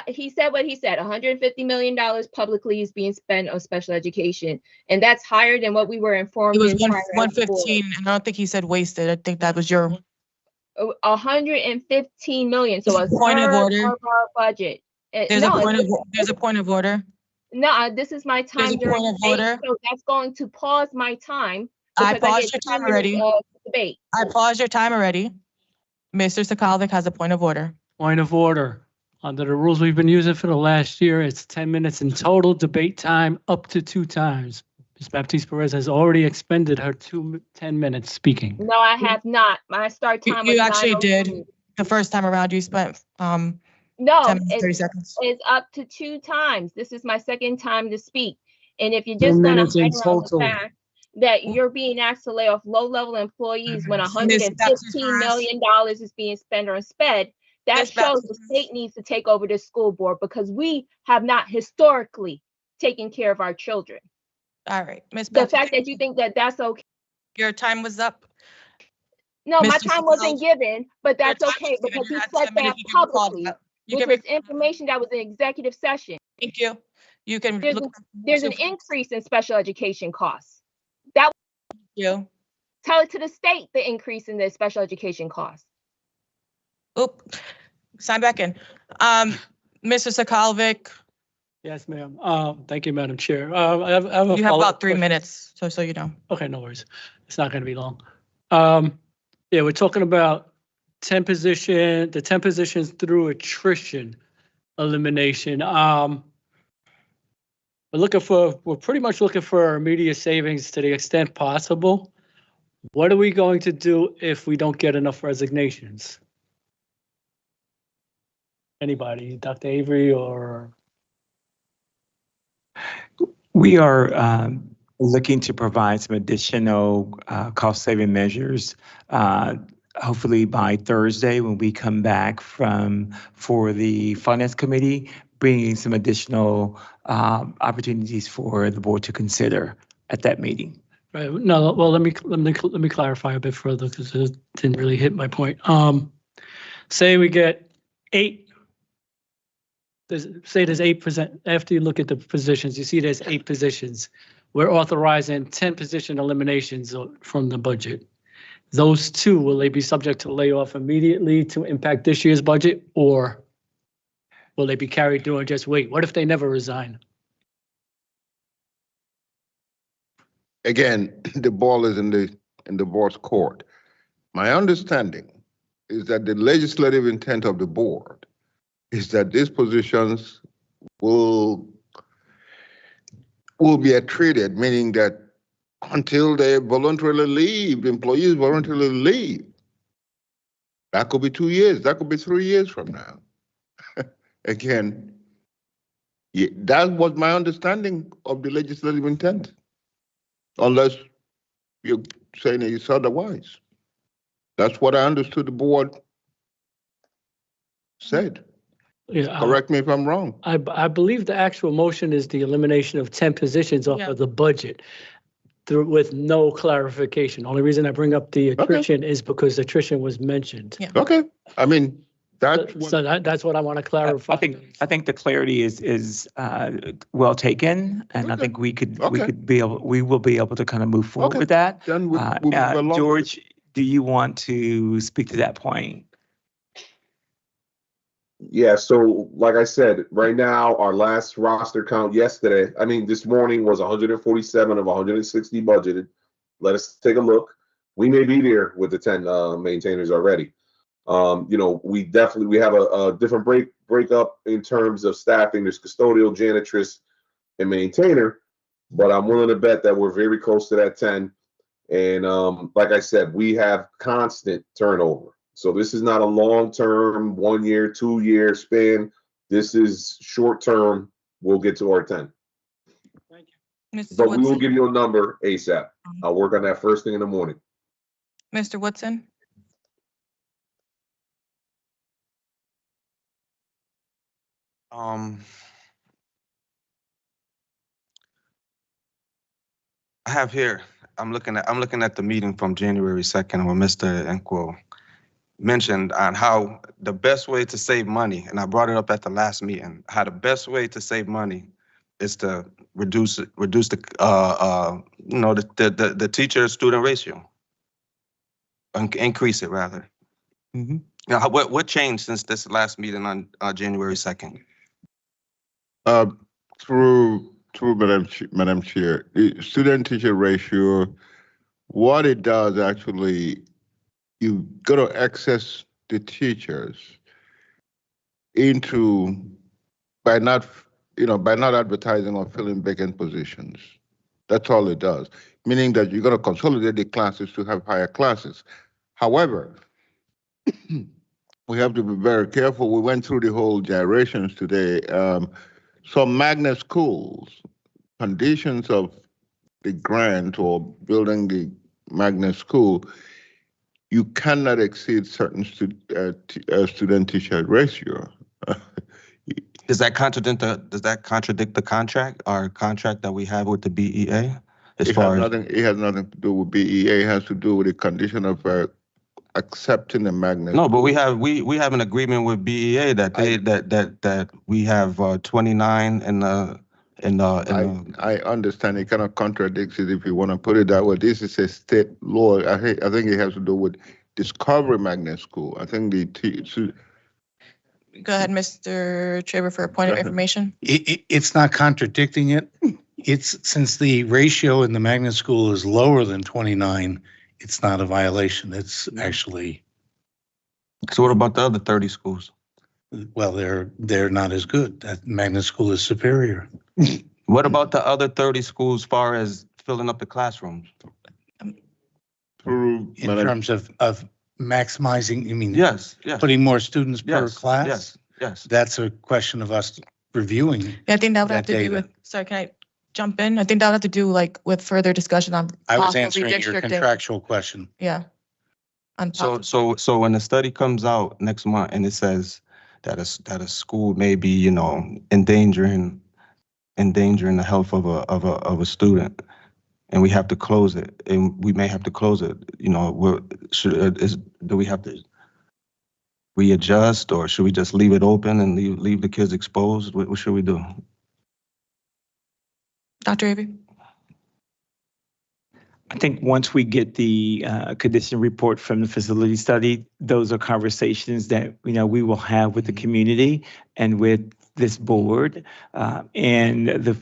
He said what he said. $150 million publicly is being spent on special education, and that's higher than what we were informed. It was 115, and I don't think he said wasted. I think that was your 115 million. So a point of order of our budget. There's a point of order. No, this is my time. There's a point of order. So that's going to pause my time. I paused your time already. Debate. I paused your time already. Mr. Sokolik has a point of order. Point of order. Under the rules we've been using for the last year, it's 10 minutes in total debate time, up to 2 times. Ms. Baptiste Perez has already expended her 10 minutes speaking. No, I have not. My start time was You actually did. The first time around you spent no, 10 minutes, 30 seconds. It's up to 2 times. This is my second time to speak. And if you're just going to hide around the fact that you're being asked to lay off low-level employees when $115 million is being spent on SPED, that shows the state needs to take over this school board because we have not historically taken care of our children. All right, Ms. The fact that you think that that's okay. Your time was up. No, my time wasn't given, but that's okay because he said that publicly, which was information that was in executive session. Thank you. You can There's, look. there's an increase in special education costs. That You. tell it to the state, the increase in the special education costs. Oop, sign back in. Mr. Sakalovic, Yes, ma'am. Thank you, Madam Chair. I have a you have follow-up about 3 question. minutes, so you know. Okay, no worries. It's not gonna be long. Yeah, we're talking about the 10 positions through attrition elimination. We're pretty much looking for immediate savings to the extent possible. What are we going to do if we don't get enough resignations? Anybody, Dr. Avery or? We are looking to provide some additional cost-saving measures, hopefully by Thursday when we come back for the Finance Committee, bringing some additional opportunities for the board to consider at that meeting. Right. No, well, let me clarify a bit further because it didn't really hit my point. Say we get 8. Say there's 8%. After you look at the positions, you see there's 8 positions. We're authorizing 10 position eliminations from the budget. Those 2, will they be subject to layoff immediately to impact this year's budget, or will they be carried through and just wait? What if they never resign? Again, the ball is in the board's court. My understanding is that the legislative intent of the board is that these positions will be treated, meaning that until they voluntarily leave, the employees voluntarily leave. That could be 2 years, that could be 3 years from now. Again, that was my understanding of the legislative intent, unless you're saying it's otherwise. That's what I understood the board said. Yeah, Correct me if I'm wrong. I believe the actual motion is the elimination of 10 positions off of the budget with no clarification. Only reason I bring up the attrition is because attrition was mentioned. Yeah. Okay, I mean, that's what I want to clarify. I think the clarity is well taken, and I think we will be able to kind of move forward with that. Then we'll move along. George, do you want to speak to that point? Yeah, so like I said, right now, our last roster count this morning was 147 of 160 budgeted. Let us take a look. We may be there with the 10 maintainers already. We have a different breakup in terms of staffing. There's custodial, janitress, and maintainer, but I'm willing to bet that we're very close to that 10. And like I said, we have constant turnover. So this is not a long-term, 1 year, 2 year span. This is short-term. We'll get to our 10. Thank you. Mr. But we will Woodson. give you a number ASAP. I'll work on that first thing in the morning. Mr. Woodson. I have here, I'm looking at the meeting from January 2nd where Mr. Enquo mentioned on how the best way to save money, and I brought it up at the last meeting, how the best way to save money is to reduce the teacher-student ratio, increase it rather. Now, what changed since this last meeting on January 2nd? Through Madam Chair, the student-teacher ratio, what it does actually, you got to access the teachers by not advertising or filling vacant positions. That's all it does, meaning that you're going to consolidate the classes to have higher classes. However, we have to be very careful. We went through the whole gyrations today. Some magnet schools, conditions of the grant or building the magnet school, you cannot exceed certain student-teacher ratio. Does that contradict the contract, our contract that we have with the BEA? It has nothing to do with BEA. It has to do with the condition of accepting the magnet. No, but we have an agreement with BEA that that we have 29 I understand it kind of contradicts it if you want to put it that way. This is a state law. I think it has to do with Discovery Magnet School. I think Go ahead, Mr. Traber, for a point of information. It's not contradicting it. It's since the ratio in the magnet school is lower than 29, it's not a violation. It's actually. So what about the other 30 schools? Well, they're not as good. That magnet school is superior. What about the other 30 schools as far as filling up the classrooms? In terms of maximizing, you mean? Yes. Putting more students per class? Yes. That's a question of us reviewing. Yeah, I think that would have that to do data. with, sorry, can I jump in? I think that would have to do like with further discussion on I was possible answering your redistricting. contractual question. Yeah. On possible- So when the study comes out next month and it says that a school may be, you know, endangering the health of a student, and we have to close it, and we may have to close it, you know, do we have to readjust, or should we just leave it open and leave the kids exposed? What should we do? Dr. Avey? I think once we get the condition report from the facility study, those are conversations that, you know, we will have with the community and with this board and the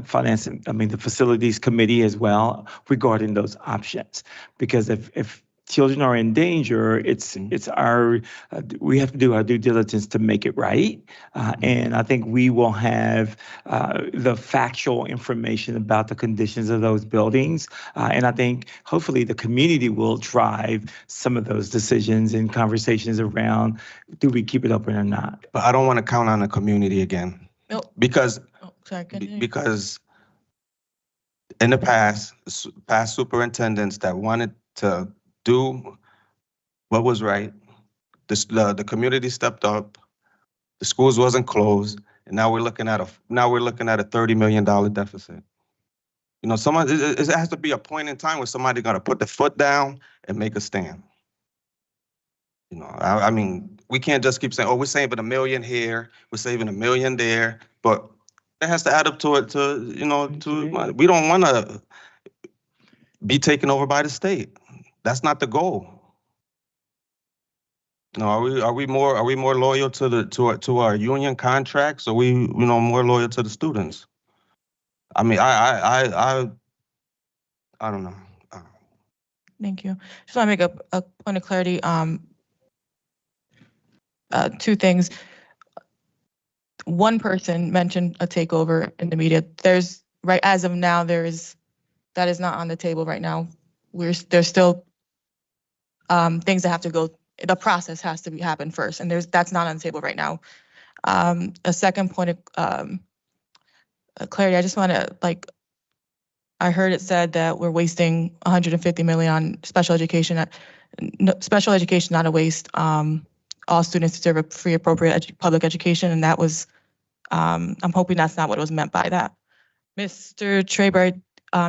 finance, the facilities committee as well regarding those options. Because if children are in danger, it's our, we have to do our due diligence to make it right. And I think we will have the factual information about the conditions of those buildings. And I think hopefully the community will drive some of those decisions and conversations around, do we keep it open or not? But I don't want to count on the community again. Nope. Because Sorry, continue. because in the past superintendents that wanted to do what was right, the community stepped up, the schools wasn't closed, and now we're looking at a $30 million deficit. You know, it has to be a point in time where somebody got to put the foot down and make a stand. You know, I mean, we can't just keep saying, oh, we're saving $1 million here, we're saving $1 million there, but that has to add up to it. We don't want to be taken over by the state. That's not the goal. No, are we more loyal to our union contracts? Or we more loyal to the students? I mean, I don't know. Thank you. Just want to make a point of clarity. Two things. One person mentioned a takeover in the media. There's as of now, that is not on the table right now. There's still things that have to go. The process has to happen first, and that's not on the table right now. A second point of clarity. I just want to I heard it said that we're wasting $150 million on special education. Special education not a waste. All students deserve a free, appropriate public education, and that was. I'm hoping that's not what was meant by that. Mr. Traber,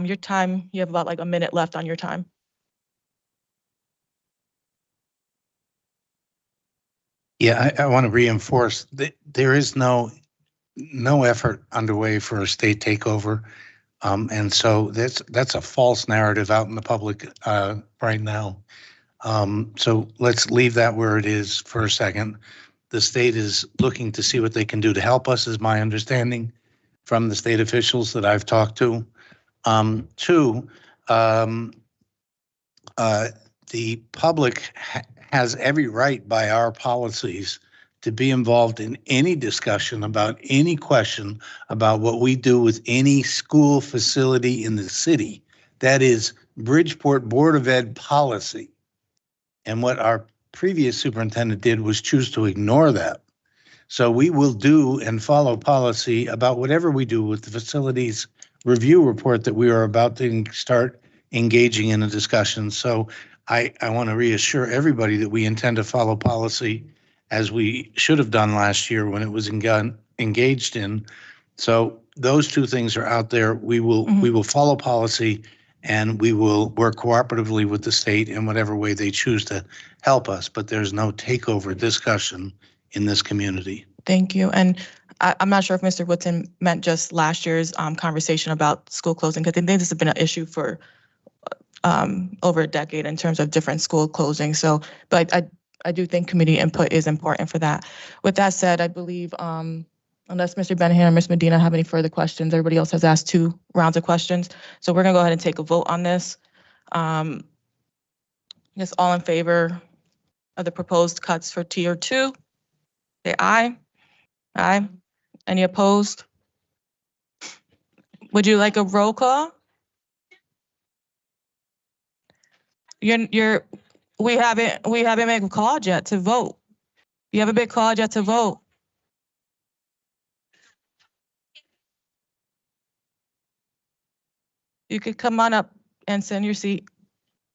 your time. You have about a minute left on your time. Yeah, I want to reinforce that there is no effort underway for a state takeover. And so that's a false narrative out in the public right now. So let's leave that where it is for a second. The state is looking to see what they can do to help us, is my understanding from the state officials that I've talked to. Two, the public has every right by our policies to be involved in any discussion about any question about what we do with any school facility in the city. That is Bridgeport Board of Ed policy. And what our previous superintendent did was choose to ignore that. So we will do and follow policy about whatever we do with the facilities review report that we are about to start engaging in a discussion. So I want to reassure everybody that we intend to follow policy as we should have done last year when it was engaged in. So those two things are out there. We will follow policy, and we will work cooperatively with the state in whatever way they choose to help us, but there's no takeover discussion in this community. Thank you. And I'm not sure if Mr. Woodson meant just last year's conversation about school closing, because I think this has been an issue for over a decade in terms of different school closings. So, but I do think community input is important for that. With that said, I believe, unless Mr. Benahan or Ms. Medina have any further questions, everybody else has asked 2 rounds of questions. So we're gonna go ahead and take a vote on this. Just all in favor of the proposed cuts for tier 2, say aye. Aye. Any opposed? Would you like a roll call? We haven't made a call yet to vote. You haven't been called yet to vote. You could come on up and sit in your seat.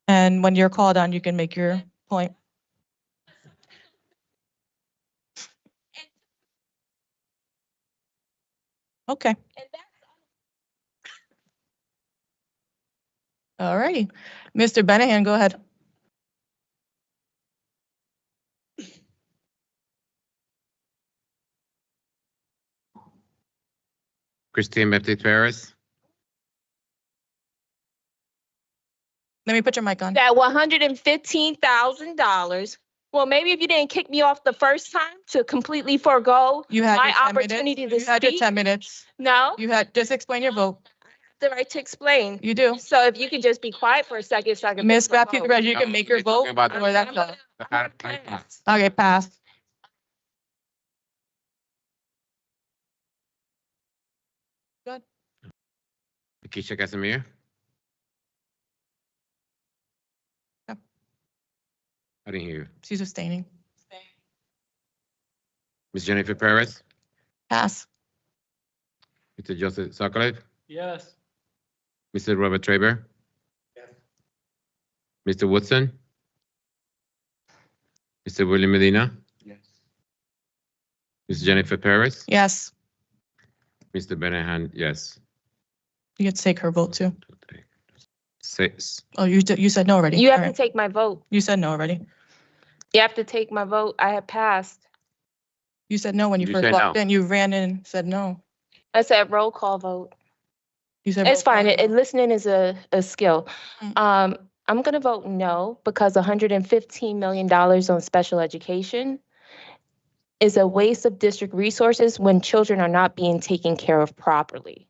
And when you're called on, you can make your point. Okay. All righty. Mr. Benahan, go ahead. Christine Baptiste Ferris, Let me put your mic on. That $115,000. Well, maybe if you didn't kick me off the first time to completely forego You had my your 10 opportunity minutes. to You had your speak. 10 minutes. No, You had, just explain your vote. the right to explain. You do. So if you could just be quiet for a second so I can. Miss finish my Baptiste, vote. you can make your vote, about or that's all. I'm gonna pass. Okay, pass. Good. Keisha Casimir. Yep. I didn't hear you. She's abstaining. Ms. Jennifer Perez, Pass. Mr. Joseph Sokoloff, Yes. Mr. Robert Traber. Mr. Woodson. Mr. William Medina. Yes. Ms. Jennifer Perez. Yes. Mr. Benahan, yes. You get to take her vote too. 6. Oh, you said no already. You All have to right. take my vote. You said no already. You have to take my vote. I have passed. You said no when you You first said walked no. in. You ran in and said no. I said roll call vote. You said It's roll call fine. vote. Listening is a skill. Mm. I'm gonna vote no because $115 million on special education is a waste of district resources when children are not being taken care of properly.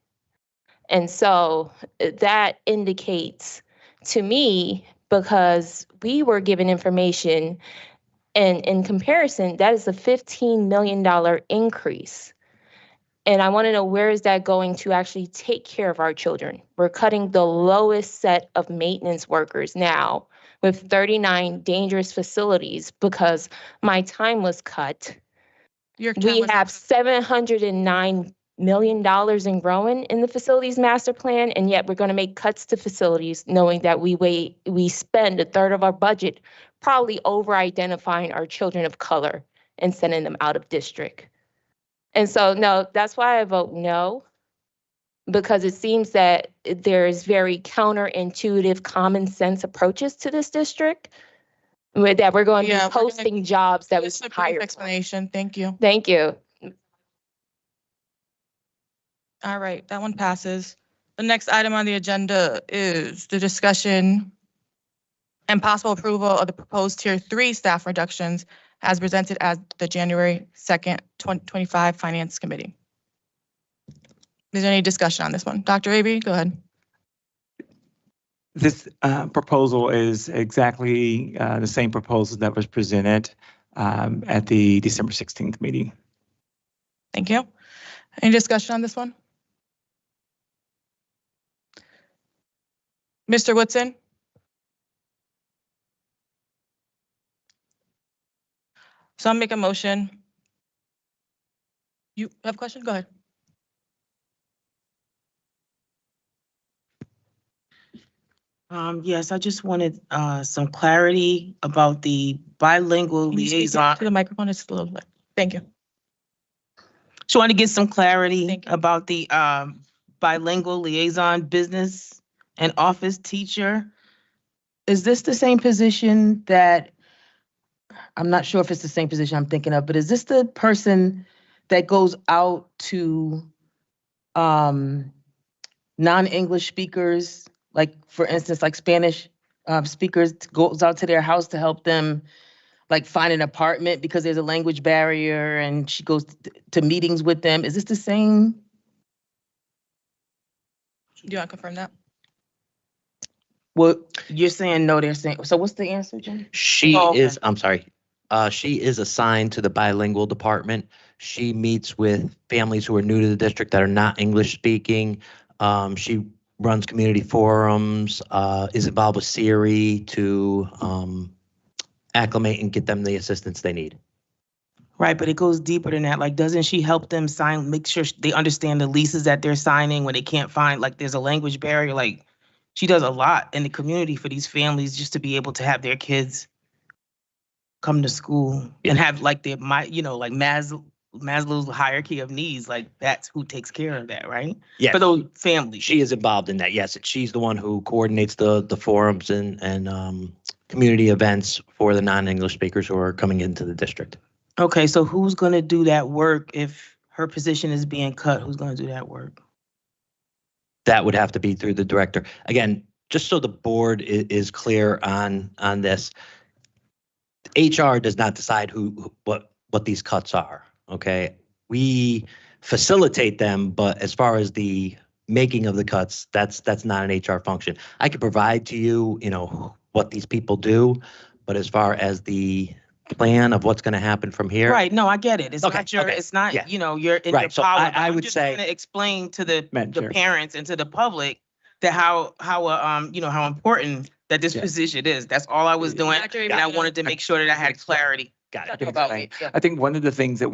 And so that indicates to me, because we were given information, and in comparison, that is a $15 million increase. And I want to know, where is that going to actually take care of our children? We're cutting the lowest set of maintenance workers now with 39 dangerous facilities because my time was cut. Your time We was- have $709 million in growing in the facilities master plan, and yet we're going to make cuts to facilities knowing that we spend a third of our budget probably over identifying our children of color and sending them out of district. And so, no, that's why I vote no, because it seems that there's very counterintuitive, common sense approaches to this district that we're going to Yeah, be we're gonna- posting jobs that Just was a brief hired. explanation. Thank you. Thank you. All right, that one passes. The next item on the agenda is the discussion and possible approval of the proposed Tier 3 staff reductions as presented at the January 2nd, 2025 Finance Committee. Is there any discussion on this one? Dr. Avery, go ahead. This proposal is exactly the same proposal that was presented at the December 16th meeting. Thank you. Any discussion on this one? Mr. Woodson? So I'll make a motion. You have a question? Go ahead. Yes, I just wanted some clarity about the bilingual Can you speak liaison. to the microphone? It's a little bit. Thank you. Just want to get some clarity Thank you. about the bilingual liaison business an office teacher. Is this the same position that, I'm not sure if it's the same position I'm thinking of, but is this the person that goes out to non-English speakers, like for instance, like Spanish speakers, goes out to their house to help them like find an apartment because there's a language barrier, and she goes to meetings with them? Is this the same? Do you want to confirm that? Well, you're saying no, they're saying, so what's the answer, Jen? She Oh, okay. is, I'm sorry, she is assigned to the bilingual department. She meets with families who are new to the district that are not English speaking. She runs community forums, is involved with Siri to acclimate and get them the assistance they need. Right, but it goes deeper than that. Like, doesn't she help them sign, make sure they understand the leases that they're signing when they can't find, like, there's a language barrier? Like, she does a lot in the community for these families just to be able to have their kids come to school and have like their, like Maslow's hierarchy of needs. Like, that's who takes care of that, right? Yeah. For those families. She is involved in that, yes. She's the one who coordinates the forums and community events for the non-English speakers who are coming into the district. Okay, so who's gonna do that work if her position is being cut? Who's gonna do that work? That would have to be through the director. Again, just so the board is clear on this, HR does not decide what these cuts are, okay? We facilitate them, but as far as the making of the cuts, that's not an HR function. I could provide to you, what these people do, but as far as the plan of what's going to happen from here. Right, no, I get it. It's Okay, not your, okay, it's not, yeah. you're in Right, your so power. I but I'm would just say- trying to explain to the Madam Chair. parents and to the public that how important that this Yeah. position is. That's all I was doing, and I wanted to make sure that I had clarity Got it. about it. Yeah. I think one of the things that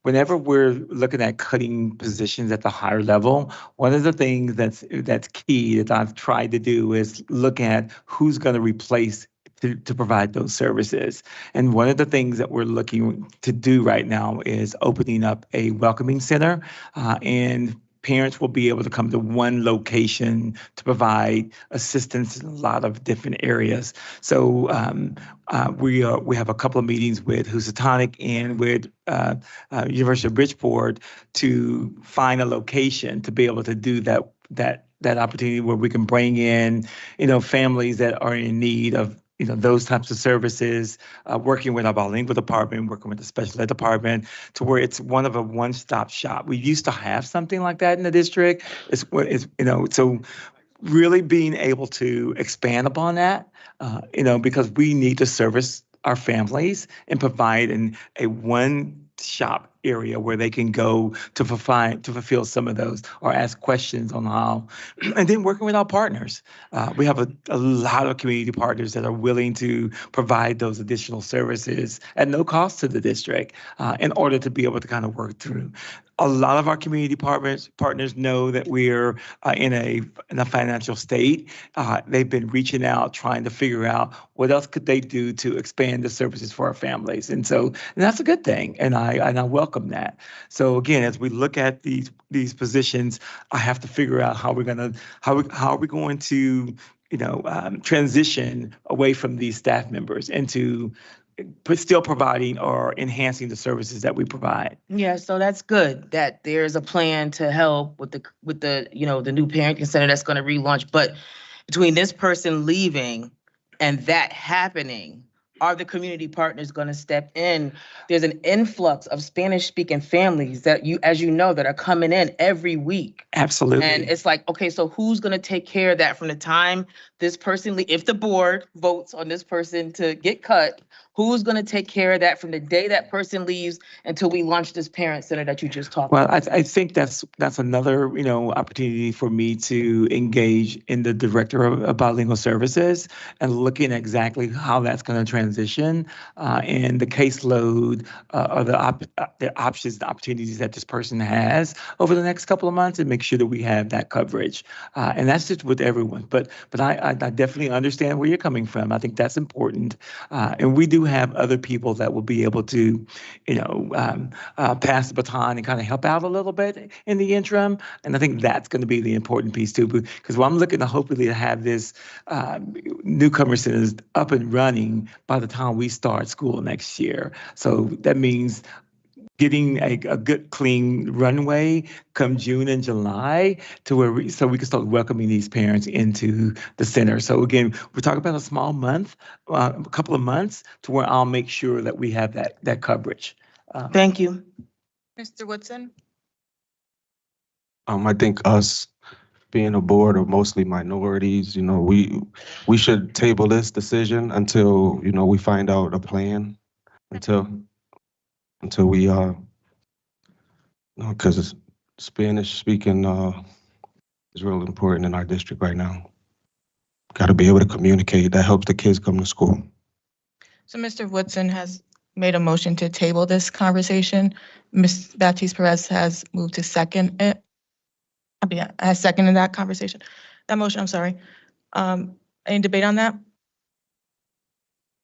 whenever we're looking at cutting positions at the higher level, one of the things that's key that I've tried to do is look at who's going to replace to provide those services. And one of the things that we're looking to do right now is opening up a welcoming center, and parents will be able to come to one location to provide assistance in a lot of different areas. So we have a couple of meetings with Housatonic and with University of Bridgeport to find a location to be able to do that opportunity where we can bring in, families that are in need of those types of services, working with our bilingual department, working with the special ed department, to where it's one of a one-stop shop. We used to have something like that in the district. So really being able to expand upon that, because we need to service our families and provide a one-shop area where they can go to fulfill some of those or ask questions on how, and then working with our partners. We have a lot of community partners that are willing to provide those additional services at no cost to the district in order to be able to kind of work through. A lot of our community partners know that we're in a financial state. They've been reaching out, trying to figure out what else could they do to expand the services for our families, and that's a good thing, and I welcome that. So again, as we look at these positions, I have to figure out how are we going to transition away from these staff members into but still providing or enhancing the services that we provide. Yeah, so that's good that there's a plan to help with the the new parenting center that's going to relaunch. But between this person leaving and that happening, are the community partners going to step in? There's an influx of Spanish-speaking families that that are coming in every week. Absolutely. And it's like, okay, so who's going to take care of that from the time this person, if the board votes on this person to get cut, who's going to take care of that from the day that person leaves until we launch this parent center that you just talked about? Well, I think that's another, opportunity for me to engage in the director of bilingual services and looking at exactly how that's going to transition and the caseload or the options, the opportunities that this person has over the next couple of months, and make sure that we have that coverage. And that's just with everyone. But I definitely understand where you're coming from. I think that's important. And we do have other people that will be able to, pass the baton and kind of help out a little bit in the interim. And I think that's going to be the important piece too, because I'm looking to hopefully to have this newcomer centers up and running by the time we start school next year. So that means getting a good, clean runway come June and July to where so we can start welcoming these parents into the center. So again, we're talking about a small month, a couple of months to where I'll make sure that we have that coverage. Thank you. Mr. Woodson? I think us being a board of mostly minorities, we should table this decision until, we find out a plan, until we, because Spanish speaking is real important in our district right now. Got to be able to communicate. That helps the kids come to school. So Mr. Woodson has made a motion to table this conversation. Ms. Baptiste Perez has moved to second it. Has seconded that conversation. That motion, I'm sorry. Any debate on that?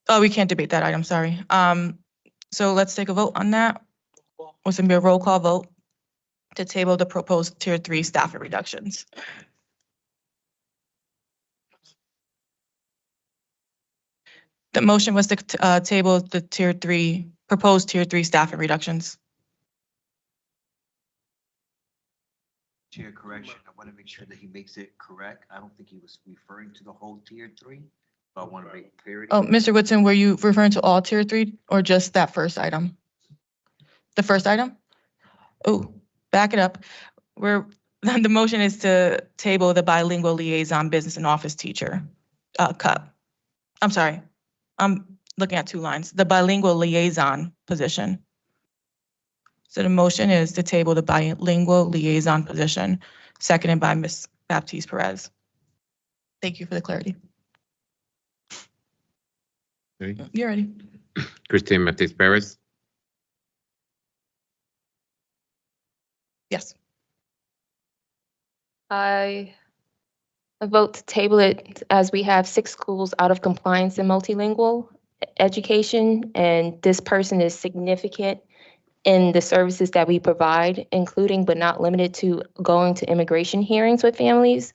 Oh, we can't debate that item, sorry. So let's take a vote on that. It's gonna be a roll call vote to table the proposed tier 3 staffing reductions. The motion was to table the proposed tier 3 staffing reductions. Chair, correction. I want to make sure that he makes it correct. I don't think he was referring to the whole tier 3. But I want to make clarity. Oh, Mr. Woodson, were you referring to all tier 3 or just that first item? The first item? Oh, back it up. The motion is to table the bilingual liaison business and office teacher cut. I'm sorry. I'm looking at two lines. The bilingual liaison position. So the motion is to table the bilingual liaison position, seconded by Ms. Baptiste Perez. Thank you for the clarity. Okay. You're ready. Christine Baptiste Perez. Yes. I vote to table it as we have 6 schools out of compliance in multilingual education, and this person is significant in the services that we provide, including but not limited to going to immigration hearings with families.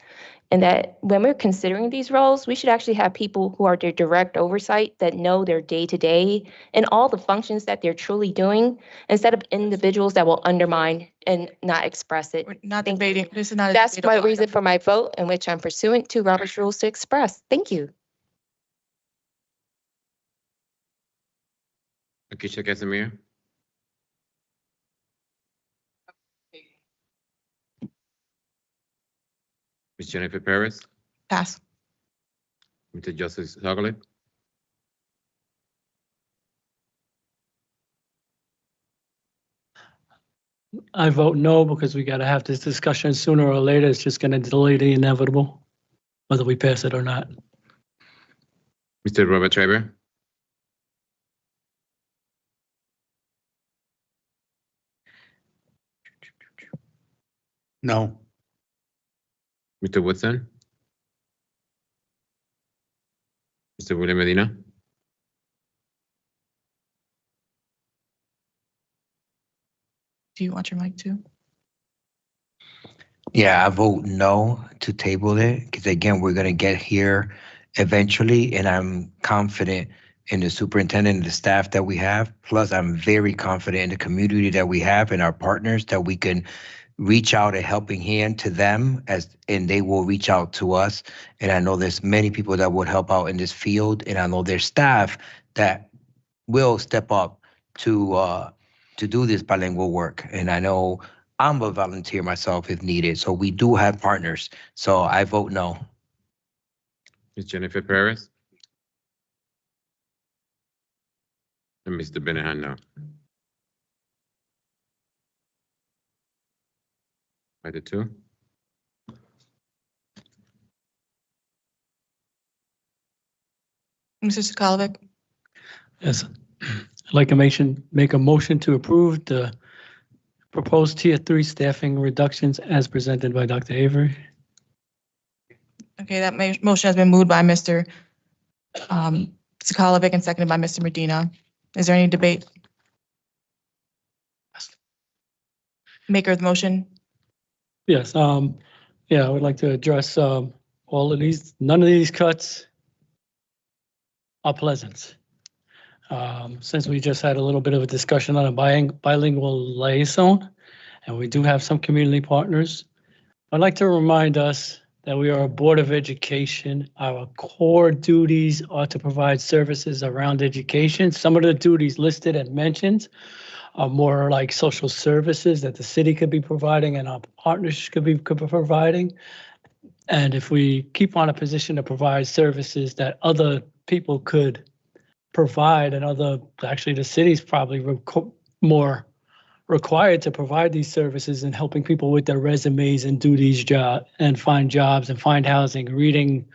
And that when we're considering these roles, we should actually have people who are their direct oversight that know their day-to-day and all the functions that they're truly doing, instead of individuals that will undermine and not express it. We're not debating. This is not a That's my debatable reason item. for my vote, in which I'm pursuant to Robert's rules to express. Thank you. Akisha Casimir. Ms. Jennifer Perez. Pass. Mr. Joseph Zogale. I vote no because we gotta have this discussion sooner or later. It's just gonna delay the inevitable, whether we pass it or not. Mr. Robert Traber. No. Mr. Woodson. Mr. William Medina. Do you want your mic too? Yeah, I vote no to table it because again, we're gonna get here eventually, and I'm confident in the superintendent and the staff that we have. Plus, I'm very confident in the community that we have and our partners that we can reach out a helping hand to them and they will reach out to us. And I know there's many people that would help out in this field, and I know there's staff that will step up to do this bilingual work. And I know I'm a volunteer myself if needed. So we do have partners. So I vote no. Ms. Jennifer Perez. And Mr. Benahan, no. By the 2. Mr. Sokolovic? Yes, I'd like to make a motion to approve the proposed tier 3 staffing reductions as presented by Dr. Avery. Okay, that motion has been moved by Mr. Mr. Kolovic and seconded by Mr. Medina. Is there any debate? Maker of the motion? Yes, yeah, I would like to address, all of these, none of these cuts are pleasant. Since we just had a little bit of a discussion on a bilingual liaison, and we do have some community partners, I'd like to remind us that we are a Board of Education. Our core duties are to provide services around education. Some of the duties listed and mentioned are more like social services that the city could be providing and our partners could be providing. And if we keep on a position to provide services that other people could provide and actually the city's probably more required to provide these services and helping people with their resumes and do these jobs and find jobs and find housing, reading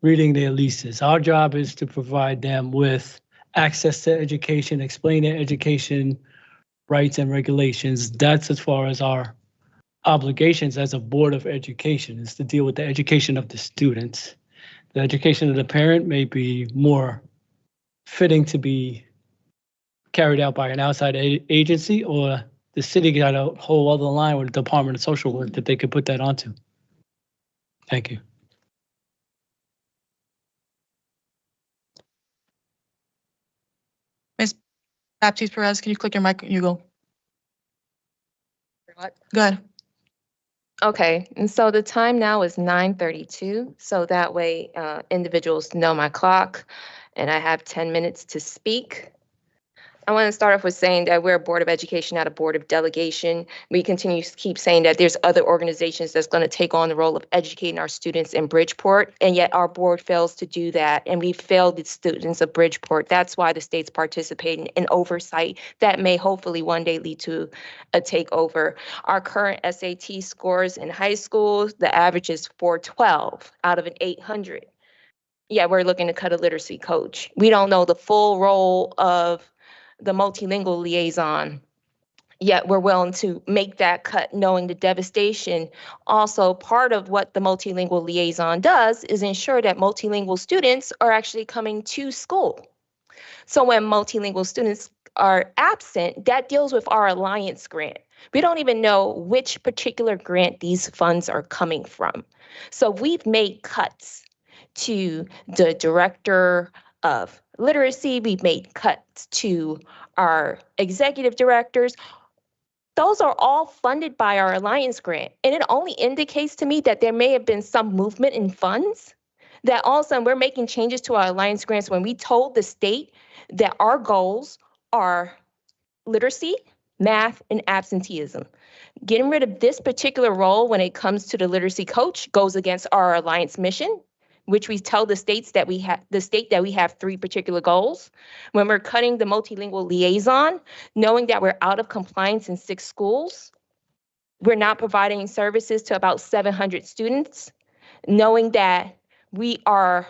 their leases. Our job is to provide them with access to education, explain their education rights and regulations. That's as far as our obligations as a Board of Education, is to deal with the education of the students. The education of the parent may be more fitting to be carried out by an outside agency, or the city got a whole other line with the Department of Social Work that they could put that onto. Thank you. Ms. Baptiste Perez, can you click your mic? You go. Go ahead. Okay, and so the time now is 9:32, so that way individuals know my clock, and I have 10 minutes to speak. I want to start off with saying that we're a Board of Education, not a Board of Delegation. We continue to keep saying that there's other organizations that's going to take on the role of educating our students in Bridgeport, and yet our board fails to do that, and we failed the students of Bridgeport. That's why the state's participating in oversight that may hopefully one day lead to a takeover. Our current SAT scores in high school, the average is 412 out of an 800. Yeah, we're looking to cut a literacy coach. We don't know the full role of the multilingual liaison, yet we're willing to make that cut knowing the devastation. Also, part of what the multilingual liaison does is ensure that multilingual students are actually coming to school. So when multilingual students are absent, that deals with our Alliance grant. We don't even know which particular grant these funds are coming from. So we've made cuts to the director of literacy. We've made cuts to our executive directors. Those are all funded by our Alliance grant. And it only indicates to me that there may have been some movement in funds, that all of a sudden we're making changes to our Alliance grants when we told the state that our goals are literacy, math, and absenteeism. Getting rid of this particular role when it comes to the literacy coach goes against our Alliance mission, which we tell the state that we have 3 particular goals. When we're cutting the multilingual liaison, knowing that we're out of compliance in 6 schools, we're not providing services to about 700 students, knowing that we are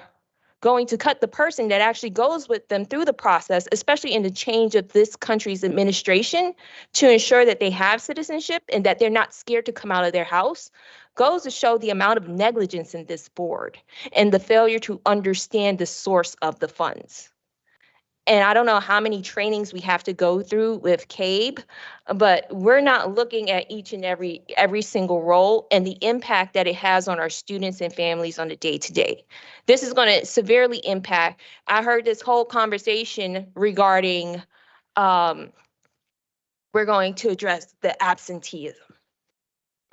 going to cut the person that actually goes with them through the process, especially in the change of this country's administration, to ensure that they have citizenship and that they're not scared to come out of their house, goes to show the amount of negligence in this board and the failure to understand the source of the funds. And I don't know how many trainings we have to go through with CABE, but we're not looking at each and every single role and the impact that it has on our students and families on a day-to-day. This is going to severely impact. I heard this whole conversation regarding we're going to address the absenteeism.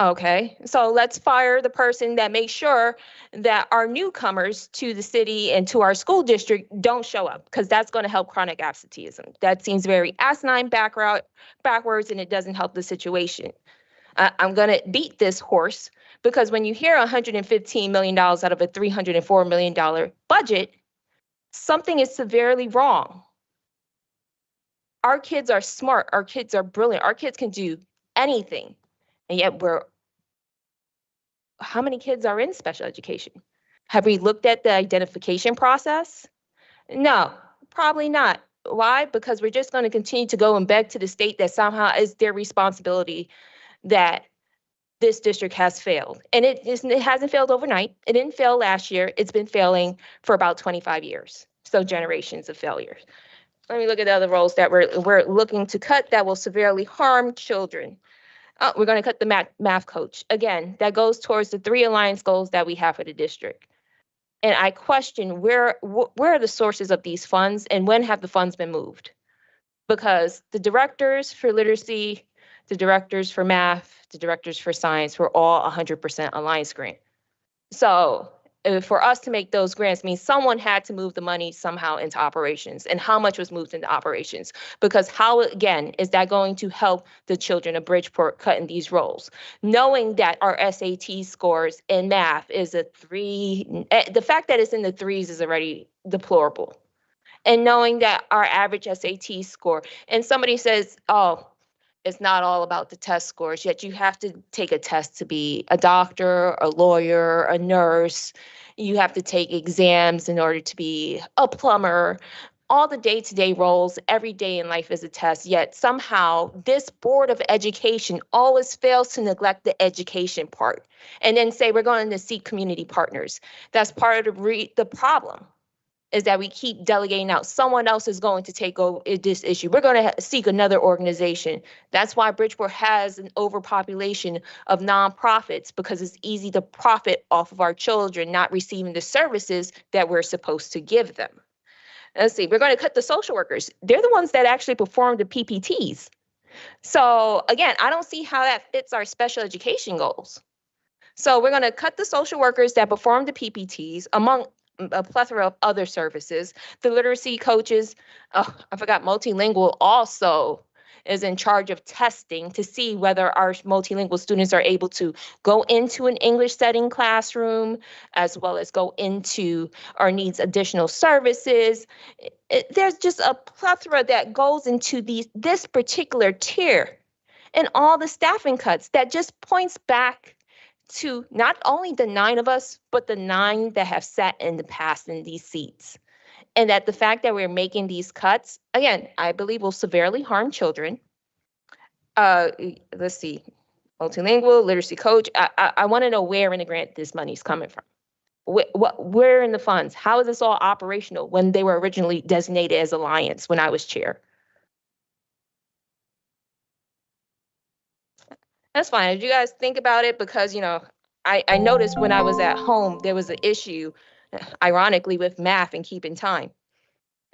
Okay, so let's fire the person that makes sure that our newcomers to the city and to our school district don't show up, because that's going to help chronic absenteeism. That seems very asinine backwards, and it doesn't help the situation. I'm going to beat this horse, because when you hear $115 million out of a $304 million budget, something is severely wrong. Our kids are smart. Our kids are brilliant. Our kids can do anything. And yet how many kids are in special education? Have we looked at the identification process? No, probably not. Why? Because we're just going to continue to go and beg to the state that somehow it's their responsibility that this district has failed. And it hasn't failed overnight. It didn't fail last year. It's been failing for about 25 years. So generations of failures. Let me look at the other roles that we're looking to cut that will severely harm children. Oh, we're going to cut the math coach. Again, that goes towards the 3 alliance goals that we have for the district. And I question where are the sources of these funds and when have the funds been moved? Because the directors for literacy, the directors for math, the directors for science were all 100% alliance grant. So for us to make those grants means someone had to move the money somehow into operations, and how much was moved into operations? Because how, again, is that going to help the children of Bridgeport cut in these roles? Knowing that our SAT scores in math is a 3, the fact that it's in the 3s is already deplorable. And knowing that our average SAT score, and somebody says, oh, it's not all about the test scores, yet you have to take a test to be a doctor, a lawyer, a nurse. You have to take exams in order to be a plumber. All the day-to-day roles, every day in life is a test, yet somehow this Board of Education always fails to neglect the education part and then say we're going to seek community partners. That's part of the problem. Is that we keep delegating out. Someone else is going to take over this issue. We're going to seek another organization. That's why Bridgeport has an overpopulation of nonprofits, because it's easy to profit off of our children not receiving the services that we're supposed to give them. Let's see, we're going to cut the social workers. They're the ones that actually perform the PPTs. So again, I don't see how that fits our special education goals. So we're going to cut the social workers that perform the PPTs among a plethora of other services. The literacy coaches, oh, I forgot, multilingual also is in charge of testing to see whether our multilingual students are able to go into an English setting classroom, as well as go into or needs additional services. There's just a plethora that goes into this particular tier, and all the staffing cuts that just points back to not only the 9 of us, but the 9 that have sat in the past in these seats. And that the fact that we're making these cuts, again, I believe will severely harm children. Let's see, multilingual, literacy coach. I want to know where in the grant this money's coming from. Where in the funds? How is this all operational when they were originally designated as Alliance when I was chair? That's fine. If you guys think about it, because, I noticed when I was at home, there was an issue, ironically, with math and keeping time.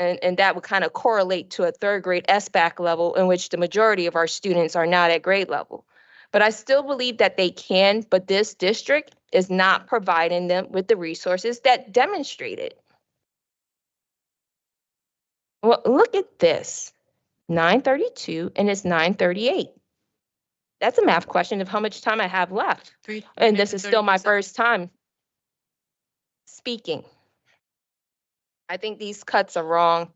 And that would kind of correlate to a 3rd grade SBAC level in which the majority of our students are not at grade level. But I still believe that they can, but this district is not providing them with the resources that demonstrate it. Well, look at this, 932 and it's 938. That's a math question of how much time I have left. And this is still my first time speaking. I think these cuts are wrong.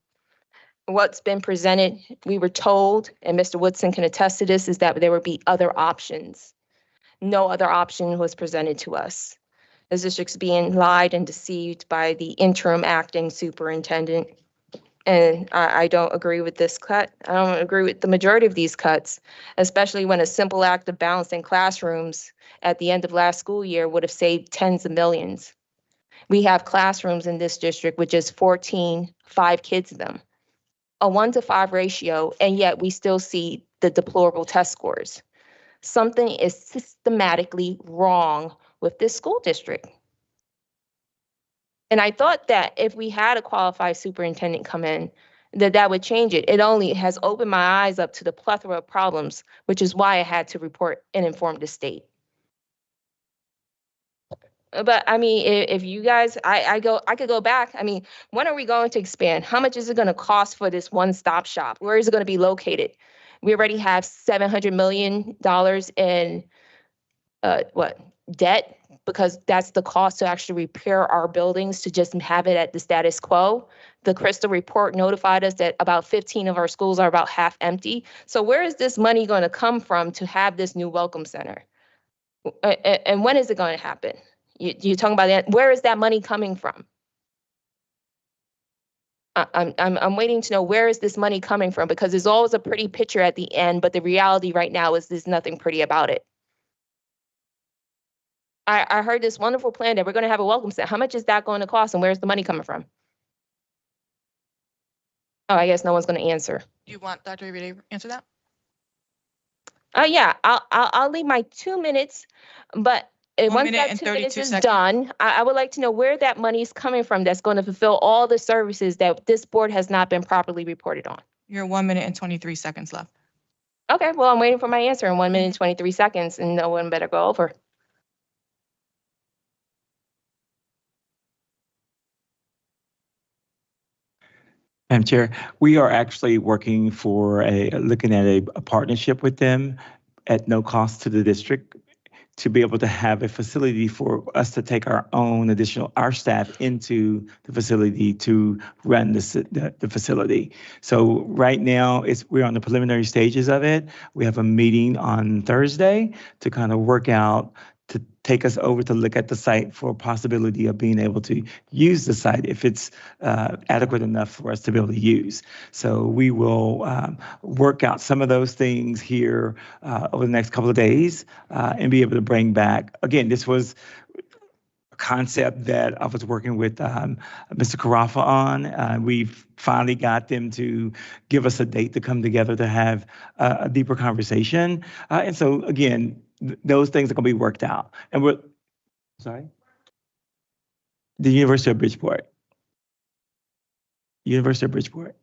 What's been presented, we were told, and Mr. Woodson can attest to this, is that there would be other options. No other option was presented to us. This district's being lied and deceived by the interim acting superintendent. And I don't agree with this cut. I don't agree with the majority of these cuts, especially when a simple act of balancing classrooms at the end of last school year would have saved tens of millions. We have classrooms in this district with just 5 kids in them, a 1-to-5 ratio, and yet we still see the deplorable test scores. Something is systematically wrong with this school district. And I thought that if we had a qualified superintendent come in, that would change it. It only has opened my eyes up to the plethora of problems, which is why I had to report and inform the state. But I mean, if you guys, I could go back. I mean, when are we going to expand? How much is it going to cost for this one-stop shop? Where is it going to be located? We already have $700 million in debt, because that's the cost to actually repair our buildings, to just have it at the status quo. The Crystal report notified us that about 15 of our schools are about half empty. So where is this money going to come from to have this new welcome center? And when is it going to happen? You're talking about that. Where is that money coming from? I'm waiting to know, where is this money coming from? Because there's always a pretty picture at the end, but the reality right now is there's nothing pretty about it. I heard this wonderful plan that we're going to have a welcome center. How much is that going to cost, and where's the money coming from? Oh, I guess no one's going to answer. Do you want Dr. Rivera to answer that? Yeah, I'll leave my 2 minutes, but 1 once minute that and 2 minutes 32 is seconds. done, I would like to know where that money is coming from that's going to fulfill all the services that this board has not been properly reported on. You're 1 minute and 23 seconds left. Okay, well, I'm waiting for my answer in 1 minute and 23 seconds, and no one better go over. Madam Chair, we are actually working for looking at a partnership with them at no cost to the district to be able to have a facility for us to take our staff into the facility to run the facility. So right now, we're on the preliminary stages of it. We have a meeting on Thursday to kind of work out, to take us over to look at the site for possibility of being able to use the site if it's adequate enough for us to be able to use. So we will work out some of those things here over the next couple of days and be able to bring back. Again, this was a concept that I was working with Mr. Carafa on. We've finally got them to give us a date to come together to have a deeper conversation. And so again, those things are going to be worked out. And sorry? The University of Bridgeport. University of Bridgeport.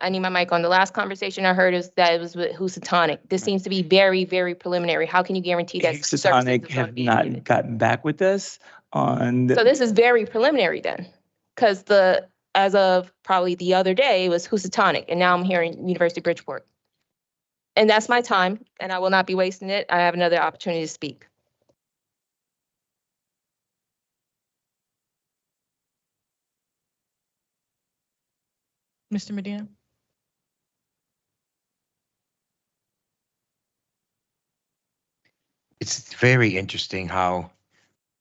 I need my mic on. The last conversation I heard is that it was with Housatonic. This seems to be very, very preliminary. How can you guarantee that Housatonic have not gotten back with us on. So this is very preliminary then, because as of probably the other day, it was Housatonic, and now I'm hearing University of Bridgeport. And that's my time, and I will not be wasting it. I have another opportunity to speak. Mr. Medina? It's very interesting how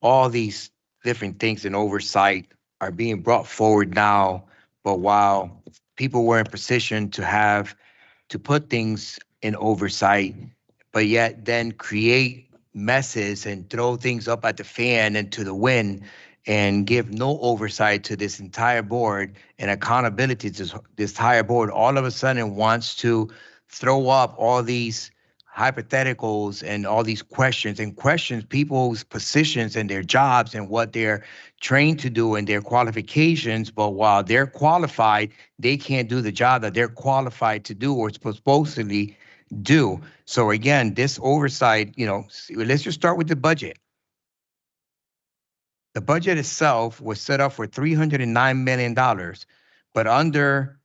all these different things and oversight are being brought forward now, but while people were in position to put things in oversight, but yet then create messes and throw things up at the fan and to the wind and give no oversight to this entire board and accountability to this entire board, all of a sudden wants to throw up all these hypotheticals and all these questions and questions people's positions and their jobs and what they're trained to do and their qualifications. But while they're qualified, they can't do the job that they're qualified to do or supposedly do. So again, this oversight, let's just start with the budget. The budget itself was set up for $309 million, but under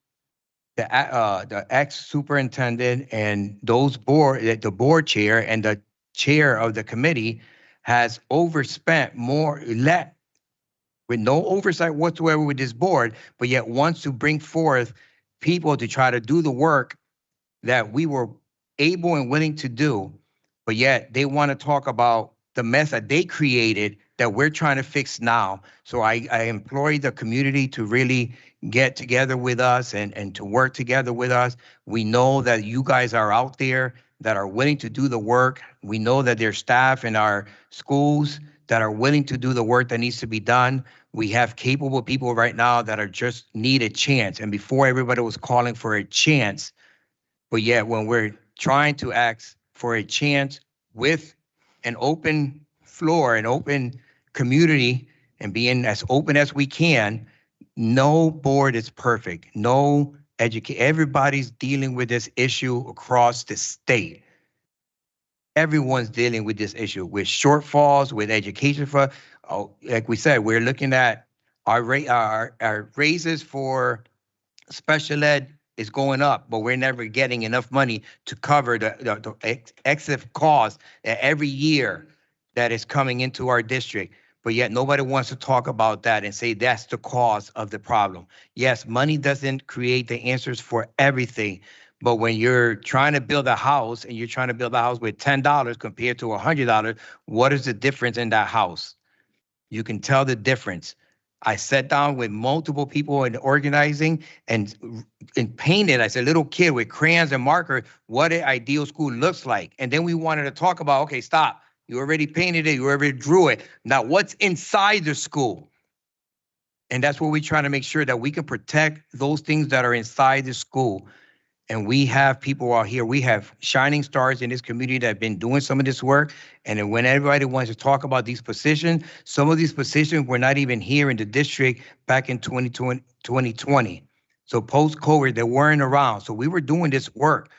the ex-superintendent and the board chair and the chair of the committee has overspent with no oversight whatsoever with this board, but yet wants to bring forth people to try to do the work that we were able and willing to do, but yet they want to talk about the mess that they created that we're trying to fix now. So I implore the community to really get together with us and to work together with us. We know that you guys are out there that are willing to do the work. We know that there's staff in our schools that are willing to do the work that needs to be done. We have capable people right now that are just need a chance. And before everybody was calling for a chance, but yet when we're trying to ask for a chance with an open floor, an open community, and being as open as we can, no board is perfect. Everybody's dealing with this issue across the state. Everyone's dealing with this issue with shortfalls, with education. Like we said, we're looking at our raises for special ed is going up, but we're never getting enough money to cover the excessive cost every year that is coming into our district. But yet nobody wants to talk about that and say that's the cause of the problem. Yes, money doesn't create the answers for everything, but when you're trying to build a house and you're trying to build a house with $10 compared to $100, what is the difference in that house? You can tell the difference. I sat down with multiple people in organizing and painted as a little kid with crayons and marker what an ideal school looks like. And then we wanted to talk about, okay, stop. You already painted it. You already drew it. Now what's inside the school? And that's what we're trying to make sure that we can protect those things that are inside the school. And we have people out here, we have shining stars in this community that have been doing some of this work. And then when everybody wants to talk about these positions, some of these positions were not even here in the district back in 2020. So post-COVID, they weren't around. So we were doing this work.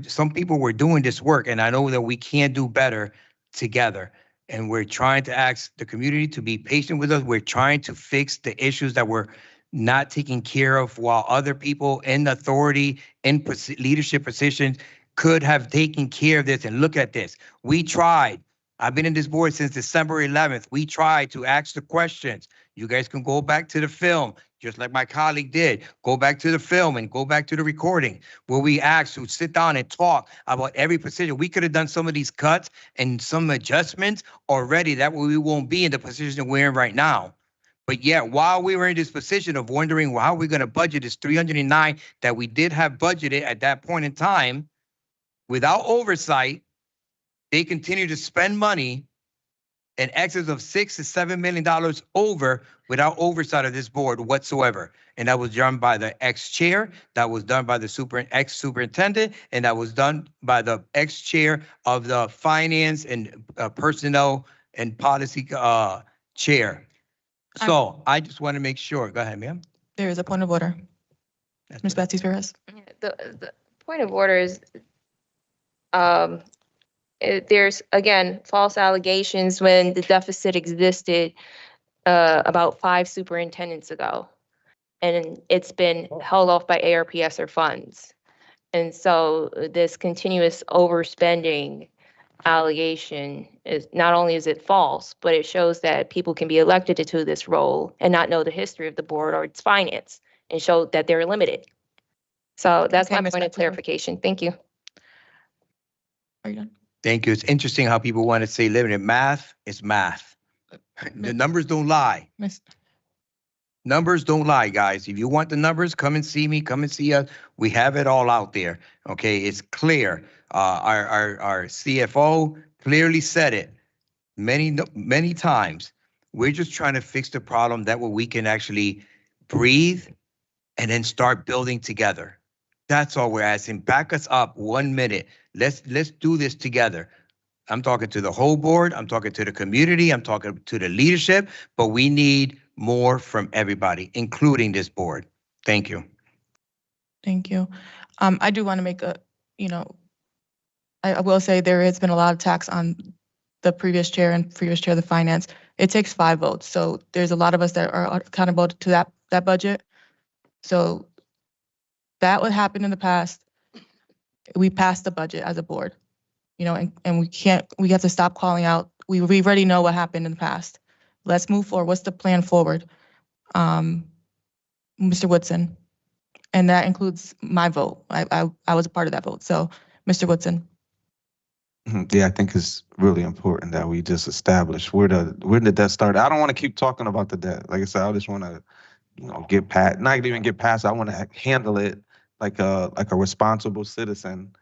Some people were doing this work, and I know that we can do better together. And we're trying to ask the community to be patient with us. We're trying to fix the issues that were not taken care of while other people in authority, in leadership positions could have taken care of this. And look at this. We tried. I've been in this board since December 11th. We tried to ask the questions. You guys can go back to the film, just like my colleague did. Go back to the film and go back to the recording where we asked to sit down and talk about every position. We could have done some of these cuts and some adjustments already. That way we won't be in the position we're in right now. But yet, while we were in this position of wondering how we're going to budget this 309 that we did have budgeted at that point in time, without oversight, they continue to spend money in excess of $6 to $7 million over without oversight of this board whatsoever. And that was done by the ex-chair, that was done by the ex-superintendent, and that was done by the ex-chair of the finance and personnel and policy chair. So I just want to make sure. Go ahead, ma'am. There is a point of order. Ms. Betsy Perez. The point of order is, there's, again, false allegations when the deficit existed about 5 superintendents ago. And it's been held off by ARPS or funds. And so this continuous overspending allegation is not only is it false, but it shows that people can be elected to this role and not know the history of the board or its finance and show that they're limited. So that's Okay, my Ms. point of Betsy. clarification. Thank you. Are you done? Thank you. It's interesting how people want to say limited. Math is math. The numbers don't lie. Miss. Numbers don't lie, guys. If you want the numbers, come and see me, come and see us. We have it all out there. Okay, it's clear. Our CFO clearly said it many times. We're just trying to fix the problem that way we can actually breathe and then start building together. That's all we're asking. Back us up 1 minute. Let's do this together. I'm talking to the whole board. I'm talking to the community. I'm talking to the leadership, but we need more from everybody, including this board. Thank you. Thank you. I do want to make I will say there has been a lot of attacks on the previous chair and previous chair of the finance. It takes 5 votes. So there's a lot of us that are accountable to that budget. So that would happen in the past. We passed the budget as a board, and we have to stop calling out. We already know what happened in the past. Let's move forward. What's the plan forward? Mr. Woodson, and that includes my vote. I was a part of that vote. So, Mr. Woodson. Yeah, I think it's really important that we just establish where the debt started. I don't want to keep talking about the debt. Like I said, I just want to, get past, not even get past. I want to handle it like a responsible citizen.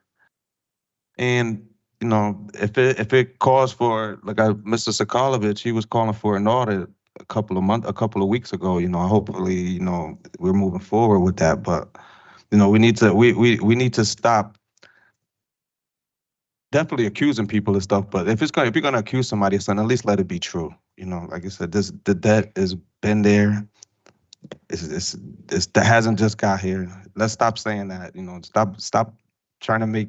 And if it calls for, like Mr. Sokolovic, he was calling for an audit a couple of weeks ago. Hopefully, we're moving forward with that. But we need to stop definitely accusing people of stuff. But if you're gonna accuse somebody of something, at least let it be true. Like I said, the debt has been there. That hasn't just got here. Let's stop saying that. Stop trying to make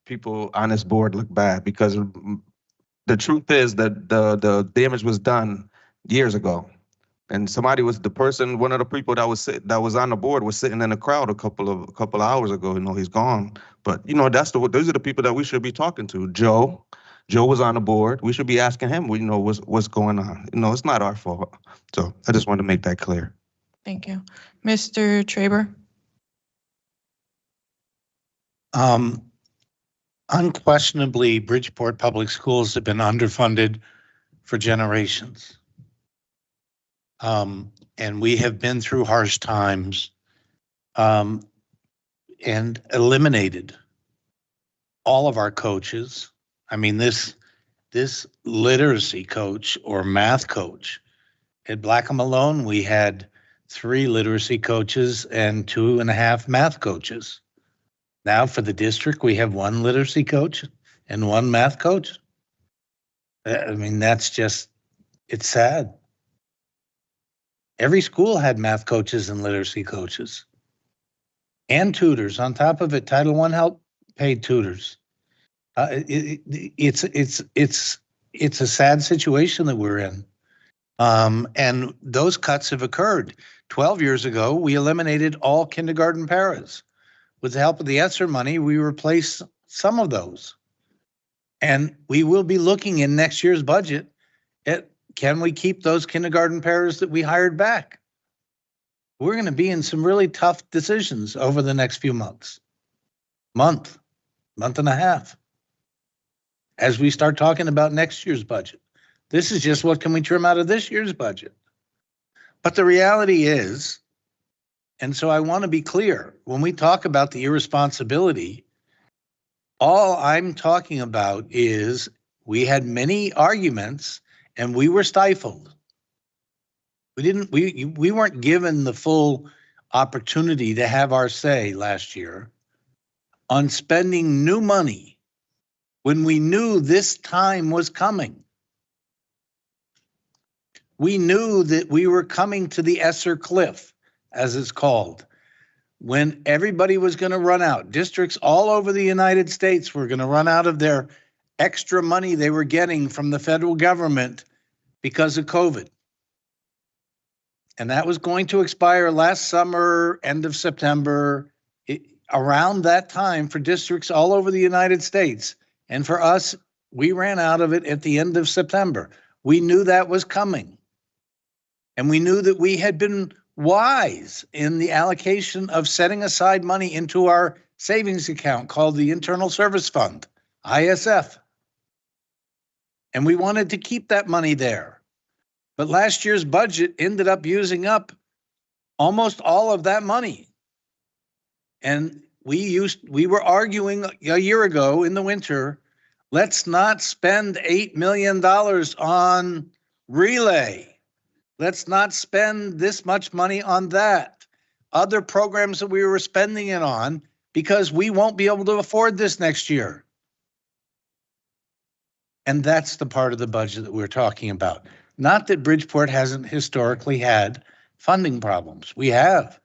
people on this board look bad, because the truth is that the damage was done years ago, and one of the people that was on the board was sitting in the crowd a couple of hours ago. He's gone, but those are the people that we should be talking to. Joe was on the board. We should be asking him. What's going on. It's not our fault. So I just wanted to make that clear. Thank you, Mr. Traber. Unquestionably, Bridgeport Public Schools have been underfunded for generations. And we have been through harsh times and eliminated all of our coaches. I mean, this literacy coach or math coach At Blackham alone, we had 3 literacy coaches and 2.5 math coaches. Now for the district, we have 1 literacy coach and 1 math coach. I mean, that's just, it's sad. Every school had math coaches and literacy coaches and tutors. On top of it, Title I help paid tutors. It's a sad situation that we're in. And those cuts have occurred. 12 years ago, we eliminated all kindergarten paras. With the help of the ESSER money, we replaced some of those. And we will be looking in next year's budget at, can we keep those kindergarten paras that we hired back? We're going to be in some really tough decisions over the next few months. Month and a half. As we start talking about next year's budget. This is just what can we trim out of this year's budget. But the reality is, and so I want to be clear, when we talk about the irresponsibility, all I'm talking about is we had many arguments and we were stifled. We weren't given the full opportunity to have our say last year on spending new money when we knew this time was coming. We knew that we were coming to the ESSER cliff, as it's called, when everybody was going to run out. Districts all over the United States were going to run out of their extra money they were getting from the federal government because of COVID. And that was going to expire last summer, end of September, around that time for districts all over the United States. And for us, we ran out of it at the end of September. We knew that was coming. And we knew that we had been wise in the allocation of setting aside money into our savings account called the Internal Service Fund, ISF. And we wanted to keep that money there. But last year's budget ended up using up almost all of that money. And we were arguing a year ago in the winter, let's not spend $8 million on relay. Let's not spend this much money on that. Other programs that we were spending it on, because we won't be able to afford this next year. And that's the part of the budget that we're talking about. Not that Bridgeport hasn't historically had funding problems. We have.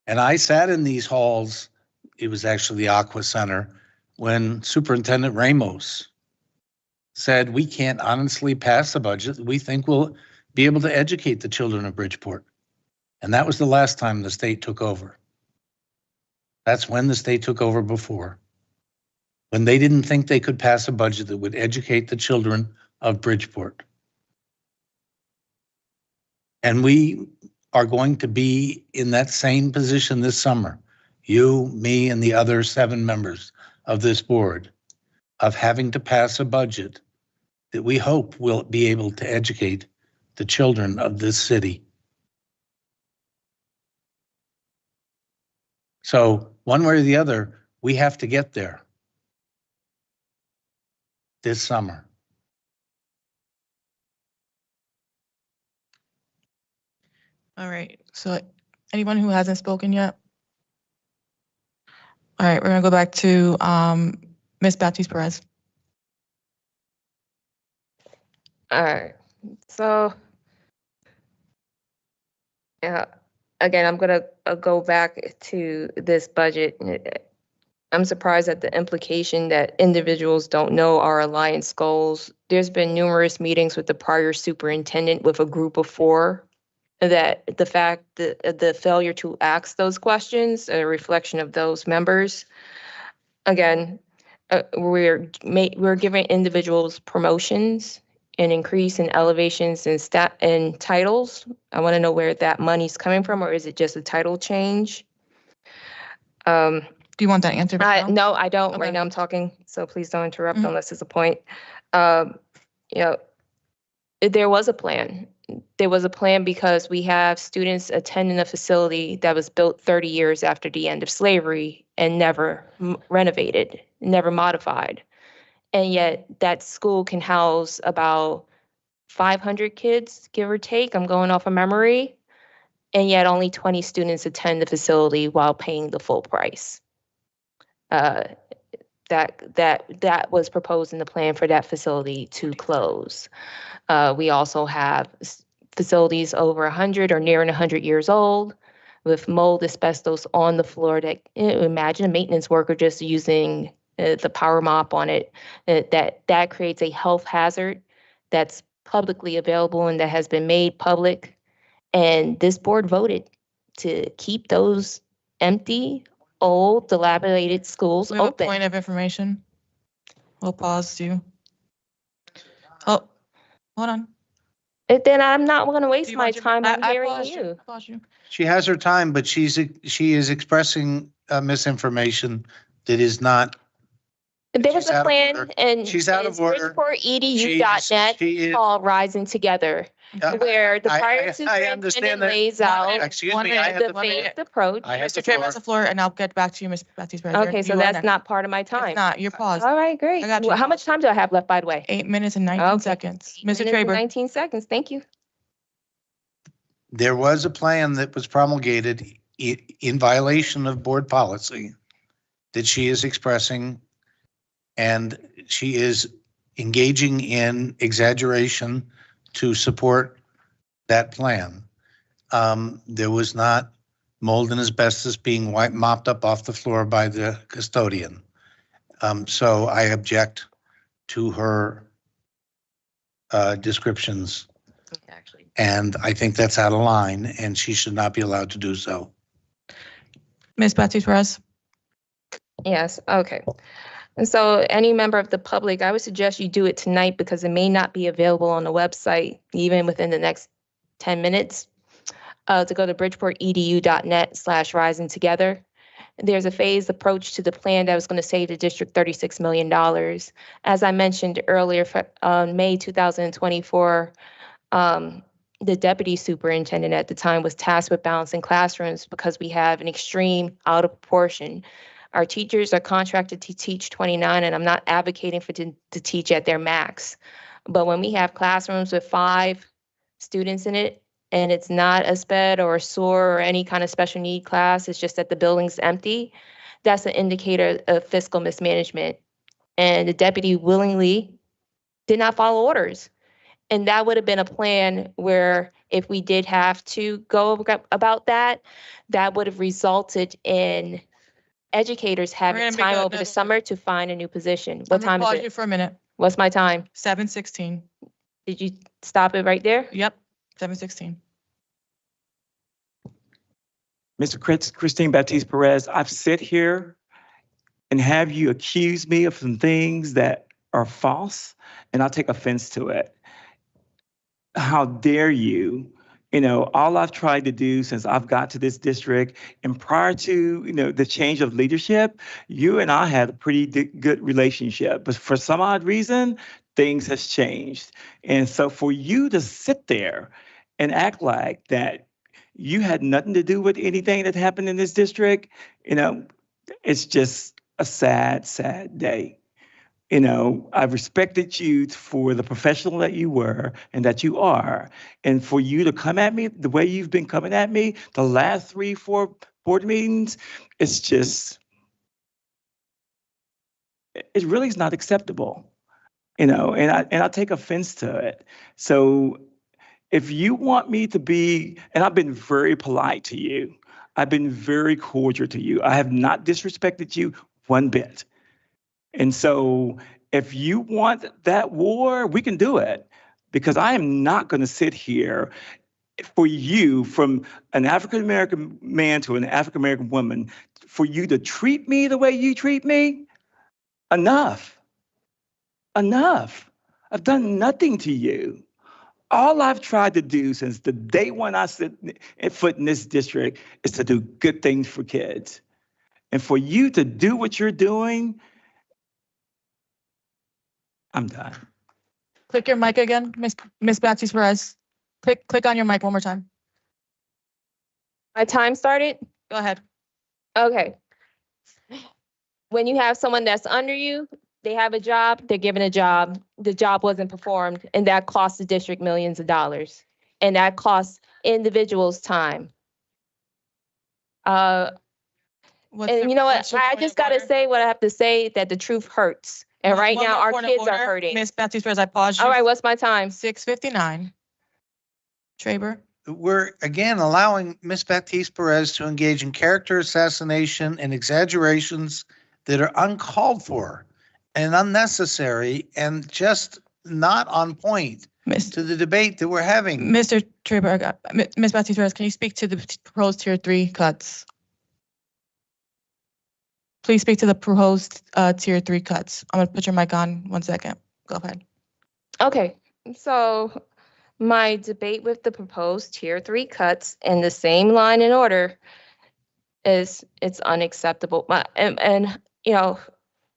And I sat in these halls, it was actually the Aqua Center, when Superintendent Ramos said, we can't honestly pass a budget that we think will be able to educate the children of Bridgeport. And that was the last time the state took over. That's when the state took over before. When they didn't think they could pass a budget that would educate the children of Bridgeport. And we are going to be in that same position this summer. You, me, and the other 7 members of this board, of having to pass a budget that we hope will be able to educate the children of this city. So one way or the other, we have to get there this summer. All right, so anyone who hasn't spoken yet? All right, we're gonna go back to Ms. Baptiste Perez. All right, so again, I'm gonna go back to this budget. I'm surprised at the implication that individuals don't know our alliance goals. There's been numerous meetings with the prior superintendent with a group of 4. That the fact that the failure to ask those questions, a reflection of those members. Again, we're giving individuals promotions, an increase in elevations and titles. I want to know where that money's coming from, or is it just a title change? Do you want that answer? No, I don't. Okay. Right now I'm talking, so please don't interrupt unless it's a point. You know, there was a plan. There was a plan because we have students attending a facility that was built 30 years after the end of slavery and never renovated, never modified. And yet that school can house about 500 kids, give or take. I'm going off of memory. And yet only 20 students attend the facility while paying the full price. That was proposed in the plan for that facility to close. We also have facilities over 100 or nearing 100 years old with mold, asbestos on the floor that, imagine a maintenance worker just using the power mop on it. That creates a health hazard that's publicly available and that has been made public. And this board voted to keep those empty, old, dilapidated schools We have a open. point of information. We'll pause you. Oh, hold on. And then I'm not going to Do waste you my want your- time on I hearing paused you. I paused you. She has her time, but she is expressing misinformation that is not. There was She's a out of plan order. and She's out of order. BridgeportEDU.net She is- called Rising Together, where the prior I superintendent understand that. lays out Excuse One me, I minute, have the the floor. phased approach. I have the Mr. Chairman floor. has the floor, and I'll get back to you, Ms. Baptiste Perez. Okay, so You are that's next. not part of my time. It's not, you're paused. All right, great. I got you. Well, how much time do I have left, by the way? 8 minutes and 19 Okay. seconds. 8 Mr. minutes and Traber. 19 seconds, thank you. There was a plan that was promulgated in violation of board policy that she is expressing, and she is engaging in exaggeration to support that plan. There was not mold and asbestos being mopped up off the floor by the custodian. So I object to her descriptions. And I think that's out of line, and she should not be allowed to do so. Ms. Baptiste Perez. Yes, okay. And so any member of the public, I would suggest you do it tonight because it may not be available on the website even within the next 10 minutes. To go to bridgeportedu.net/rising together. There's a phased approach to the plan that was going to save the district $36 million. As I mentioned earlier, for May 2024, the deputy superintendent at the time was tasked with balancing classrooms because we have an extreme out of proportion. Our teachers are contracted to teach 29, and I'm not advocating for to teach at their max. But when we have classrooms with 5 students in it, and it's not a SPED or a SOAR or any kind of special need class, it's just that the building's empty, that's an indicator of fiscal mismanagement. And the deputy willingly did not follow orders. And that would have been a plan where if we did have to go about that, that would have resulted in educators having gonna make time over the another- summer to find a new position. I'm What gonna time is pause you it? for a minute. What's my time? 7:16. Did you stop it right there? Yep, 7:16. Christine Baptiste Perez, I've sit here and have you accuse me of some things that are false, and I'll take offense to it. How dare you? You know, all I've tried to do since I've got to this district and prior to, the change of leadership, you and I had a pretty good relationship, but for some odd reason, things has changed. And so for you to sit there and act like that you had nothing to do with anything that happened in this district, it's just a sad, sad day. I've respected you for the professional that you were and that you are. And for you to come at me the way you've been coming at me the last 3-4 board meetings, it's just, it really is not acceptable, and I take offense to it. So if you want me to be, and I've been very polite to you, I've been very cordial to you, I have not disrespected you one bit. And so if you want that war, we can do it, because I am not going to sit here for you, from an African-American man to an African-American woman, for you to treat me the way you treat me. Enough. Enough. I've done nothing to you. All I've tried to do since the day when I set foot in this district is to do good things for kids. And for you to do what you're doing, I'm done. Click your mic again, Ms. Baptiste Perez. Click on your mic one more time. My time started? Go ahead. Okay. When you have someone that's under you, they have a job, they're given a job, the job wasn't performed, and that costs the district millions of dollars. And that costs individuals time. And you know what? I just gotta say what I have to say, that the truth hurts. And right now, our kids are hurting. Ms. Baptiste, I pause you. All right, what's my time? 6:59. Traber? We're again allowing Ms. Baptiste Perez to engage in character assassination and exaggerations that are uncalled for and unnecessary and just not on point to the debate that we're having. Mr. Traber, Ms. Baptiste Perez, can you speak to the proposed Tier 3 cuts? Please speak to the proposed Tier 3 cuts. I'm going to put your mic on 1 second. Go ahead. Okay, so my debate with the proposed Tier 3 cuts in the same line and order is it's unacceptable. And you know,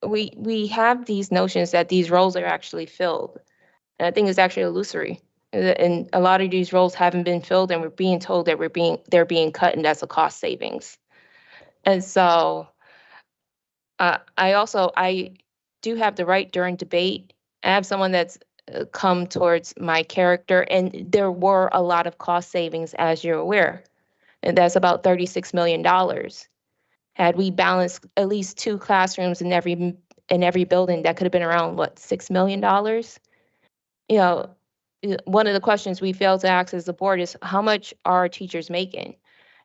we have these notions that these roles are actually filled. And I think it's actually illusory. And a lot of these roles haven't been filled, and we're being told that they're being cut, and that's a cost savings. And so I do have the right during debate. I have someone that's come towards my character, and there were a lot of cost savings, as you're aware. And that's about $36 million. Had we balanced at least 2 classrooms in every building, that could have been around, what, $6 million? You know, one of the questions we failed to ask as the board is, how much are teachers making?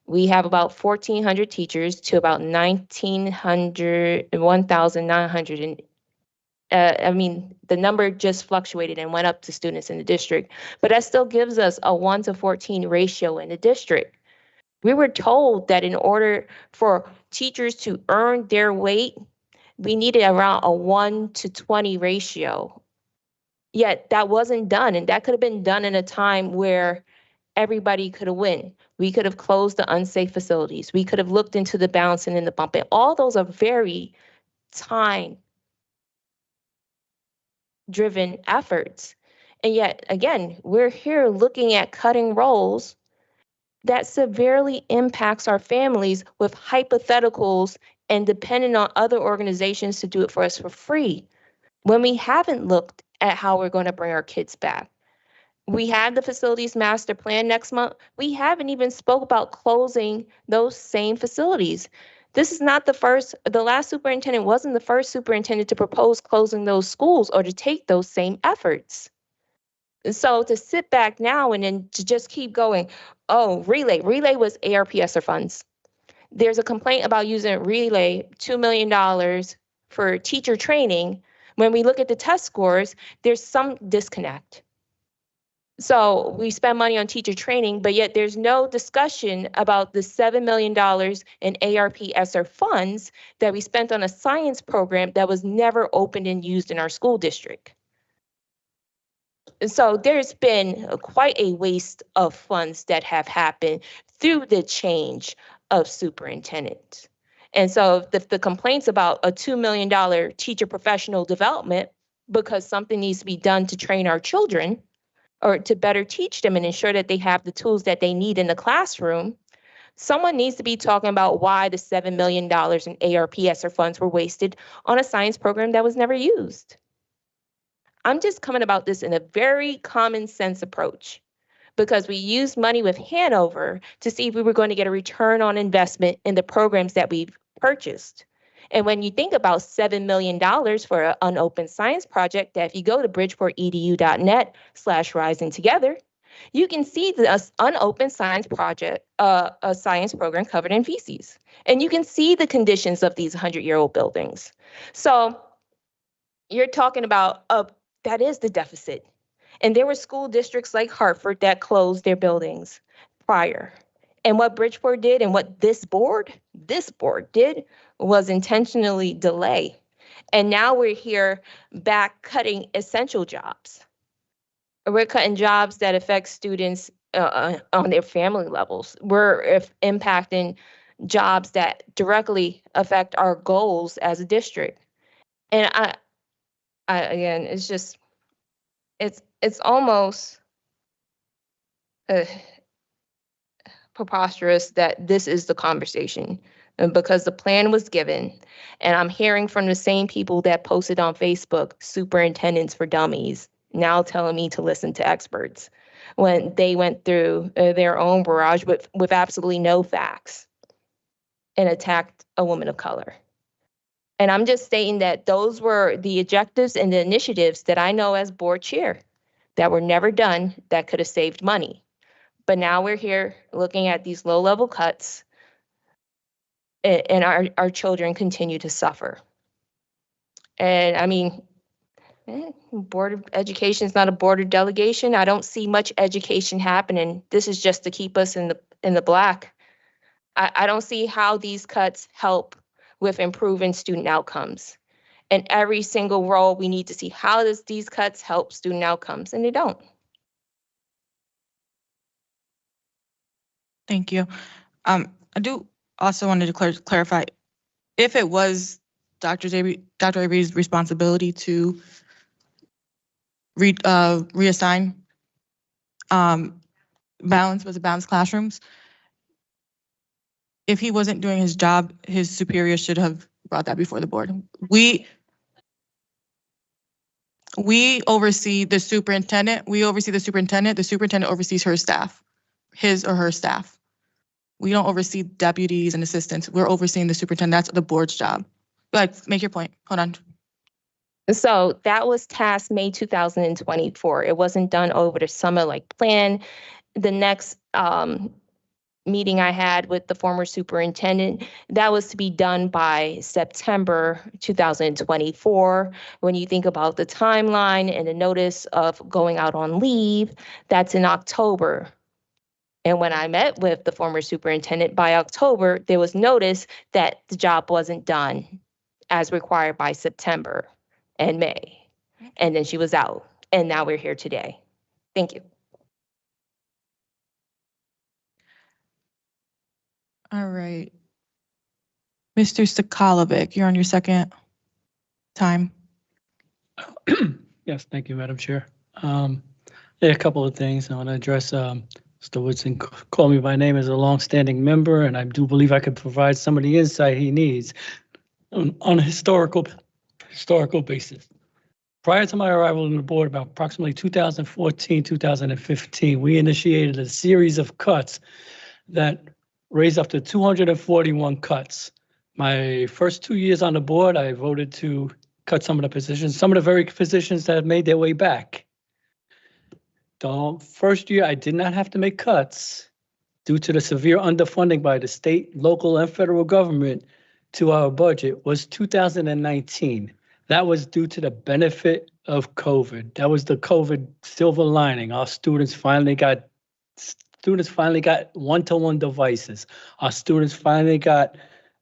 We have about 1,400 teachers to about 1,900. And I mean, the number just fluctuated and went up to students in the district, but that still gives us a 1-to-14 ratio in the district. We were told that in order for teachers to earn their weight, we needed around a 1-to-20 ratio. Yet that wasn't done, and that could have been done in a time where everybody could have won. We could have closed the unsafe facilities. We could have looked into the balancing and the bumping. All those are very time-driven efforts. And yet, again, we're here looking at cutting roles that severely impacts our families with hypotheticals and depending on other organizations to do it for us for free, when we haven't looked at how we're going to bring our kids back. We had the facilities master plan next month. We haven't even spoke about closing those same facilities. This is not the last superintendent wasn't the first superintendent to propose closing those schools or to take those same efforts. So to sit back now and then to just keep going, oh, Relay was ARPSR funds. There's a complaint about using Relay, $2 million for teacher training. When we look at the test scores, there's some disconnect. So we spend money on teacher training, but yet there's no discussion about the $7 million in ARPSR funds that we spent on a science program that was never opened and used in our school district. So there's been quite a waste of funds that have happened through the change of superintendent. And so the complaints about a $2 million teacher professional development, because something needs to be done to train our children or to better teach them and ensure that they have the tools that they need in the classroom, someone needs to be talking about why the $7 million in ARPSR funds were wasted on a science program that was never used. I'm just coming about this in a very common sense approach, because we used money with Hanover to see if we were going to get a return on investment in the programs that we've purchased. And when you think about $7 million for an unopened science project, that if you go to bridgeportedu.net/rising together, you can see the unopened science project, a science program covered in feces. And you can see the conditions of these 100-year-old buildings. So you're talking about that is the deficit. And there were school districts like Hartford that closed their buildings prior. And what Bridgeport did and what this board did was intentionally delay. And now we're here back cutting essential jobs. We're cutting jobs that affect students on their family levels. We're impacting jobs that directly affect our goals as a district. And I again, it's just, it's almost preposterous that this is the conversation and because the plan was given. And I'm hearing from the same people that posted on Facebook, superintendents for dummies, now telling me to listen to experts when they went through their own barrage with absolutely no facts and attacked a woman of color. And I'm just stating that those were the objectives and the initiatives that I know as board chair that were never done that could have saved money. But now we're here looking at these low-level cuts, and our children continue to suffer. And I mean, Board of Education is not a board of delegation. I don't see much education happening. This is just to keep us in the black. I don't see how these cuts help with improving student outcomes. And every single role we need to see, how does these cuts help student outcomes? And they don't. Thank you. I do also wanted to clarify, if it was Dr. Avery's responsibility to reassign balanced classrooms, if he wasn't doing his job, his superior should have brought that before the board. We oversee the superintendent. The superintendent oversees her staff, his or her staff. We don't oversee deputies and assistants. We're overseeing the superintendent. That's the board's job. Go ahead, make your point. Hold on. So that was tasked May 2024. It wasn't done over the summer like planned. The next meeting I had with the former superintendent, that was to be done by September 2024. When you think about the timeline and the notice of going out on leave, that's in October. And when I met with the former superintendent, by October, there was notice that the job wasn't done as required by September and May. And then she was out. And now we're here today. Thank you. All right. Mr. Sokolovic, you're on your second time. Yes, thank you, Madam Chair. A couple of things I want to address. Mr. Woodson called me by name as a longstanding member, and I do believe I could provide some of the insight he needs on a historical basis. Prior to my arrival on the board, about approximately 2014, 2015, we initiated a series of cuts that raised up to 241 cuts. My first 2 years on the board, I voted to cut some of the positions, some of the very positions that have made their way back. The first year, I did not have to make cuts due to the severe underfunding by the state, local, and federal government to our budget was 2019. That was due to the benefit of COVID. That was the COVID silver lining. Our students finally got one-to-one devices. Our students finally got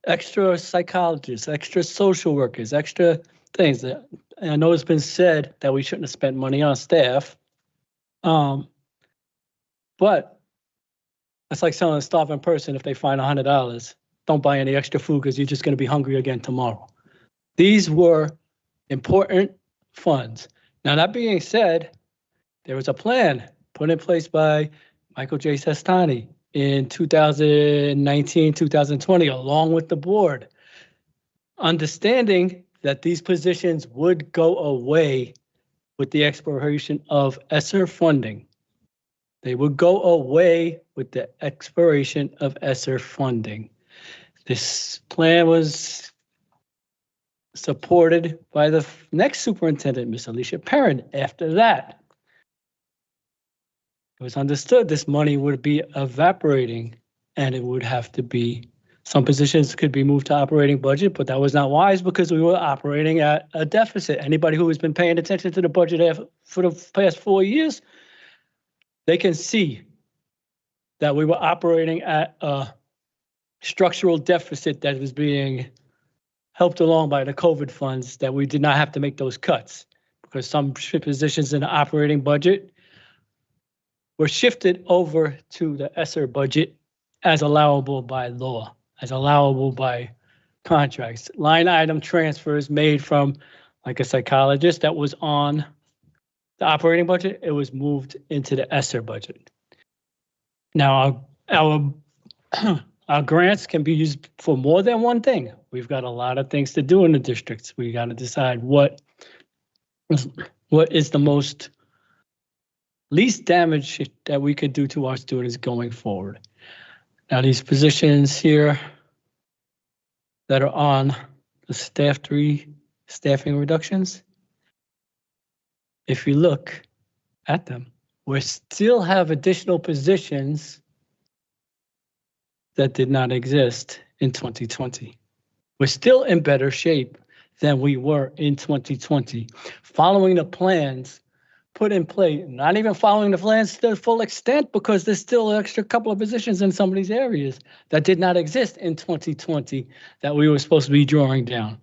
extra psychologists, extra social workers, extra things. And I know it's been said that we shouldn't have spent money on staff. But it's like telling a starving person, if they find $100, don't buy any extra food because you're just going to be hungry again tomorrow. These were important funds. Now, that being said, there was a plan put in place by Michael J. Sestani in 2019, 2020, along with the board, understanding that these positions would go away with the expiration of ESSER funding. They would go away with the expiration of ESSER funding. This plan was supported by the next superintendent, Ms. Alicia Perrin. After that, it was understood this money would be evaporating and it would have to be, some positions could be moved to operating budget, but that was not wise because we were operating at a deficit. Anybody who has been paying attention to the budget for the past 4 years, they can see that we were operating at a structural deficit that was being helped along by the COVID funds, that we did not have to make those cuts because some positions in the operating budget were shifted over to the ESSER budget as allowable by law, as allowable by contracts. Line item transfers made from like a psychologist that was on the operating budget, it was moved into the ESSER budget. Now, our Our grants can be used for more than one thing. We've got a lot of things to do in the districts. We got to decide what is the most least damage that we could do to our students going forward. Now, these positions here that are on the staff 3 staffing reductions, if you look at them, we still have additional positions that did not exist in 2020. We're still in better shape than we were in 2020, following the plans put in place, not even following the plans to the full extent, because there's still an extra couple of positions in some of these areas that did not exist in 2020 that we were supposed to be drawing down.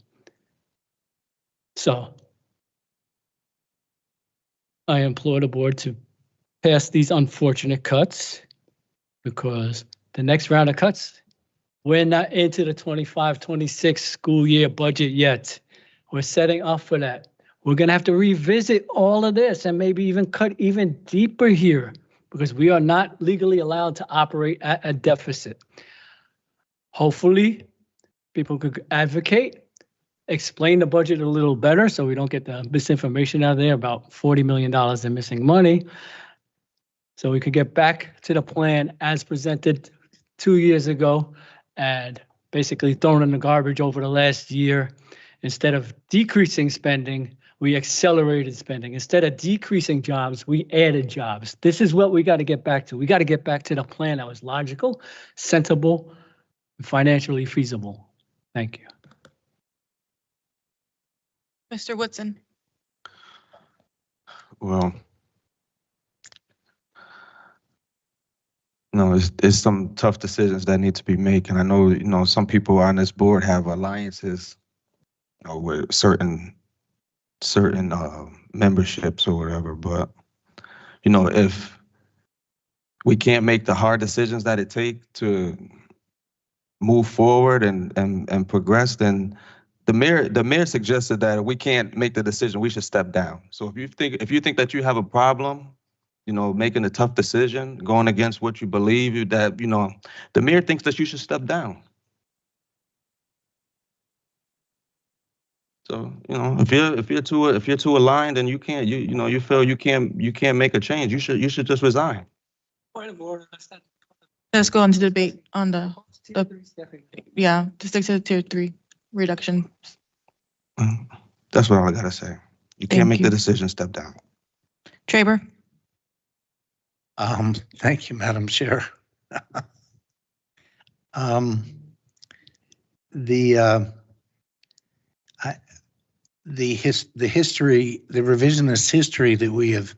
So I implore the board to pass these unfortunate cuts, because the next round of cuts, we're not into the 25-26 school year budget yet. We're setting up for that. We're going to have to revisit all of this and maybe even cut even deeper here, because we are not legally allowed to operate at a deficit. Hopefully, people could advocate, explain the budget a little better so we don't get the misinformation out there about $40 million in missing money. So we could get back to the plan as presented 2 years ago and basically thrown in the garbage over the last year. Instead of decreasing spending, we accelerated spending. Instead of decreasing jobs, we added jobs. This is what we got to get back to. We got to get back to the plan that was logical, sensible, and financially feasible. Thank you. Mr. Woodson. Well, no, it's some tough decisions that need to be made. And I know, some people on this board have alliances, with certain memberships or whatever. But, if we can't make the hard decisions that it takes to move forward and progress, then the mayor suggested that if we can't make the decision, we should step down. So if you think that you have a problem, making a tough decision, going against what you believe, that, the mayor thinks that you should step down. So, if you're too aligned and you can't, you feel you can't make a change, you should just resign. Let's go into debate on the to stick to the tier 3 reduction. That's what I gotta say. You can't make the decision, step down. Traber. Thank you, Madam Chair. The revisionist history that we have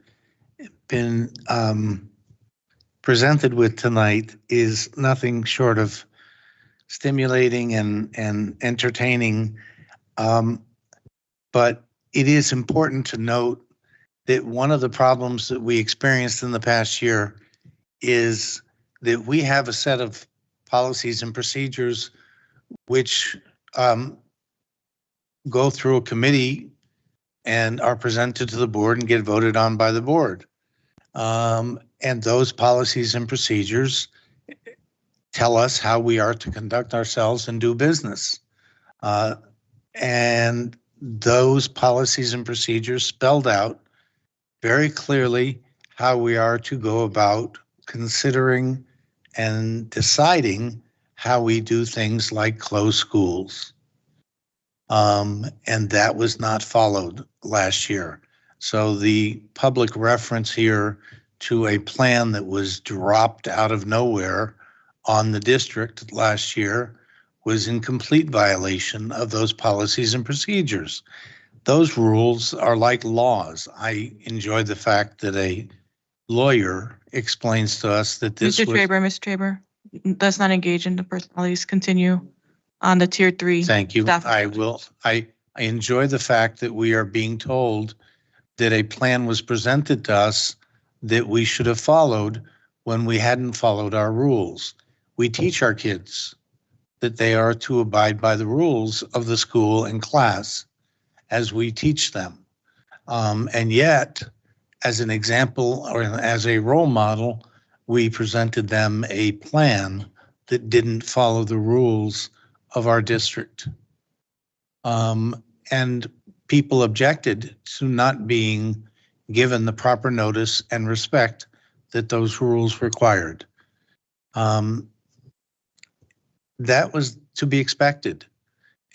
been presented with tonight is nothing short of stimulating and entertaining. But it is important to note that one of the problems that we experienced in the past year is that we have a set of policies and procedures which go through a committee and are presented to the board and get voted on by the board. And those policies and procedures tell us how we are to conduct ourselves and do business. And those policies and procedures spelled out very clearly how we are to go about considering and deciding how we do things like close schools. And that was not followed last year. So the public reference here to a plan that was dropped out of nowhere on the district last year was in complete violation of those policies and procedures. Those rules are like laws. I enjoy the fact that a lawyer explains to us that this Mr. Traber, let's not engage in the personalities. Continue on the tier 3. Thank you. Staff. I enjoy the fact that we are being told that a plan was presented to us that we should have followed when we hadn't followed our rules. We teach our kids that they are to abide by the rules of the school and class as we teach them. And yet, as an example or as a role model, we presented them a plan that didn't follow the rules of our district. And people objected to not being given the proper notice and respect that those rules required. That was to be expected.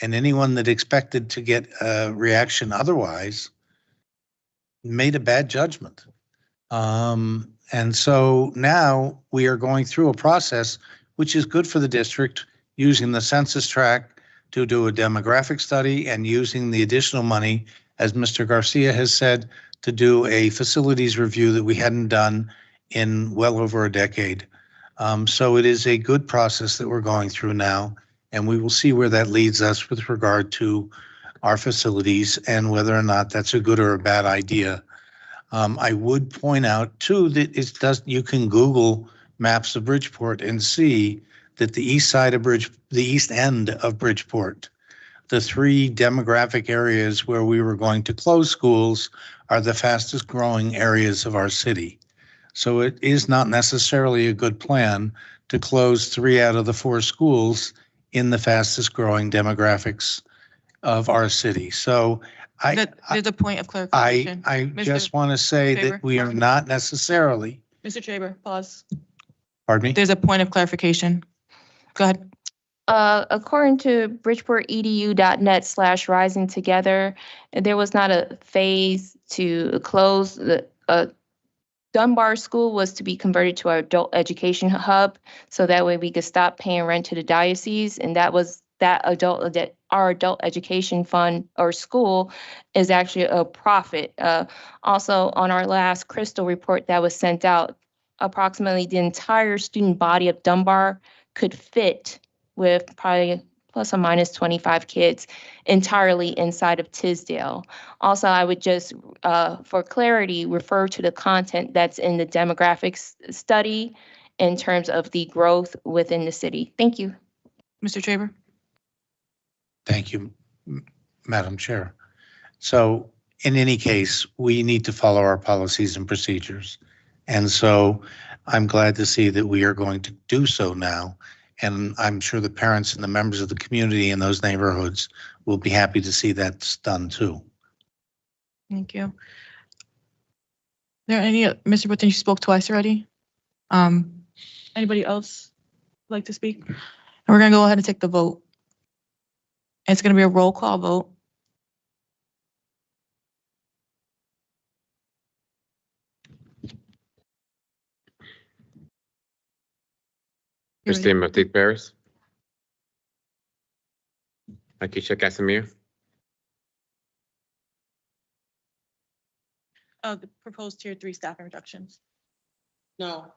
And anyone that expected to get a reaction otherwise made a bad judgment. And so now we are going through a process which is good for the district, using the census tract to do a demographic study and using the additional money, as Mr. Garcia has said, to do a facilities review that we hadn't done in well over a decade. So it is a good process that we're going through now, and we will see where that leads us with regard to our facilities and whether or not that's a good or a bad idea. I would point out too that you can Google maps of Bridgeport and see that the east end of Bridgeport, the three demographic areas where we were going to close schools, are the fastest growing areas of our city. So it is not necessarily a good plan to close 3 out of the 4 schools in the fastest growing demographics of our city. So There's a point of clarification. I Mr. just want to say Faber? that we are not necessarily, Mr. Chaber, pause. pardon me? There's a point of clarification. Go ahead. According to bridgeportedu.net/rising together, there was not a phase to close. The Dunbar School was to be converted to our adult education hub, so that way we could stop paying rent to the diocese, and that our adult education fund or school is actually a profit. Also, on our last Crystal report that was sent out, approximately the entire student body of Dunbar could fit with probably plus or minus 25 kids entirely inside of Tisdale. Also, I would just, for clarity, refer to the content that's in the demographics study in terms of the growth within the city. Thank you. Mr. Traber. Thank you, Madam Chair. So in any case, we need to follow our policies and procedures. And so I'm glad to see that we are going to do so now. And I'm sure the parents and the members of the community in those neighborhoods will be happy to see that's done too. Thank you. There any, Mr. Britton, you spoke twice already. Anybody else like to speak? And we're gonna go ahead and take the vote. It's gonna be a roll call vote. Christine Matik Paris. Akisha Casimir. The proposed tier 3 staffing reductions. No.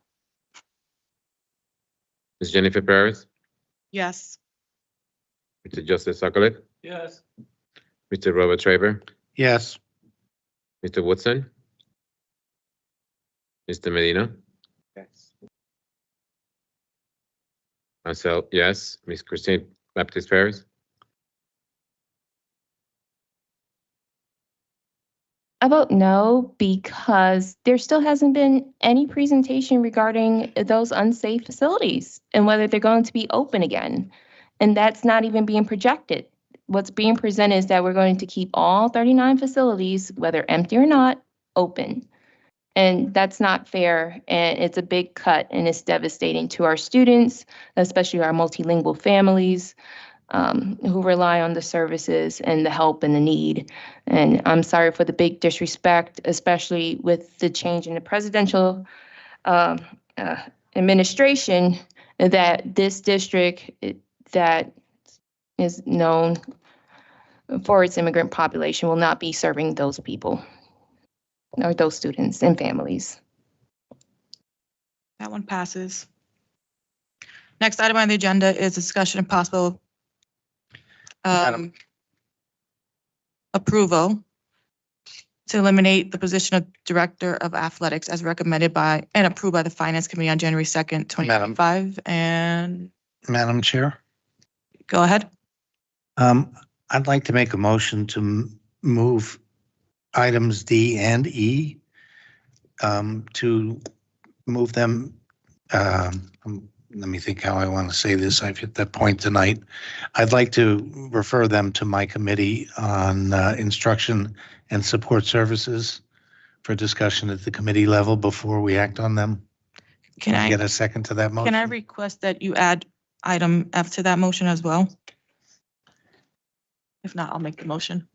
Ms. Jennifer Paris. Yes. Mr. Joseph Sokolit. Yes. Mr. Robert Traber. Yes. Mr. Woodson. Mr. Medina. Yes. Myself, yes. Ms. Christine Baptiste Paris. I vote no because there still hasn't been any presentation regarding those unsafe facilities and whether they're going to be open again. And that's not even being projected. What's being presented is that we're going to keep all 39 facilities, whether empty or not, open. And that's not fair, and it's a big cut, and it's devastating to our students, especially our multilingual families, who rely on the services and the help and the need. And I'm sorry for the big disrespect, especially with the change in the presidential administration, that this district that is known for its immigrant population will not be serving those people or those students and families. That one passes. Next item on the agenda is discussion and possible approval to eliminate the position of Director of Athletics as recommended by and approved by the Finance Committee on January 2nd, 2025. And Madam Chair, go ahead. I'd like to make a motion to move items D and E, to move them, I'm let me think how I want to say this. I've hit that point tonight. I'd like to refer them to my committee on instruction and support services for discussion at the committee level before we act on them. Can I get a second to that motion? Can I request that you add item F to that motion as well? If not, I'll make the motion.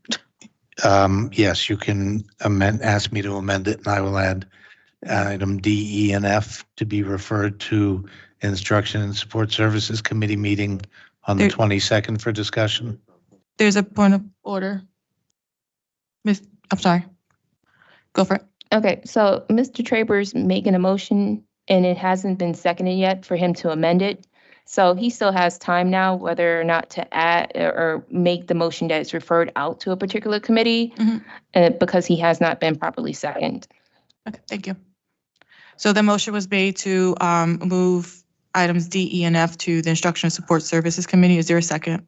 Yes, you can ask me to amend it, and I will add item D, E, and F to be referred to Instruction and Support Services Committee meeting on the 22nd for discussion. There's a point of order. I'm sorry. Go for it. Okay, so Mr. Traber's making a motion and it hasn't been seconded yet for him to amend it. So he still has time now whether or not to add or make the motion that is referred out to a particular committee because he has not been properly seconded. Okay, thank you. So the motion was made to move items D, E, and F to the Instruction and Support Services Committee. Is there a second?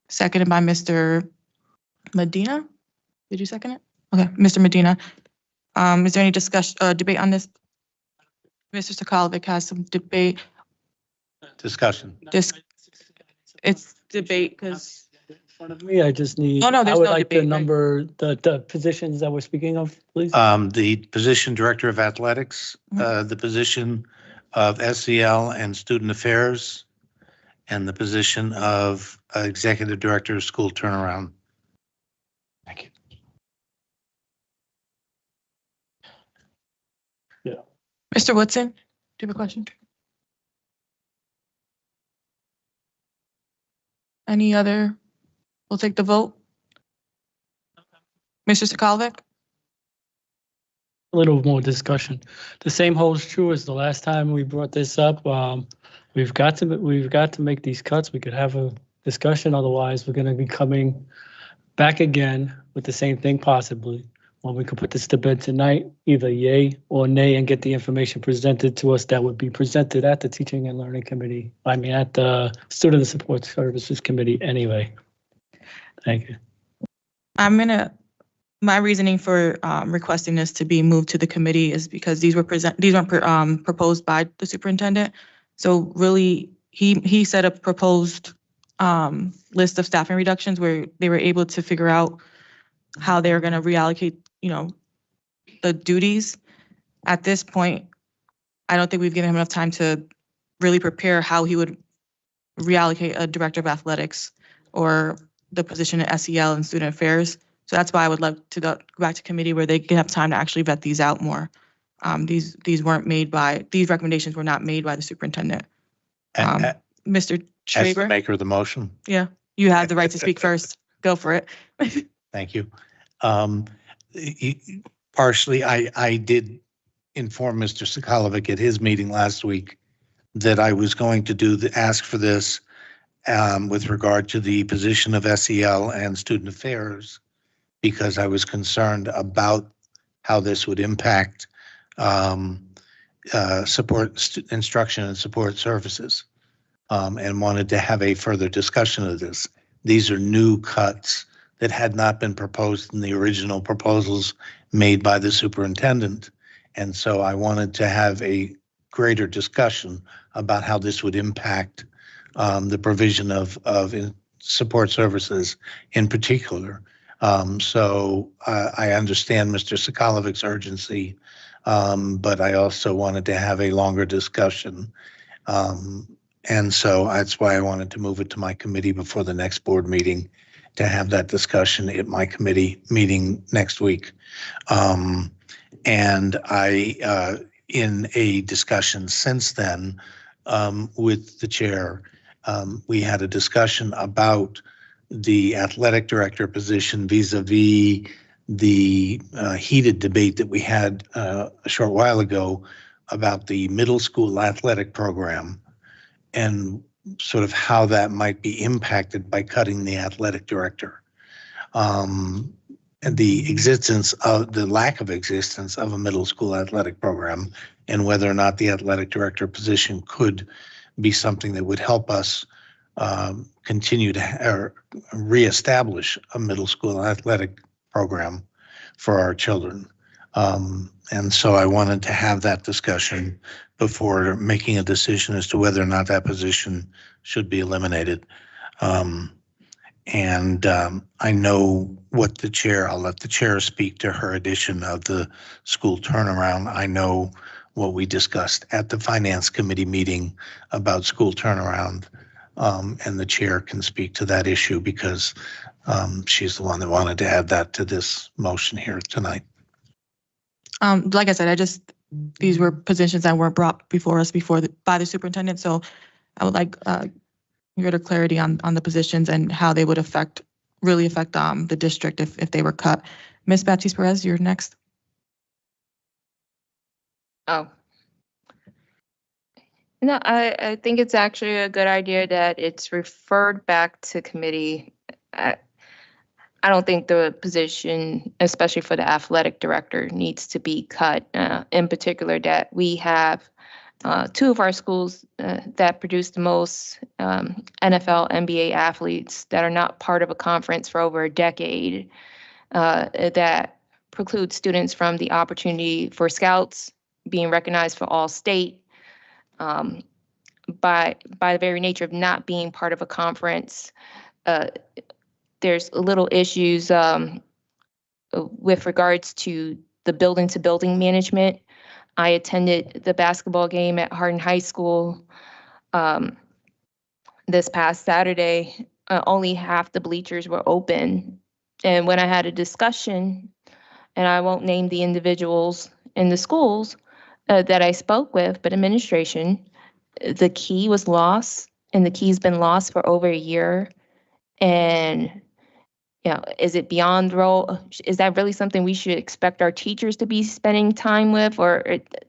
Seconded by Mr. Medina. Did you second it? Okay, Mr. Medina. Is there any debate on this? Mr. Sokolovic has some debate. Discussion. It's debate because. In front of me, I just need. Oh, no, there's I would no like debate, the number, the positions that we're speaking of, please. The position Director of Athletics, the position of SEL and Student Affairs, and the position of Executive Director of School Turnaround. Thank you. Yeah. Mr. Woodson, do you have a question? Any other? We'll take the vote. Mr. Sokolovic? A little more discussion. The same holds true as the last time we brought this up. We've got to make these cuts. We could have a discussion. Otherwise, we're going to be coming back again with the same thing possibly. When we could put this to bed tonight, either yay or nay, and get the information presented to us that would be presented at the Teaching and Learning Committee. I mean, at the Student Support Services Committee anyway. Thank you. My reasoning for requesting this to be moved to the committee is because these weren't proposed by the superintendent. So really, he set a proposed list of staffing reductions where they were able to figure out how they were going to reallocate, the duties. At this point, I don't think we've given him enough time to really prepare how he would reallocate a director of athletics or the position at SEL and student affairs. So that's why I would love to go back to committee where they can have time to actually vet these out more. These recommendations were not made by the superintendent. Mr. As the Traber? maker of the motion. Yeah, you have the right to speak first. Go for it. Thank you. Partially, I did inform Mr. Sokolovic at his meeting last week that I was going to ask for this with regard to the position of SEL and student affairs, because I was concerned about how this would impact instruction and support services, and wanted to have a further discussion of this. These are new cuts that had not been proposed in the original proposals made by the superintendent. And so I wanted to have a greater discussion about how this would impact the provision of support services in particular. So I understand Mr. Sokolovic's urgency, but I also wanted to have a longer discussion. And so that's why I wanted to move it to my committee before the next board meeting, to have that discussion at my committee meeting next week. And I, in a discussion since then with the chair, we had a discussion about the athletic director position vis-a-vis the heated debate that we had a short while ago about the middle school athletic program and sort of how that might be impacted by cutting the athletic director. And the lack of existence of a middle school athletic program, and whether or not the athletic director position could be something that would help us continue to reestablish a middle school athletic program for our children. And so I wanted to have that discussion before making a decision as to whether or not that position should be eliminated. I know what the chair, I'll let the chair speak to her edition of the school turnaround. I know what we discussed at the finance committee meeting about school turnaround. And the chair can speak to that issue because she's the one that wanted to add that to this motion here tonight. Like I said, these were positions that weren't brought before us by the superintendent. So I would like greater clarity on the positions and how they would really affect the district if they were cut. Ms. Baptiste Perez, you're next. Oh. No, I think it's actually a good idea that it's referred back to committee. I don't think the position, especially for the athletic director, needs to be cut. In particular, that we have two of our schools that produce the most NFL, NBA athletes that are not part of a conference for over a decade, that precludes students from the opportunity for scouts being recognized for all state. By the very nature of not being part of a conference, there's little issues with regards to the building-to-building management. I attended the basketball game at Hardin High School this past Saturday. Only half the bleachers were open. And when I had a discussion, and I won't name the individuals in the schools that I spoke with, but administration, the key was lost, and the key's been lost for over a year. And is it beyond role? Is that really something we should expect our teachers to be spending time with? Or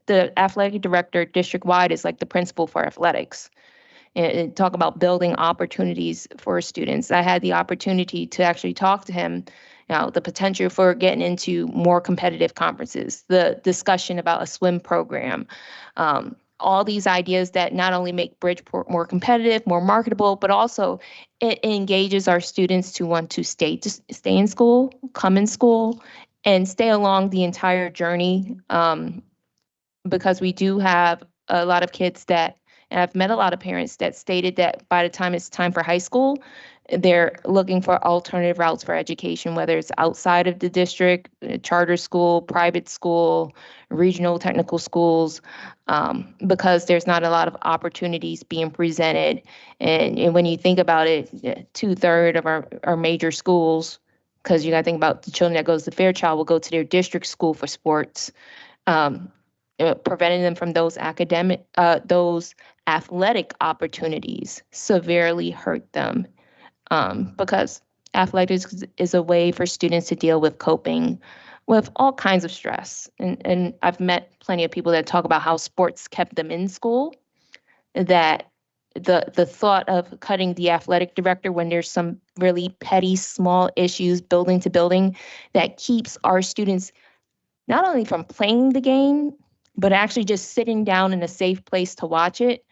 the athletic director district-wide is like the principal for athletics. And talk about building opportunities for students. I had the opportunity to actually talk to him, the potential for getting into more competitive conferences, the discussion about a swim program, all these ideas that not only make Bridgeport more competitive, more marketable, but also it engages our students to want to stay in school, come in school, and stay along the entire journey. Because we do have a lot of kids and I've met a lot of parents that stated that by the time it's time for high school, they're looking for alternative routes for education, whether it's outside of the district, charter school, private school, regional technical schools, because there's not a lot of opportunities being presented. And when you think about it, 2/3 of our major schools, because you got to think about the children that goes to Fairchild will go to their district school for sports. Preventing them from those athletic opportunities severely hurt them, because athletics is a way for students to deal with coping with all kinds of stress. And I've met plenty of people that talk about how sports kept them in school, that the thought of cutting the athletic director when there's some really petty, small issues building to building that keeps our students not only from playing the game, but actually just sitting down in a safe place to watch it,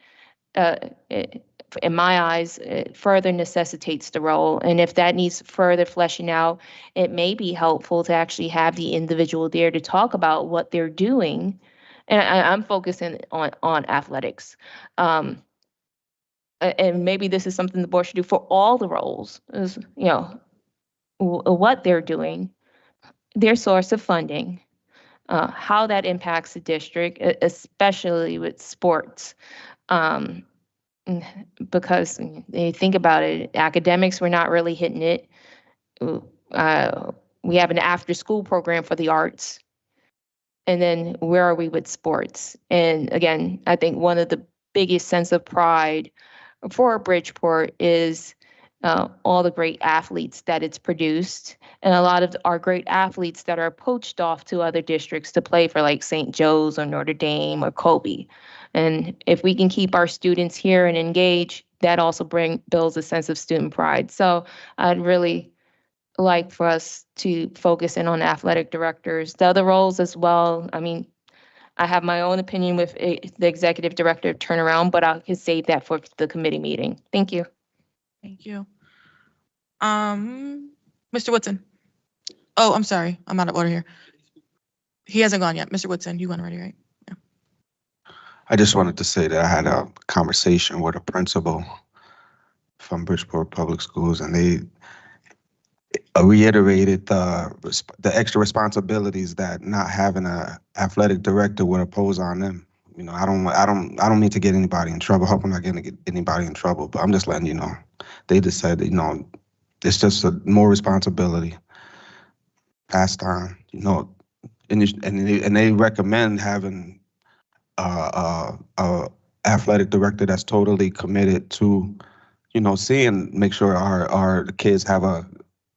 in my eyes, it further necessitates the role. And if that needs further fleshing out, it may be helpful to actually have the individual there to talk about what they're doing. And I'm focusing on athletics. And maybe this is something the board should do for all the roles, is, what they're doing, their source of funding, how that impacts the district, especially with sports. Because you think about it, academics, we're not really hitting it. We have an after-school program for the arts. And then where are we with sports? And again, I think one of the biggest sense of pride for Bridgeport is all the great athletes that it's produced, and a lot of our great athletes that are poached off to other districts to play for like St. Joe's or Notre Dame or Kobe. And if we can keep our students here and engaged, that also builds a sense of student pride. So I'd really like for us to focus in on athletic directors, the other roles as well. I mean, I have my own opinion with the executive director turnaround, but I can save that for the committee meeting. Thank you. Thank you. Mr. Woodson. Oh, I'm sorry. I'm out of order here. He hasn't gone yet. Mr. Woodson, you went already, right? I just wanted to say that I had a conversation with a principal from Bridgeport Public Schools, and they reiterated the extra responsibilities that not having a athletic director would impose on them. You know, I don't mean to get anybody in trouble. Hope I'm not going to get anybody in trouble, but I'm just letting you know. They just said, you know, it's just more responsibility passed on. You know, and they recommend having a athletic director that's totally committed to, you know, make sure our kids have a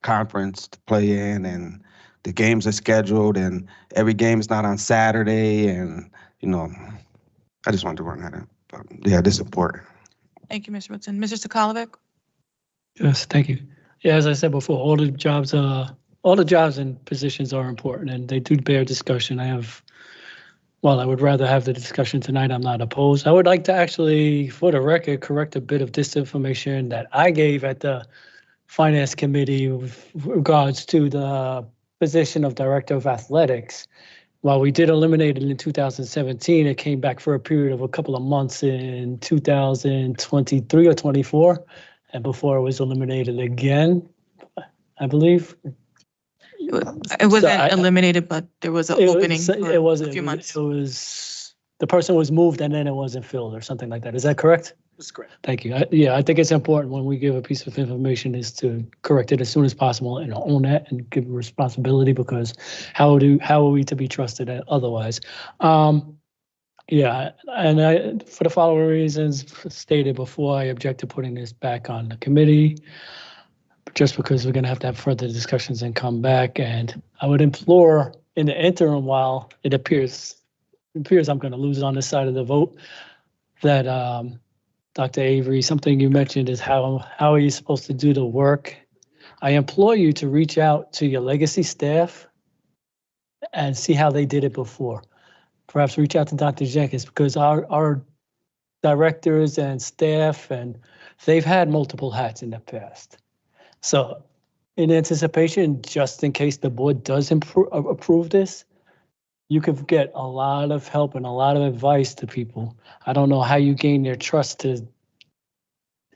conference to play in, and the games are scheduled, and every game is not on Saturday, and you know, I just wanted to run that in. But yeah, this is important. Thank you, Mr. Woodson. Mr. Sakalovic? Yes, thank you. Yeah, as I said before, all the jobs and positions are important, and they do bear discussion. While I would rather have the discussion tonight, I'm not opposed. I would like to actually, for the record, correct a bit of disinformation that I gave at the Finance Committee with regards to the position of Director of Athletics. While we did eliminate it in 2017, it came back for a period of a couple of months in 2023 or 24, and before it was eliminated again, I believe. It wasn't eliminated, but there was an opening for a few months. It was, the person was moved and then it wasn't filled or something like that. Is that correct? That's correct. Thank you. I think it's important when we give a piece of information is to correct it as soon as possible and own that and give responsibility, because how are we to be trusted otherwise? Yeah, and for the following reasons stated before, I object to putting this back on the committee, just because we're going to have further discussions and come back. And I would implore in the interim, while it appears I'm going to lose on this side of the vote, that Dr. Avery, something you mentioned is how are you supposed to do the work? I implore you to reach out to your legacy staff and see how they did it before. Perhaps reach out to Dr. Jenkins, because our directors and staff, and they've had multiple hats in the past. So in anticipation, just in case the board does approve this, you could get a lot of help and a lot of advice to people. I don't know how you gain their trust to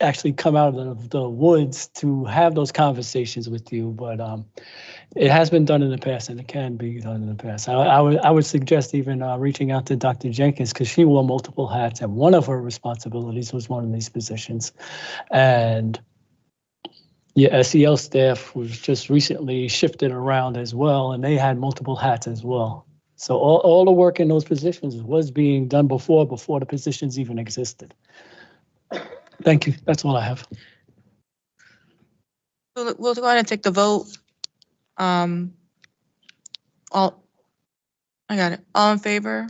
actually come out of the woods to have those conversations with you, but it has been done in the past, and it can be done in the past. I would suggest even reaching out to Dr. Jenkins, because she wore multiple hats, and one of her responsibilities was one of these positions. And yeah, SEL staff was just recently shifted around as well, and they had multiple hats as well. So all the work in those positions was being done before the positions even existed. Thank you. That's all I have. So we'll go ahead and take the vote. I got it. All in favor?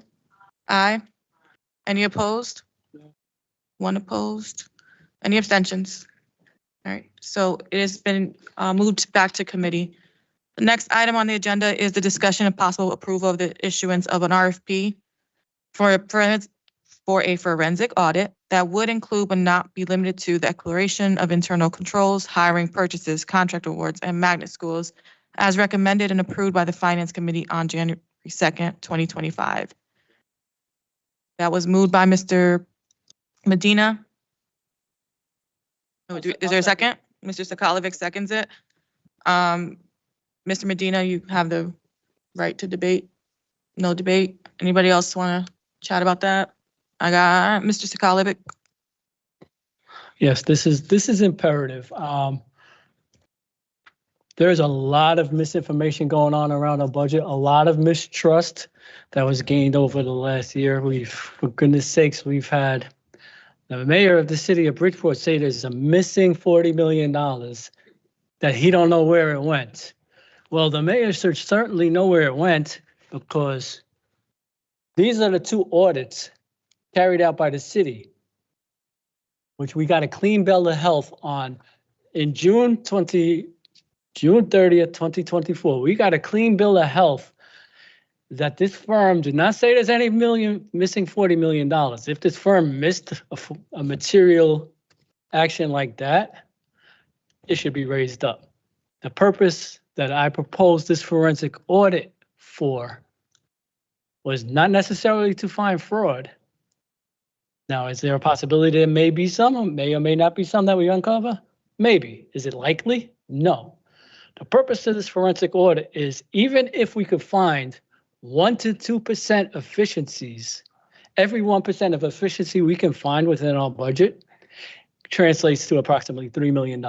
Aye. Any opposed? One opposed. Any abstentions? All right, so it has been moved back to committee. The next item on the agenda is the discussion and possible approval of the issuance of an RFP for a forensic audit that would include but not be limited to the declaration of internal controls, hiring, purchases, contract awards, and magnet schools, as recommended and approved by the Finance Committee on January 2nd, 2025. That was moved by Mr. Medina. Is there a second? Mr. Sakalovic seconds it. Mr. Medina, you have the right to debate. No debate. Anybody else want to chat about that? I got Mr. Sakalovic. Yes, this is imperative. There's a lot of misinformation going on around our budget, a lot of mistrust that was gained over the last year. For goodness sakes, we've had the mayor of the city of Bridgeport say there's a missing $40 million that he don't know where it went. Well, the mayor should certainly know where it went, because these are the two audits carried out by the city, which we got a clean bill of health on in June 30th, 2024. We got a clean bill of health that this firm did not say there's any missing $40 million. If this firm missed a material action like that, it should be raised up. The purpose that I proposed this forensic audit for was not necessarily to find fraud, Now, is there a possibility there may be some, may or may not be some that we uncover? Maybe. Is it likely? No. The purpose of this forensic audit is even if we could find 1 to 2% efficiencies, every 1% of efficiency we can find within our budget translates to approximately $3 million.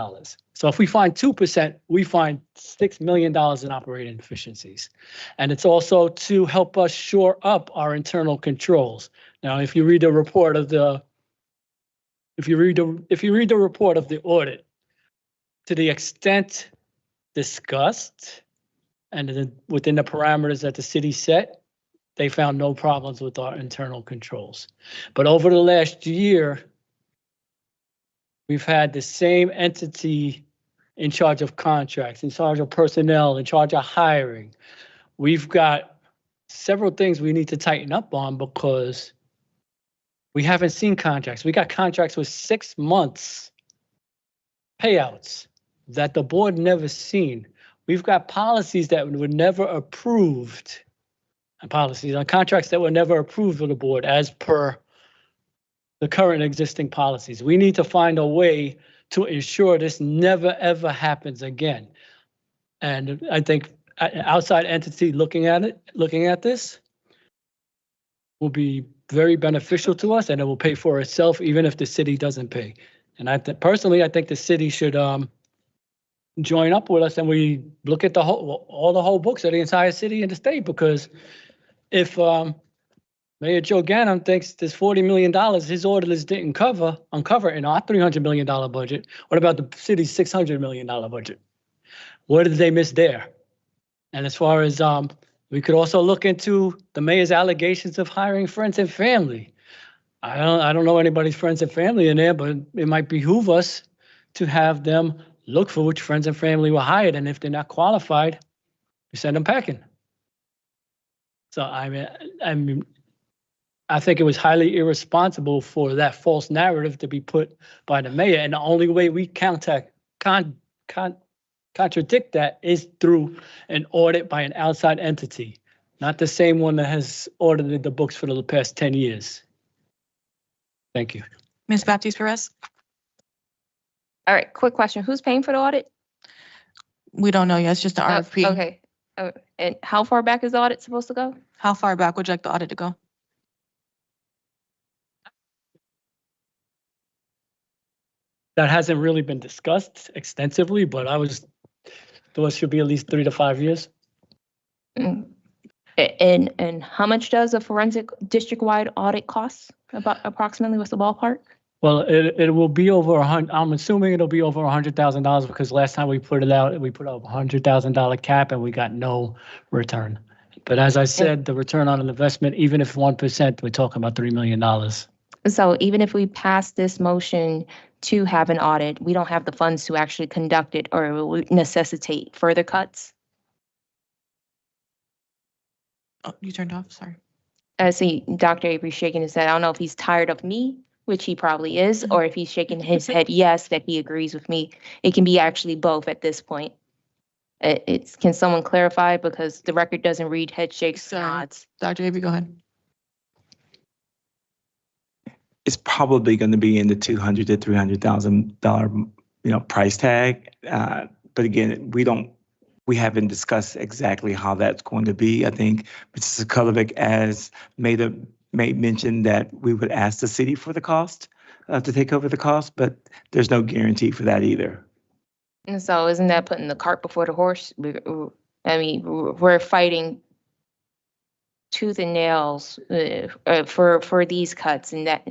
So if we find 2%, we find $6 million in operating efficiencies. And it's also to help us shore up our internal controls. Now, if you read the report of the, if you read the report of the audit, to the extent discussed and within the parameters that the city set, they found no problems with our internal controls. But over the last year, we've had the same entity in charge of contracts, in charge of personnel, in charge of hiring. We've got several things we need to tighten up on because we haven't seen contracts. We got contracts with 6 months payouts that the board never seen. We've got policies that were never approved, and policies on contracts that were never approved with the board as per the current existing policies. We need to find a way to ensure this never, ever happens again. And I think an outside entity looking at this will be very beneficial to us, and it will pay for itself even if the city doesn't pay. And personally, I think the city should join up with us and we look at all the whole books of the entire city and the state, because if Mayor Joe Ganim thinks this $40 million his auditors didn't uncover in our $300 million budget, what about the city's $600 million budget? What did they miss there? And as far as we could also look into the mayor's allegations of hiring friends and family. I don't know anybody's friends and family in there, but it might behoove us to have them look for which friends and family were hired, and if they're not qualified, we send them packing. So I mean, I think it was highly irresponsible for that false narrative to be put by the mayor, and the only way we contradict that is through an audit by an outside entity, not the same one that has audited the books for the past 10 years. Thank you. Ms. Baptiste Perez? All right, quick question. Who's paying for the audit? We don't know yet. It's just an RFP. Okay. And how far back is the audit supposed to go? How far back would you like the audit to go? That hasn't really been discussed extensively, but those should be at least 3 to 5 years. And how much does a forensic district-wide audit cost? About approximately, what's the ballpark? Well, it will be over I'm assuming it'll be over $100,000 because last time we put it out, we put up $100,000 cap and we got no return. But as I said, the return on an investment, even if 1%, we're talking about $3 million. So even if we pass this motion to have an audit, we don't have the funds to actually conduct it, or it will necessitate further cuts? Oh, you turned off, sorry. I see Dr. Avery shaking his head. I don't know if he's tired of me, which he probably is, or if he's shaking his head yes, that he agrees with me. It can be actually both at this point. Can someone clarify, because the record doesn't read head shakes, nods. Dr. Avery, go ahead. It's probably going to be in the $200,000 to $300,000, price tag. But again, we haven't discussed exactly how that's going to be. I think Mrs. Kulovic has made mention that we would ask the city for the cost to take over the cost, but there's no guarantee for that either. And so isn't that putting the cart before the horse? We're fighting tooth and nails for these cuts, and that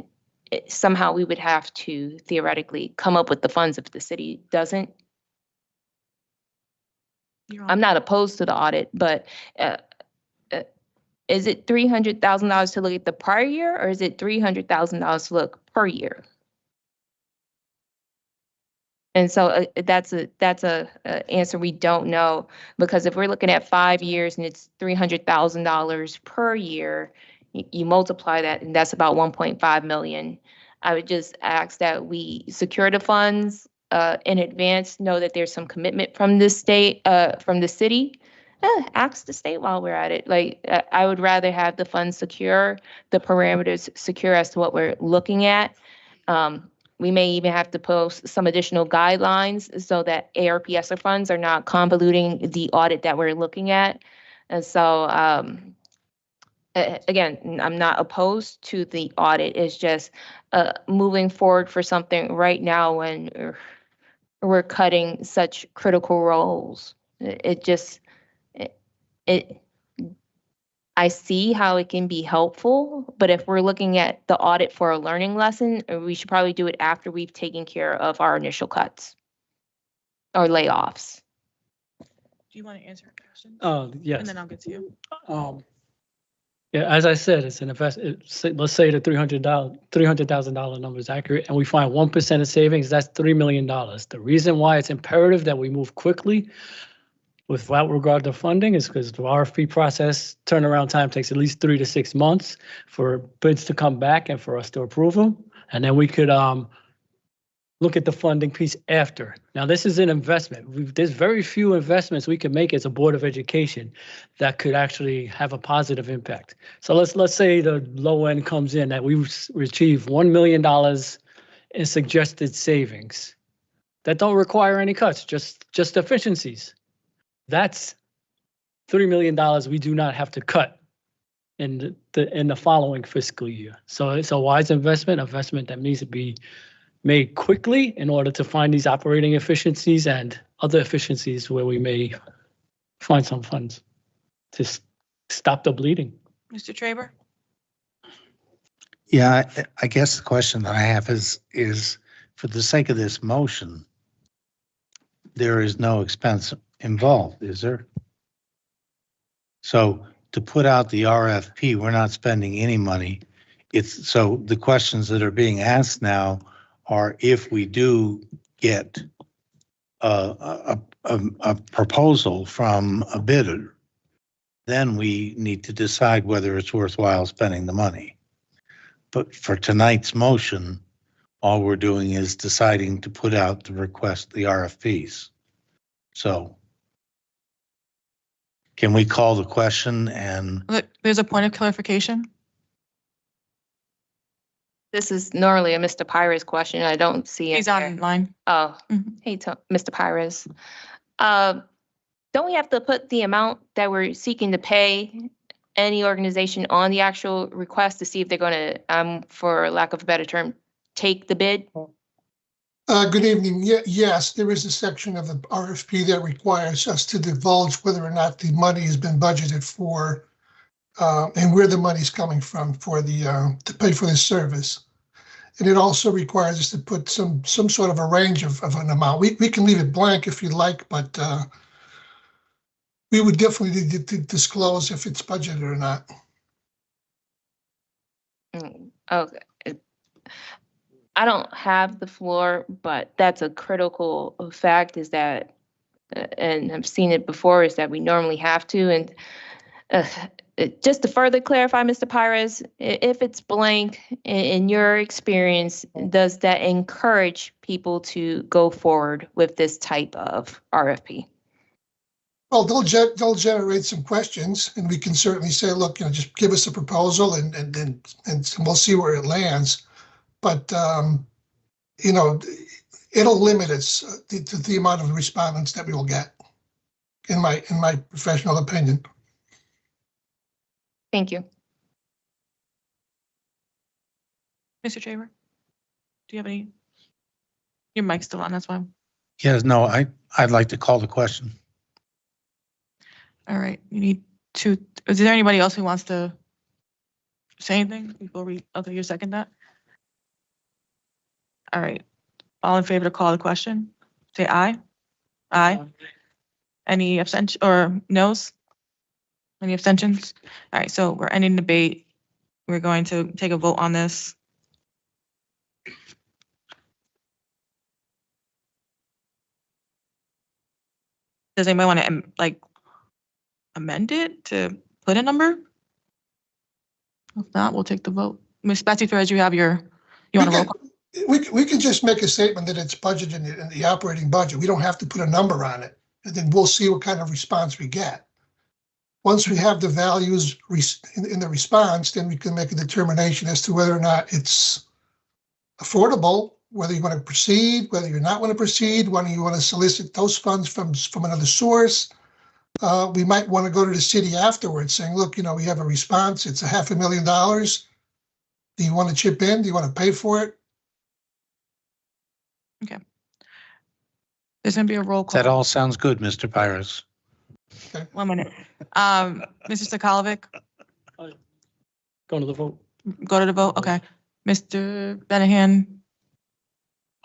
somehow we would have to theoretically come up with the funds if the city doesn't. I'm not opposed to the audit, but is it $300,000 to look at the prior year, or is it $300,000 to look per year? And so that's a answer we don't know, because if we're looking at 5 years and it's $300,000 per year, you multiply that, and that's about 1.5 million. I would just ask that we secure the funds in advance, know that there's some commitment from the state, from the city, ask the state while we're at it. Like, I would rather have the funds secure, the parameters secure as to what we're looking at. We may even have to post some additional guidelines so that ARPSR funds are not convoluting the audit that we're looking at. And so, again, I'm not opposed to the audit. It's just moving forward for something right now when we're cutting such critical roles. I see how it can be helpful, but if we're looking at the audit for a learning lesson, we should probably do it after we've taken care of our initial cuts or layoffs. Do you want to answer a question? Yes. And then I'll get to you. Yeah, as I said, it's an let's say the $300,000 number is accurate and we find 1% of savings, that's $3 million. The reason why it's imperative that we move quickly without regard to funding is because the RFP process turnaround time takes at least 3 to 6 months for bids to come back and for us to approve them. And then we could look at the funding piece after. Now, this is an investment. There's very few investments we can make as a Board of Education that could actually have a positive impact. So let's say the low end comes in that we achieve $1 million in suggested savings that don't require any cuts, just efficiencies. That's $3 million we do not have to cut in the following fiscal year. So it's a wise investment that needs to be made quickly in order to find these operating efficiencies and other efficiencies where we may find some funds to stop the bleeding. Mr. Traber? Yeah, I guess the question that I have is for the sake of this motion, there is no expense involved, is there? So to put out the RFP, we're not spending any money. So the questions that are being asked now are if we do get a proposal from a bidder, then we need to decide whether it's worthwhile spending the money. But for tonight's motion, all we're doing is deciding to put out the RFPs. So can we call the question and? There's a point of clarification. This is normally a Mr. Pires question. I don't see it. He's online. Oh, hey, Mr. Pires. Don't we have to put the amount that we're seeking to pay any organization on the actual request to see if they're going to, for lack of a better term, take the bid? Good evening. Yes, there is a section of the RFP that requires us to divulge whether or not the money has been budgeted for and where the money's coming from for the to pay for this service. And it also requires us to put some sort of a range of an amount. We can leave it blank if you'd like, but we would definitely need to disclose if it's budgeted or not. Okay. I don't have the floor, but that's a critical fact is that, and I've seen it before, is that we normally have to. And just to further clarify, Mr. Pires, if it's blank, in your experience, does that encourage people to go forward with this type of RFP? Well, they'll generate some questions, and we can certainly say, look, just give us a proposal, and we'll see where it lands. But it'll limit us to the amount of respondents that we will get, in my professional opinion. Thank you. Mr. Traber, do you have any? Your mic's still on, that's why. Yes, no, I'd like to call the question. All right, you need to, is there anybody else who wants to say anything before okay, you second that? All right, all in favor to call the question, say aye. Aye. Any abstention or no's? Any abstentions? All right, so we're ending debate. We're going to take a vote on this. Does anybody want to amend it to put a number? If not, we'll take the vote. Ms. Betsy Perez, you want to roll call? We can just make a statement that it's budgeted in the operating budget. We don't have to put a number on it, and then we'll see what kind of response we get. once we have the values in the response, then we can make a determination as to whether or not it's affordable, whether you want to proceed, whether you're not want to proceed, whether you want to solicit those funds from another source. We might want to go to the city afterwards saying, look, we have a response. It's $500,000. Do you want to chip in? Do you want to pay for it? Okay. There's gonna be a roll call. That all sounds good, Mr. Pyrus. 1 minute. Mr. Sokolovic, Going to the vote. go to the vote. Okay. Mr. Benahan.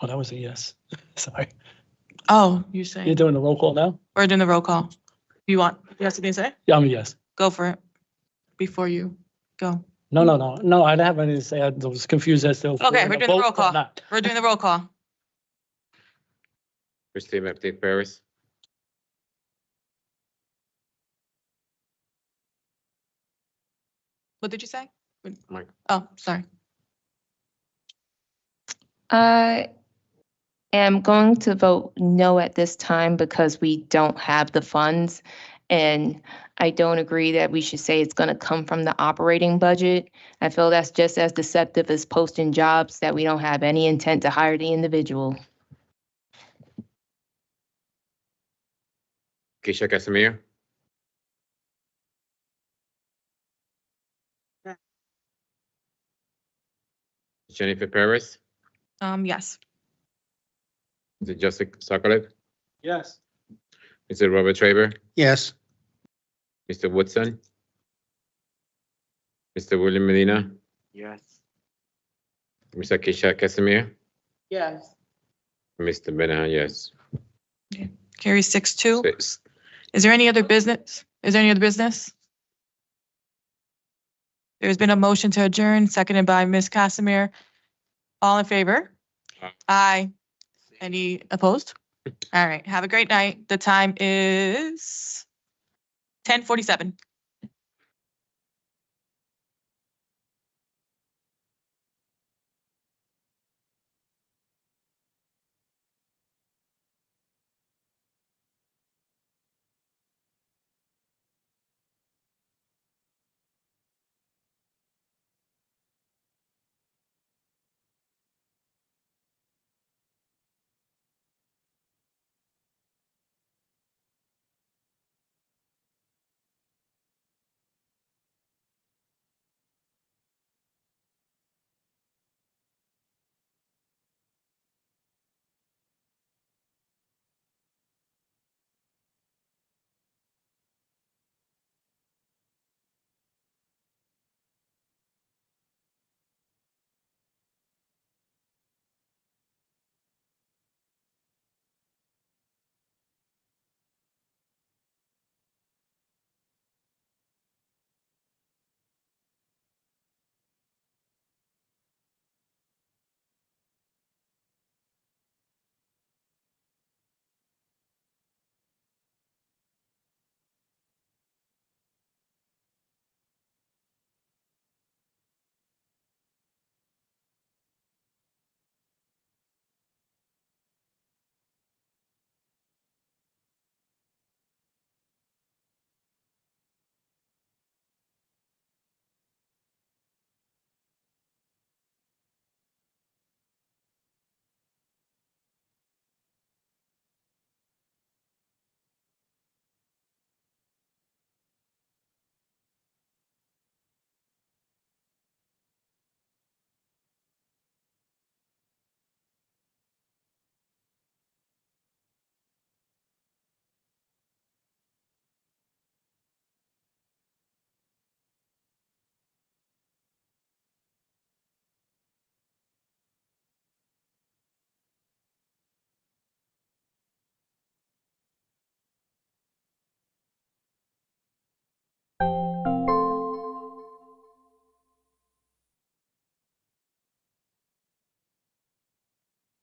Oh, that was a yes. Sorry. Oh, you're saying You're doing the roll call now? we're doing the roll call. You have something to say? Yeah, I'm a yes. Go for it. Before you go. No, I didn't have anything to say. I was confused as to. if Okay, in we're a doing the vote roll or call. not. We're doing the roll call. Christine Baptiste Paris, What did you say? Mike. Oh, sorry. I am going to vote no at this time because we don't have the funds. And I don't agree that we should say it's going to come from the operating budget. I feel that's just as deceptive as posting jobs that we don't have any intent to hire the individual. Keisha Casimir, Jennifer Paris, Yes. Mr. Joseph Sokoloff, Yes. Mr. Robert Traber, Yes. Mr. Woodson, Mr. William Medina, Yes. Mr. Keisha Casimir, Yes. Mr. Benahan, yes. Carrie 6-2. 6. Is there any other business? There's been a motion to adjourn, seconded by Ms. Casimir. All in favor? Aye. Any opposed? All right. Have a great night. The time is 10:47.